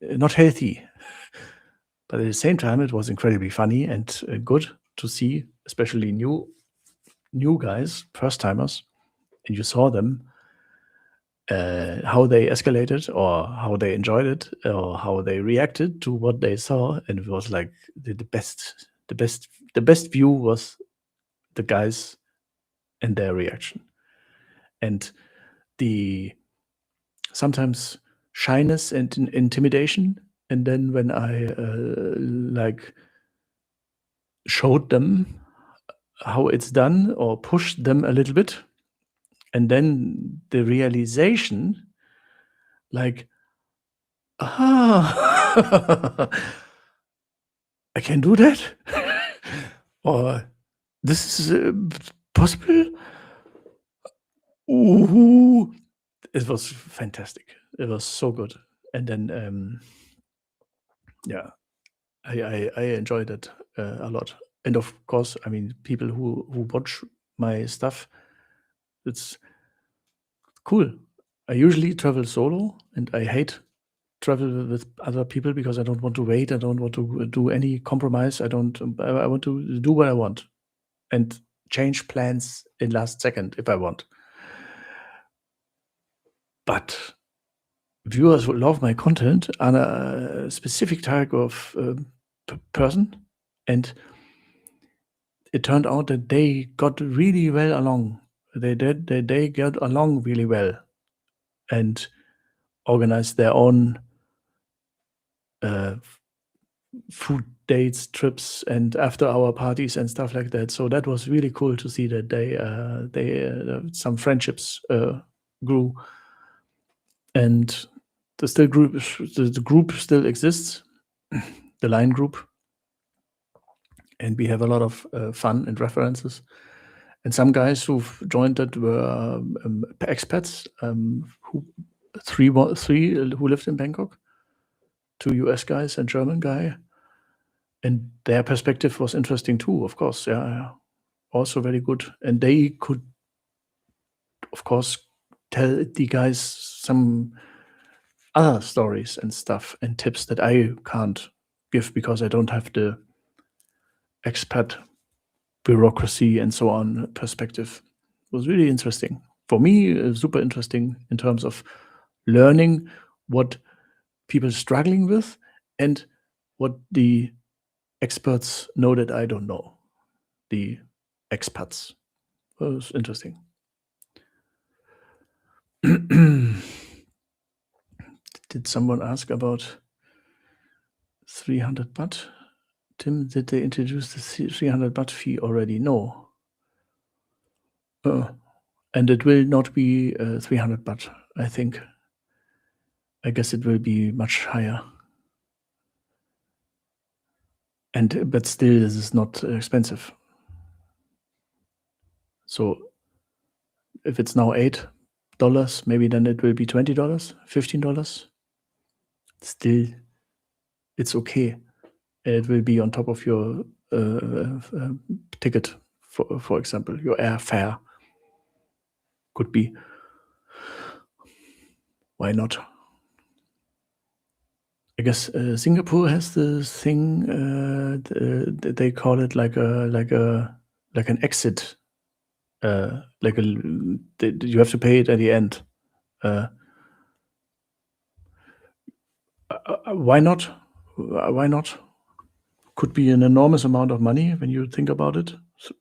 not healthy. But at the same time, it was incredibly funny and good to see, especially new guys, first timers, and you saw them, how they escalated, or how they enjoyed it, or how they reacted to what they saw, and it was like the best the best view was the guys and their reaction, and the sometimes shyness and intimidation. And then when I like showed them how it's done or pushed them a little bit, and then the realization, like, ah, I can do that, or this is possible. Ooh, it was fantastic. It was so good. And then, yeah, I enjoyed it a lot. And of course, I mean, people who watch my stuff, it's cool. I usually travel solo, and I hate travel with other people because I don't want to wait. I don't want to do any compromise. I want to do what I want and change plans in last second if I want. But viewers who love my content are a specific type of person, and it turned out that they got really well along. They got along really well and organized their own food dates, trips, and after-hour parties and stuff like that. So that was really cool to see that they some friendships grew, and the group still exists, the line group, and we have a lot of fun and references. And some guys who've joined that were expats, three who lived in Bangkok, 2 US guys and German guy. And their perspective was interesting too, of course. Yeah. Also very good. And they could, of course, tell the guys some other stories and stuff and tips that I can't give because I don't have the expat bureaucracy and so on perspective. It was really interesting. For me, super interesting in terms of learning what people are struggling with and what the experts know that I don't know. The expats. It was interesting. Did someone ask about 300 baht? Tim, did they introduce the 300 baht fee already? No. And it will not be 300 baht, I think. I guess it will be much higher. But still, this is not expensive. So if it's now $8, maybe then it will be $20, $15. Still, it's okay. It will be on top of your ticket, for example, your airfare. Could be. Why not? I guess Singapore has this thing. They call it like an exit. You have to pay it at the end. Why not? Why not? Could be an enormous amount of money when you think about it.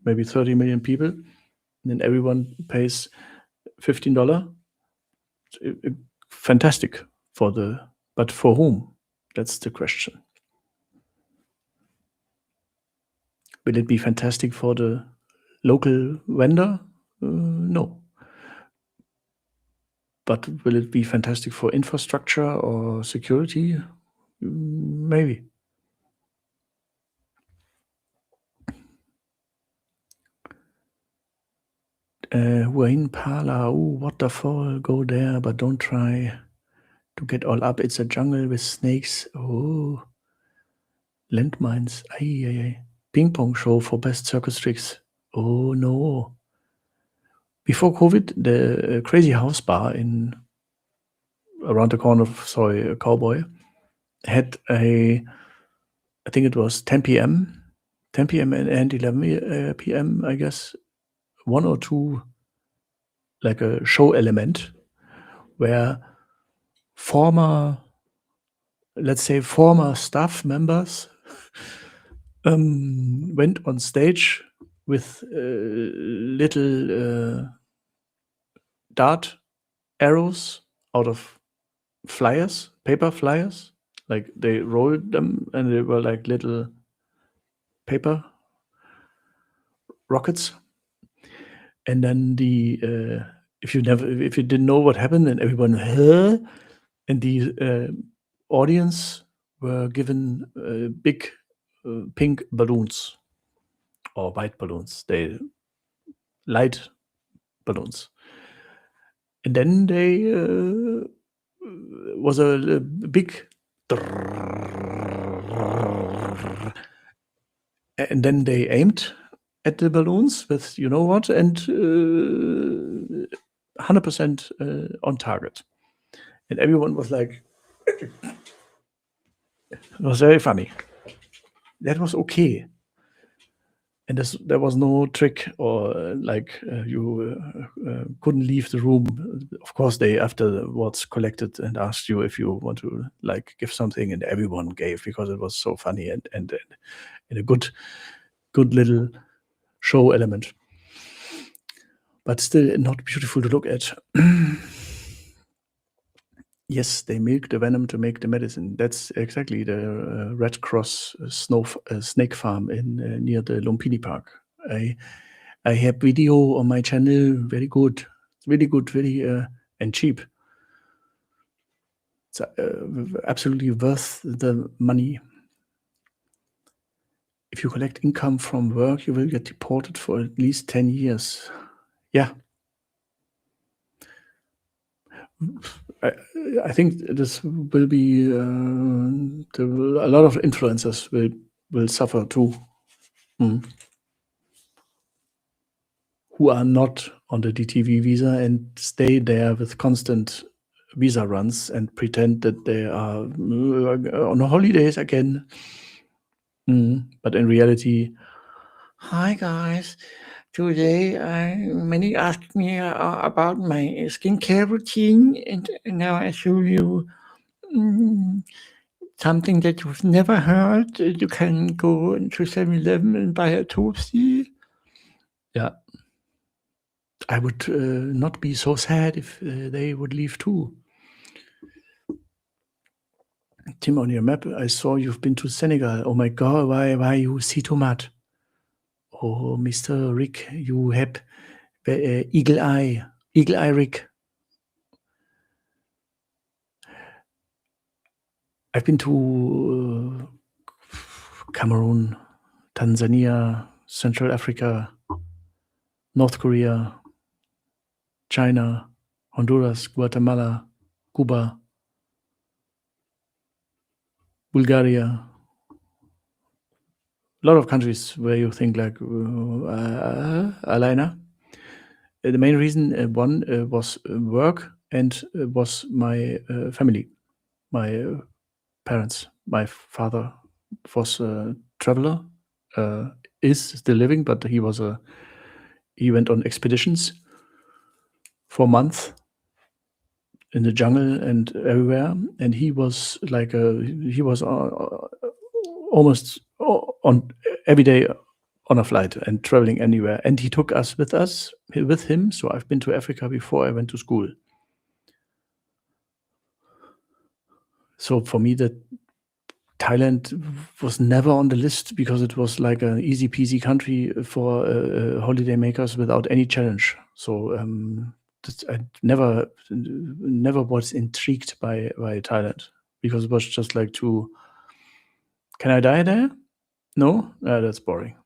Maybe 30 million people, and then everyone pays $15. Fantastic but for whom? That's the question. Will it be fantastic for the local vendor? No. But will it be fantastic for infrastructure or security? Maybe. Huayin Pala, waterfall, go there, but don't try to get all up. It's a jungle with snakes. Oh, landmines. Ay. Ping pong show for best circus tricks. Oh no. Before COVID, the Crazy House Bar around the corner of Soy Cowboy had I think it was 10 p.m. and 11 p.m. I guess, 1 or 2 like a show element where former staff members went on stage with little dart arrows out of flyers, paper flyers. Like they rolled them and they were like little paper rockets. And then if you didn't know what happened, and everyone, huh? And the audience were given big pink balloons or white balloons. They light balloons. And then they was a big, and then they aimed at the balloons with you know what, and 100% on target. And everyone was like, it was very funny. That was okay. And there was no trick or you couldn't leave the room. Of course, they afterwards collected and asked you if you want to like give something, and everyone gave because it was so funny and a good little show element. But still not beautiful to look at. Yes, they milk the venom to make the medicine. That's exactly the Red Cross snake farm in near the Lumpini Park. I have video on my channel. Very good, really good, very and cheap. It's absolutely worth the money. If you collect income from work, you will get deported for at least 10 years. Yeah. I think this will be a lot of influencers will suffer too, who are not on the DTV visa and stay there with constant visa runs and pretend that they are on holidays again. But in reality, hi guys. Today, many asked me about my skincare routine, and now I show you something that you've never heard. You can go into 7-Eleven and buy a toasty. Yeah. I would not be so sad if they would leave too. Tim, on your map, I saw you've been to Senegal. Oh my God, why you see too much? Oh, Mr. Rick, you have eagle eye Rick. I've been to Cameroon, Tanzania, Central Africa, North Korea, China, Honduras, Guatemala, Cuba, Bulgaria. A lot of countries where you think like, Alina. The main reason, one was work and was my family, my parents. My father was a traveler, is still living, but he went on expeditions for months in the jungle and everywhere, and he was like almost on every day on a flight and traveling anywhere, and he took us with him. So I've been to Africa before I went to school. So for me, that Thailand was never on the list because it was like an easy peasy country for holiday makers without any challenge. So I never was intrigued by Thailand because it was just like can I die there? No, that's boring.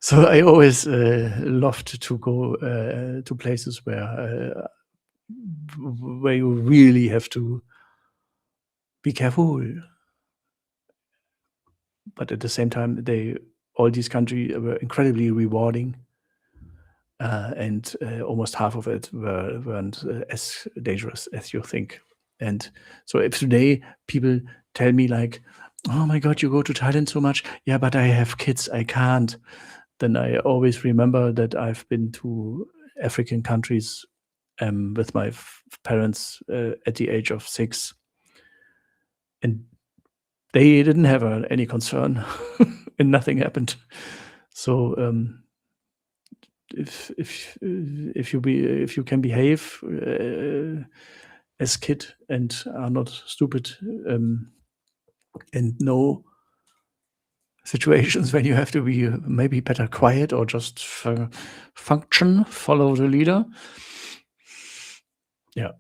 So I always loved to go to places where you really have to be careful, but at the same time, all these countries were incredibly rewarding, and almost half of it weren't as dangerous as you think. And so if today people tell me like, oh my God, you go to Thailand so much. Yeah, but I have kids, I can't. Then I always remember that I've been to African countries with my parents at the age of 6. And They didn't have any concern, and nothing happened. So if you can behave as kid and are not stupid, and know situations when you have to be maybe better quiet or just function, follow the leader. Yeah.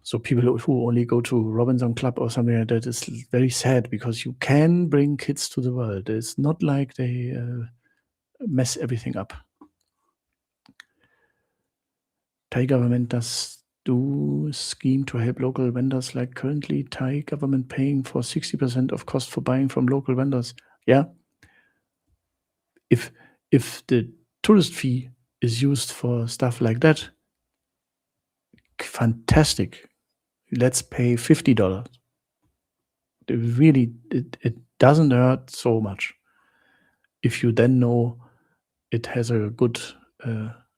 So people who only go to Robinson Club or something like that is very sad, because you can bring kids to the world. It's not like they mess everything up. Thai government does do scheme to help local vendors, like currently Thai government paying for 60% of cost for buying from local vendors. Yeah. If the tourist fee is used for stuff like that, fantastic. Let's pay $50. Really, it doesn't hurt so much if you then know it has a good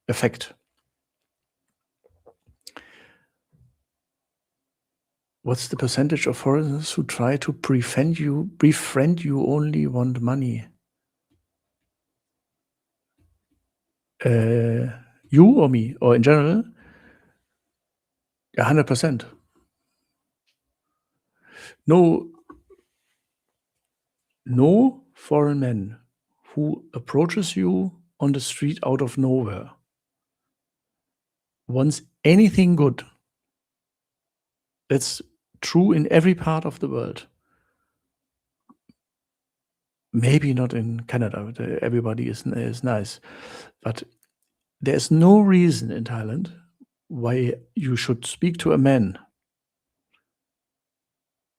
effect. What's the percentage of foreigners who try to befriend you only want money? You or me, or in general? 100%. No foreign man who approaches you on the street out of nowhere wants anything good. That's true in every part of the world. Maybe not in Canada. Everybody is nice, but there's no reason in Thailand why you should speak to a man,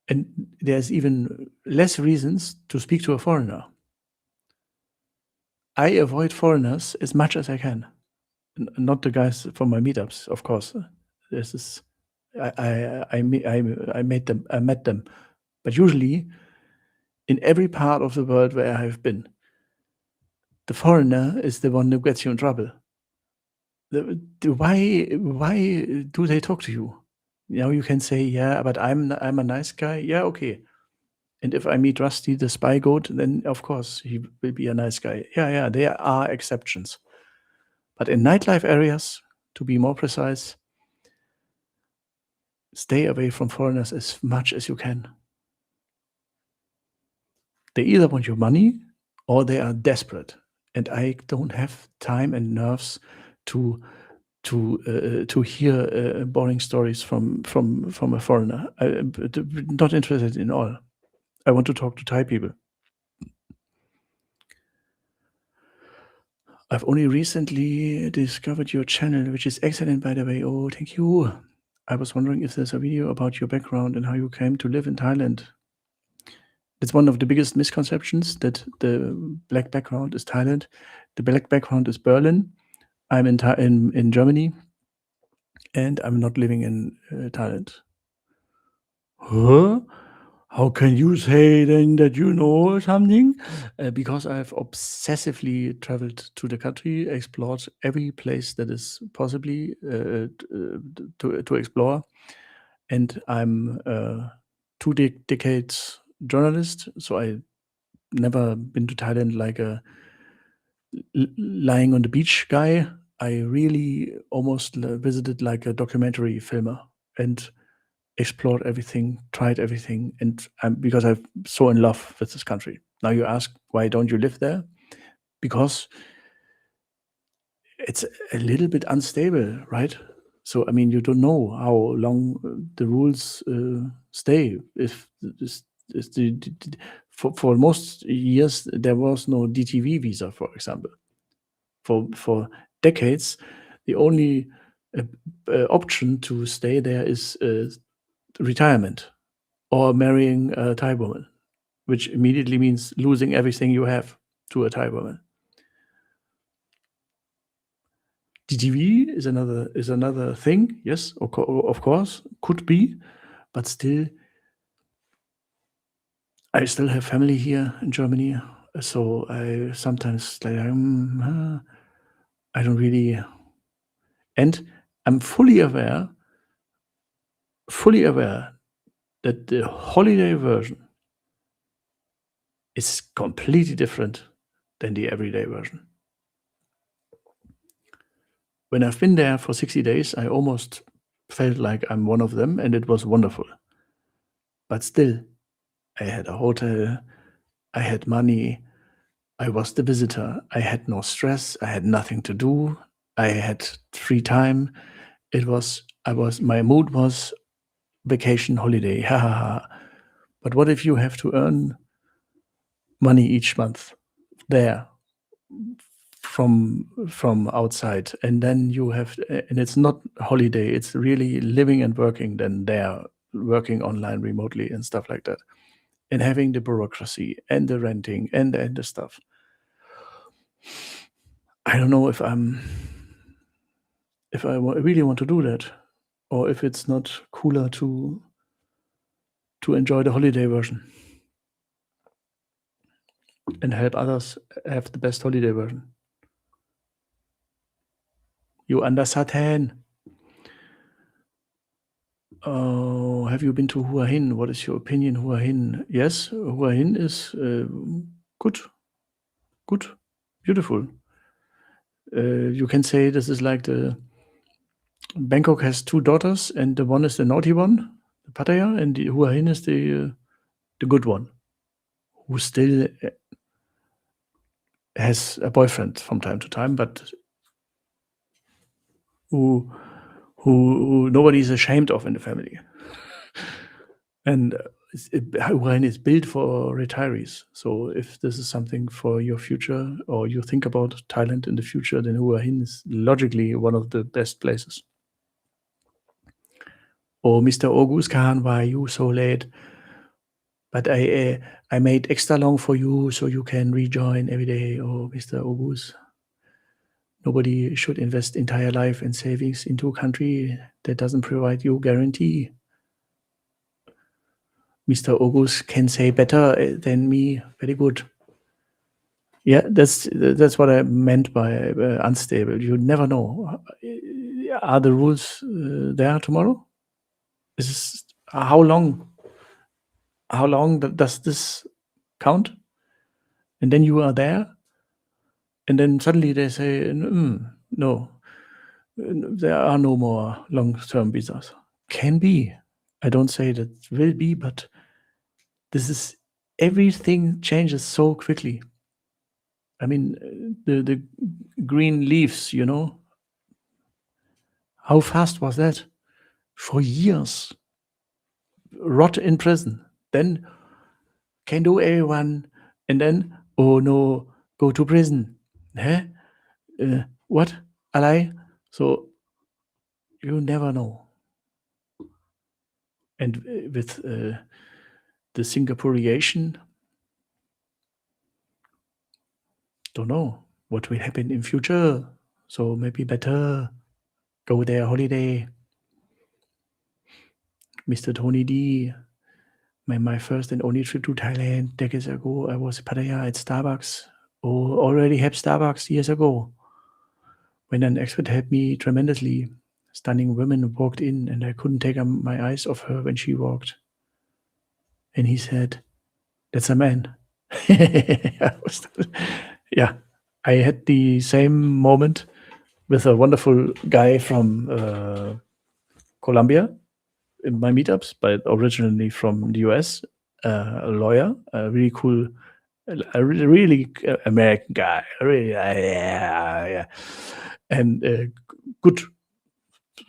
and there's even less reasons to speak to a foreigner. I avoid foreigners as much as I can. Not the guys from my meetups, of course. This is I met them, but usually in every part of the world where I have been, the foreigner is the one who gets you in trouble. Why do they talk to you? You can say, yeah, but I'm a nice guy. Yeah, okay. And if I meet Rusty the spy goat, then of course he will be a nice guy. Yeah, there are exceptions. But in nightlife areas, to be more precise, stay away from foreigners as much as you can. They either want your money or they are desperate. And I don't have time and nerves to hear boring stories from a foreigner. I'm not interested in all. I want to talk to Thai people. I've only recently discovered your channel, which is excellent, by the way. Oh, thank you. I was wondering if there's a video about your background and how you came to live in Thailand. It's one of the biggest misconceptions that the black background is Thailand. The black background is Berlin. I'm in Germany, and I'm not living in Thailand. Huh? How can you say then that you know something? Because I've obsessively traveled to the country, explored every place that is possibly to explore, and I'm a 2 decades journalist, so I never been to Thailand like a lying on the beach guy. I really almost visited like a documentary filmer and explored everything, tried everything, and because I'm so in love with this country. Now you ask, why don't you live there? Because it's a little bit unstable, right? So I mean, you don't know how long the rules stay. If for most years there was no DTV visa, for example. For decades, the only option to stay there is retirement or marrying a Thai woman, which immediately means losing everything you have to a Thai woman. DTV is another thing. Yes, of course, could be, but still, I still have family here in Germany, so I sometimes like I don't really, and I'm fully aware that the holiday version is completely different than the everyday version. When I've been there for 60 days, I almost felt like I'm one of them, and it was wonderful. But still, I had a hotel, I had money, I was the visitor, I had no stress, I had nothing to do, I had free time. My mood was vacation, holiday, ha ha ha. But what if you have to earn money each month there from outside, and then you have, and it's not holiday, it's really living and working then there, working online remotely and stuff like that, and having the bureaucracy and the renting and the stuff. I don't know if really want to do that, or if it's not cooler to enjoy the holiday version and help others have the best holiday version. You understand? Oh, have you been to Hua Hin? What is your opinion, Hua Hin? Yes, Hua Hin is good, beautiful. You can say this is like Bangkok has two daughters, and the one is the naughty one, the Pattaya, and the Hua Hin is the good one, who still has a boyfriend from time to time, but who nobody's ashamed of in the family. And Hua Hin is built for retirees. So if this is something for your future, or you think about Thailand in the future, then Hua Hin is logically one of the best places. Oh, Mr. August Khan, why are you so late? But I made extra long for you so you can rejoin every day. Oh, Mr. August. Nobody should invest entire life and savings into a country that doesn't provide you guarantee. Mr. August can say better than me. Very good. Yeah, that's what I meant by unstable. You never know. Are the rules there tomorrow? How long does this count? And then you are there, and then suddenly they say, no, there are no more long-term visas. Can be. I don't say that will be, but everything changes so quickly. I mean, the green leaves, how fast was that? For years. Rot in prison. Then can do everyone. And then, oh no, go to prison. Huh? What? Alai? So you never know. And with the Singaporean, don't know what will happen in future. So maybe better go there holiday. Mr. Tony D, my first and only trip to Thailand decades ago, I was Pattaya at Starbucks. Oh, already had Starbucks years ago. When an expert helped me tremendously, stunning woman walked in, and I couldn't take my eyes off her when she walked. And he said, "That's a man." Yeah, I had the same moment with a wonderful guy from Colombia in my meetups, but originally from the US, a lawyer, a really cool, a really American guy, really, yeah, and good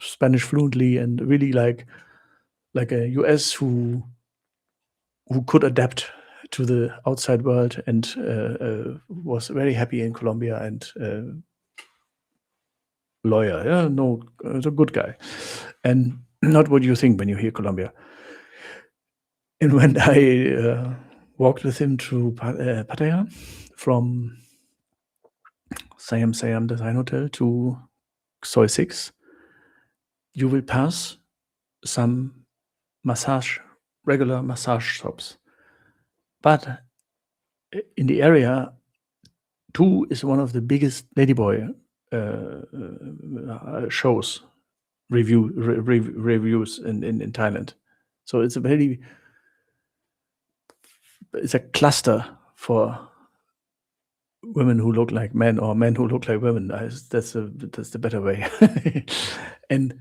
Spanish fluently, and really like a US who could adapt to the outside world, and was very happy in Colombia, and lawyer, yeah, no, a good guy, and not what you think when you hear Colombia. And when I walked with him to Pattaya from Siam Design Hotel to Soi 6, you will pass some regular massage shops. But in the area, 2 is one of the biggest ladyboy shows, reviews in Thailand. So it's a cluster for women who look like men or men who look like women. That's the better way. And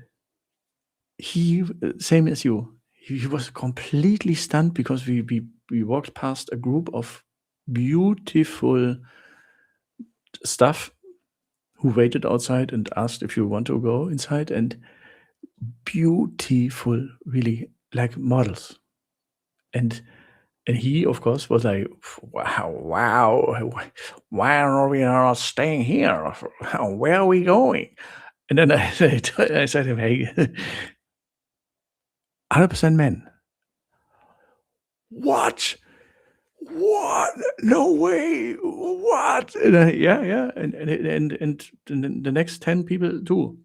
he, same as you, he was completely stunned because we walked past a group of beautiful staff who waited outside and asked if you want to go inside, and beautiful, really like models. And he, of course, was like, wow, why are we not staying here? Where are we going? And then I said to him, hey, 100% men. What? No way! What? And yeah, and the next 10 people too.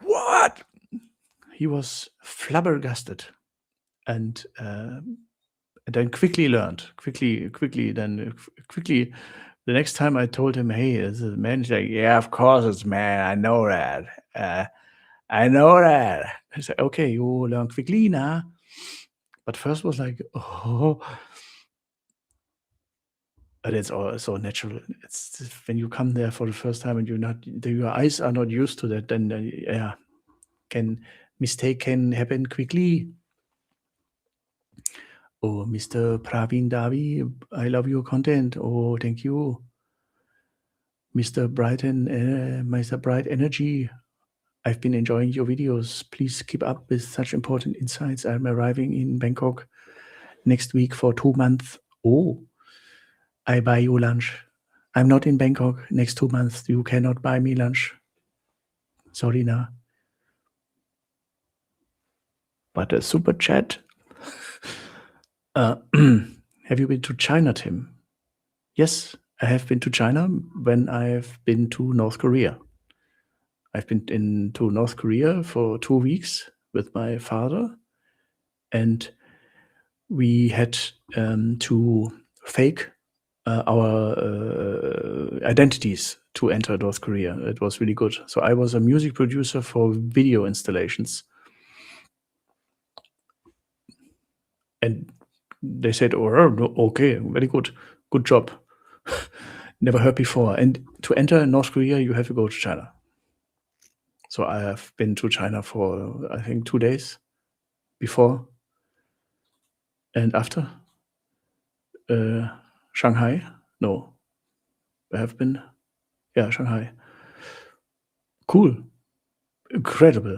What? He was flabbergasted, and then quickly learned. Quickly. The next time I told him, "Hey, is it a man?" He's like, "Yeah, of course it's man. I know that. I know that." I said, "Okay, you learn quickly now." But first was like, oh, but it's all so natural. It's when you come there for the first time and your eyes are not used to that, then yeah, mistake can happen quickly. Oh, Mr. Praveen Davi, I love your content. Oh, thank you. Mr. Bright Energy, I've been enjoying your videos. Please keep up with such important insights. I'm arriving in Bangkok next week for 2 months. Oh, I buy you lunch. I'm not in Bangkok next 2 months. You cannot buy me lunch. Sorry, na. But a super chat. Have you been to China, Tim? Yes, I have been to China when I've been to North Korea. I've been to North Korea for 2 weeks with my father, and we had to fake our identities to enter North Korea. It was really good. So I was a music producer for video installations. And they said, oh, okay, very good. Good job. Never heard before. And to enter North Korea, you have to go to China. So I have been to China for, I think, 2 days before and after. Shanghai? No. I have been. Yeah, Shanghai. Cool. Incredible.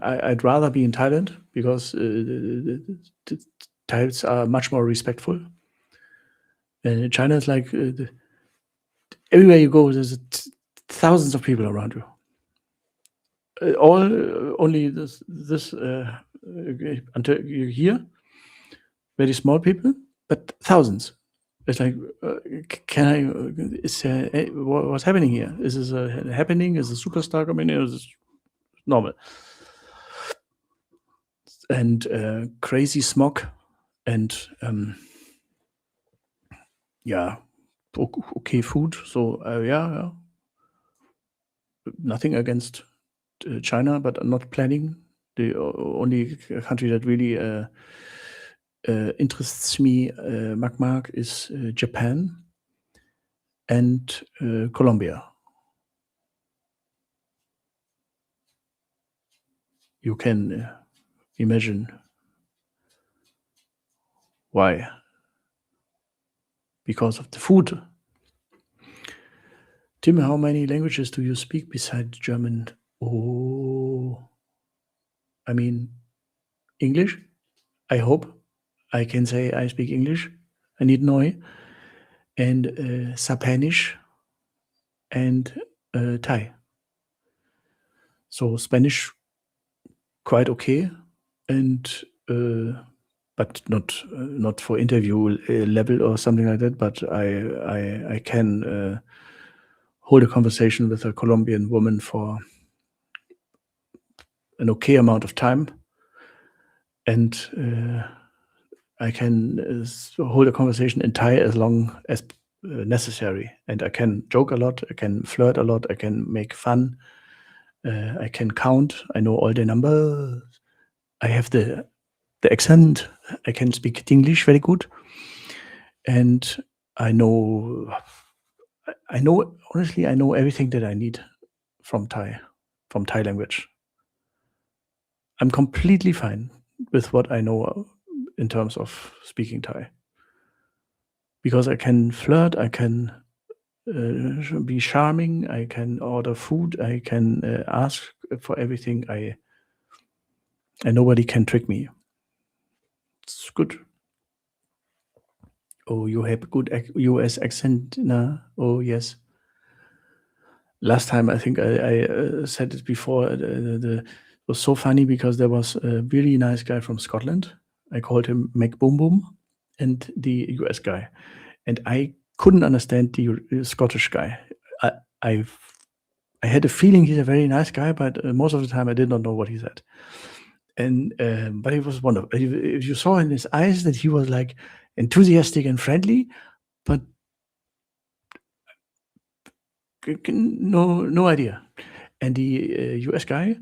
I'd rather be in Thailand because the Thais are much more respectful. And China is like everywhere you go, there's thousands of people around you. Only this until you hear very small people, but thousands. It's like, can I? What's happening here? Is this happening? Is a superstar coming in? Is this normal? And crazy smog, and yeah, okay food. So yeah, nothing against China, but I'm not planning. The only country that really interests me, Mark, is Japan and Colombia. You can imagine why. Because of the food. Tim, how many languages do you speak besides German? Oh, I mean, English. I hope I can say I speak English. I need neu. And Spanish and Thai. So Spanish, quite okay, and but not for interview level or something like that. But I can hold a conversation with a Colombian woman for an okay amount of time, and I can hold a conversation in Thai as long as necessary. And I can joke a lot, I can flirt a lot, I can make fun, I can count, I know all the numbers. I have the the accent. I can speak English very good, and I know honestly, I know everything that I need from Thai language. I'm completely fine with what I know in terms of speaking Thai, because I can flirt, I can be charming, I can order food, I can ask for everything. And nobody can trick me. It's good. Oh, you have a good US accent, nah? Oh, yes. Last time, I think I said it before. It was so funny because there was a really nice guy from Scotland. I called him Mac Boom Boom, and the US guy, and I couldn't understand the Scottish guy. I had a feeling he's a very nice guy, but most of the time I did not know what he said. And but it was wonderful. You saw in his eyes that he was like enthusiastic and friendly, but no idea. And the US guy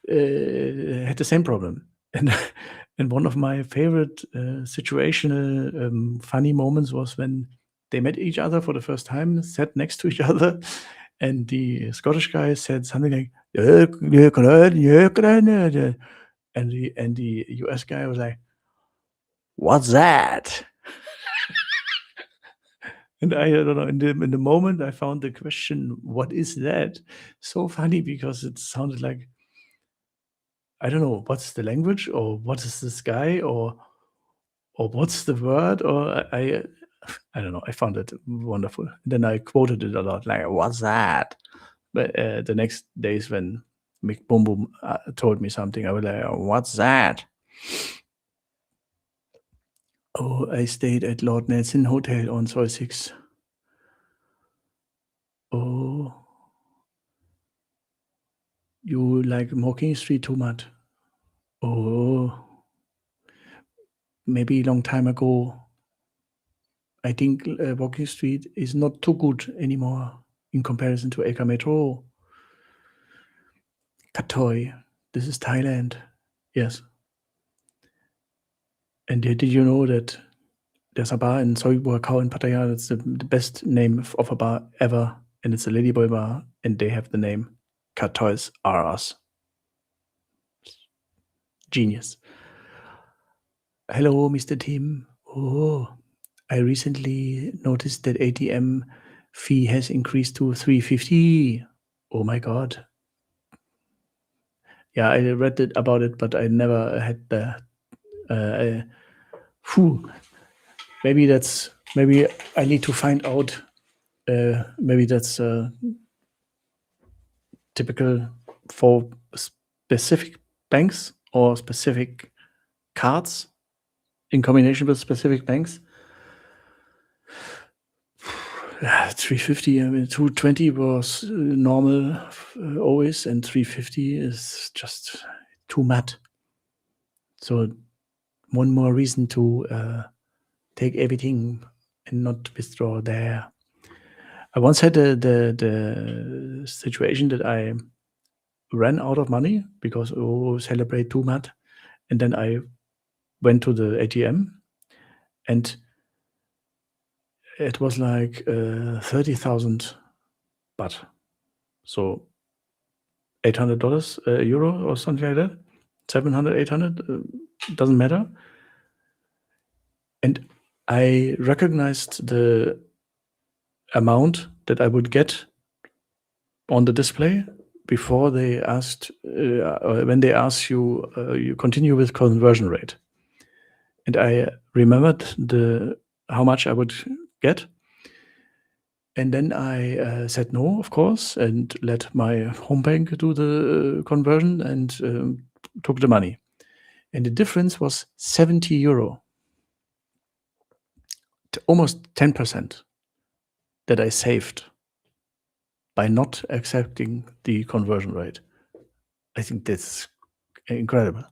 had the same problem. And and one of my favorite situational funny moments was when they met each other for the first time, sat next to each other, and the Scottish guy said something like, "Yeah, yeah, yeah," and the US guy was like, "What's that?" And I don't know, in the moment, I found the question, "What is that?" so funny, because it sounded like, I don't know, what's the language, or what is this guy, or what's the word, or I don't know. I found it wonderful. Then I quoted it a lot, like, "What's that?" But the next days when Mick Boom Boom told me something, I was like, "What's that?" Oh, I stayed at Lord Nelson Hotel on Soy 6. Oh, you like Walking Street too much? Oh, maybe a long time ago. I think Walking Street is not too good anymore in comparison to Eka Metro. Katoi, this is Thailand. Yes. And did you know that there's a bar in Soi Buah Khao in Pattaya that's the best name of a bar ever, and it's a ladyboy bar, and they have the name Katois R Us. Genius. Hello, Mr. Tim. Oh, I recently noticed that ATM fee has increased to $3.50. Oh my God. Yeah, I read about it, but I never had the. Maybe I need to find out. Maybe that's typical for specific banks or specific cards in combination with specific banks. 350. I mean, 220 was normal always, and 350 is just too mad. So one more reason to take everything and not withdraw there. I once had the situation that I ran out of money because celebrate too much, and then I went to the ATM, and it was like 30,000 baht, so $800 euro or something like that, 700, 800, doesn't matter. And I recognized the amount that I would get on the display before they asked, when they ask you, you continue with conversion rate. And I remembered how much I would get. And then I said no, of course, and let my home bank do the conversion, and took the money. And the difference was 70 euro, almost 10% that I saved by not accepting the conversion rate. I think that's incredible.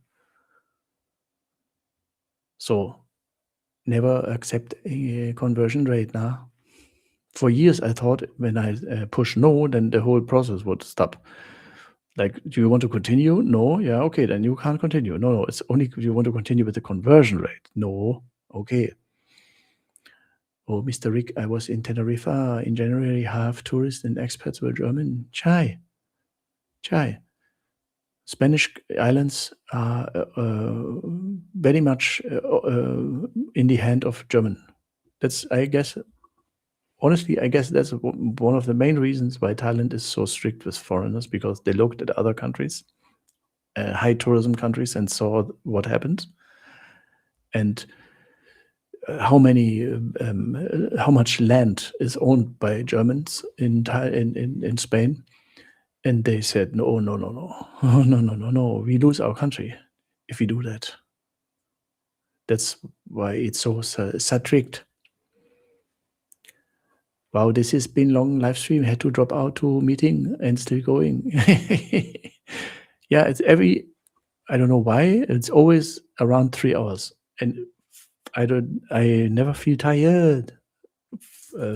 So never accept a conversion rate now. For years, I thought when I push no, then the whole process would stop. Like, do you want to continue? No. Yeah, okay, then you can't continue. No, it's only do you want to continue with the conversion rate? No. Okay. Oh, Mr. Rick, I was in Tenerife in January. Half tourists and expats were German. Chai. Spanish islands are very much in the hand of German. That's, I guess, honestly, I guess that's one of the main reasons why Thailand is so strict with foreigners, because they looked at other countries, high tourism countries, and saw what happened, and how much land is owned by Germans in Spain, and they said no, no, we lose our country if we do that. That's why it's so strict. Wow, this has been long live stream. Had to drop out to meeting and still going. Yeah, it's I don't know why. It's always around 3 hours, and I never feel tired.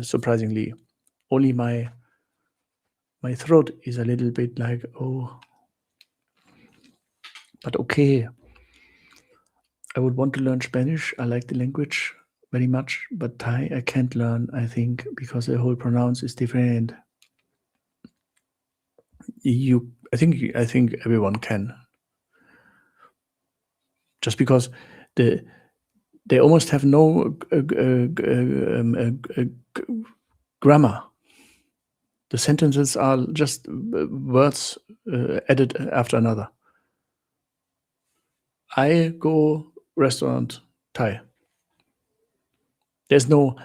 Surprisingly, only my throat is a little bit like, oh, but okay. I would want to learn Spanish. I like the language very much, but Thai I can't learn, I think, because the whole pronounce is different. I think everyone can. Just because they almost have no grammar. The sentences are just words added after another. I go restaurant Thai. There's no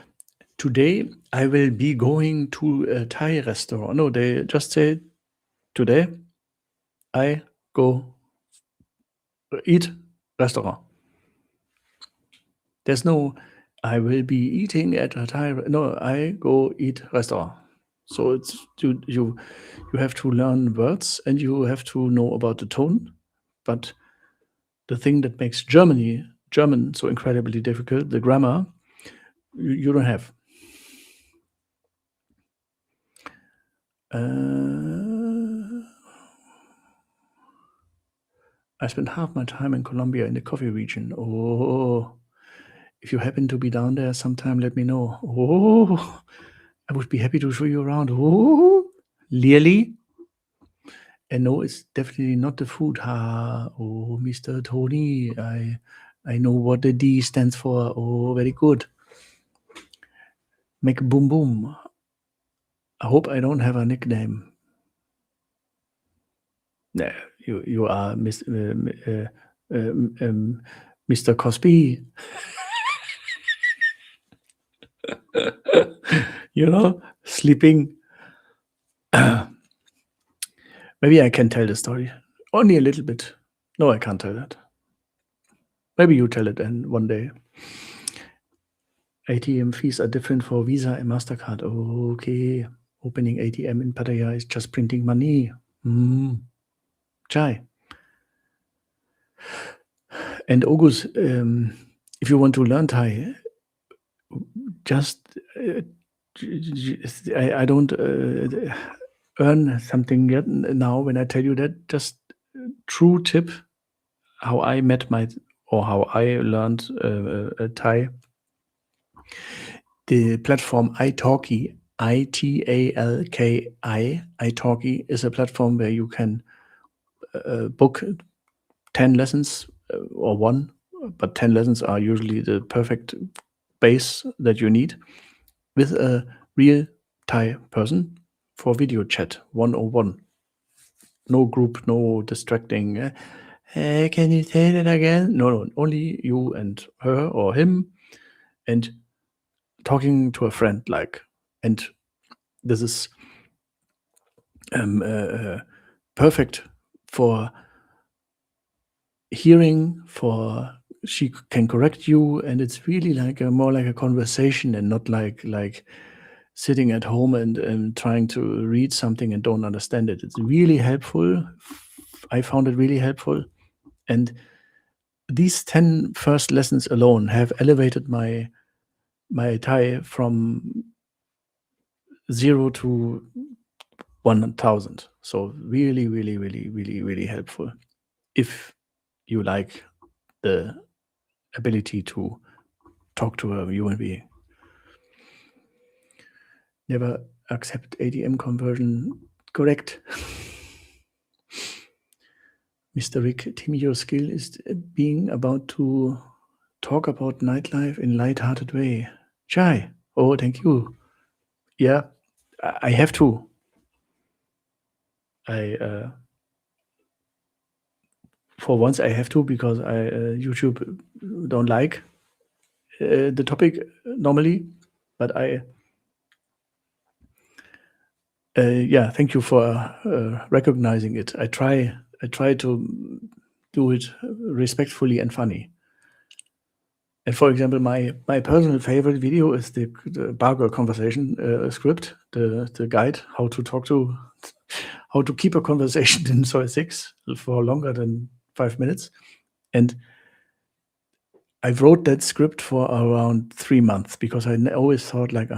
today I will be going to a Thai restaurant. No, they just say today I go eat restaurant. There's no I will be eating at a Thai. No, I go eat restaurant. So it's you have to learn words and you have to know about the tone. But the thing that makes German so incredibly difficult, the grammar, you don't have. I spent half my time in Colombia in the coffee region. Oh, if you happen to be down there sometime, let me know. Oh, I would be happy to show you around. Oh, really? And no, it's definitely not the food. Oh, Mr. Tony, I know what the D stands for. Oh, very good. Make boom boom. I hope I don't have a nickname. No, you are Mr. Cosby. Sleeping. Maybe I can tell the story. Only a little bit. No, I can't tell that. Maybe you tell it one day. ATM fees are different for Visa and MasterCard. Okay. Opening ATM in Pattaya is just printing money. Chai. And August, if you want to learn Thai, just I don't earn something yet now when I tell you that. Just true tip, how I met how I learned Thai. The platform italki, ITALKI, italki is a platform where you can book 10 lessons or one, but 10 lessons are usually the perfect base that you need, with a real Thai person for video chat, 101. No group, no distracting. Hey, can you say that again? No, only you and her or him, and talking to a friend, and this is perfect for hearing, for she can correct you, and it's really more like a conversation and not like sitting at home and trying to read something and don't understand it. It's really helpful. I found it really helpful, and these 10 first lessons alone have elevated my Thai from 0 to 1,000. So really, really, really, really, really helpful if you like the ability to talk to a human being. Never accept ADM conversion. Correct. Mr. Rick, Tim, your skill is being about to talk about nightlife in light-hearted way. Chai. Oh, thank you. Yeah, I have to. For once I have to, because YouTube don't like the topic normally, but yeah, thank you for recognizing it. I try to do it respectfully and funny. And for example, my personal favorite video is the Barger conversation script, the guide how to keep a conversation in Soy 6 for longer than 5 minutes. And I wrote that script for around 3 months because I always thought like,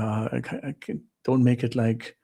don't make it like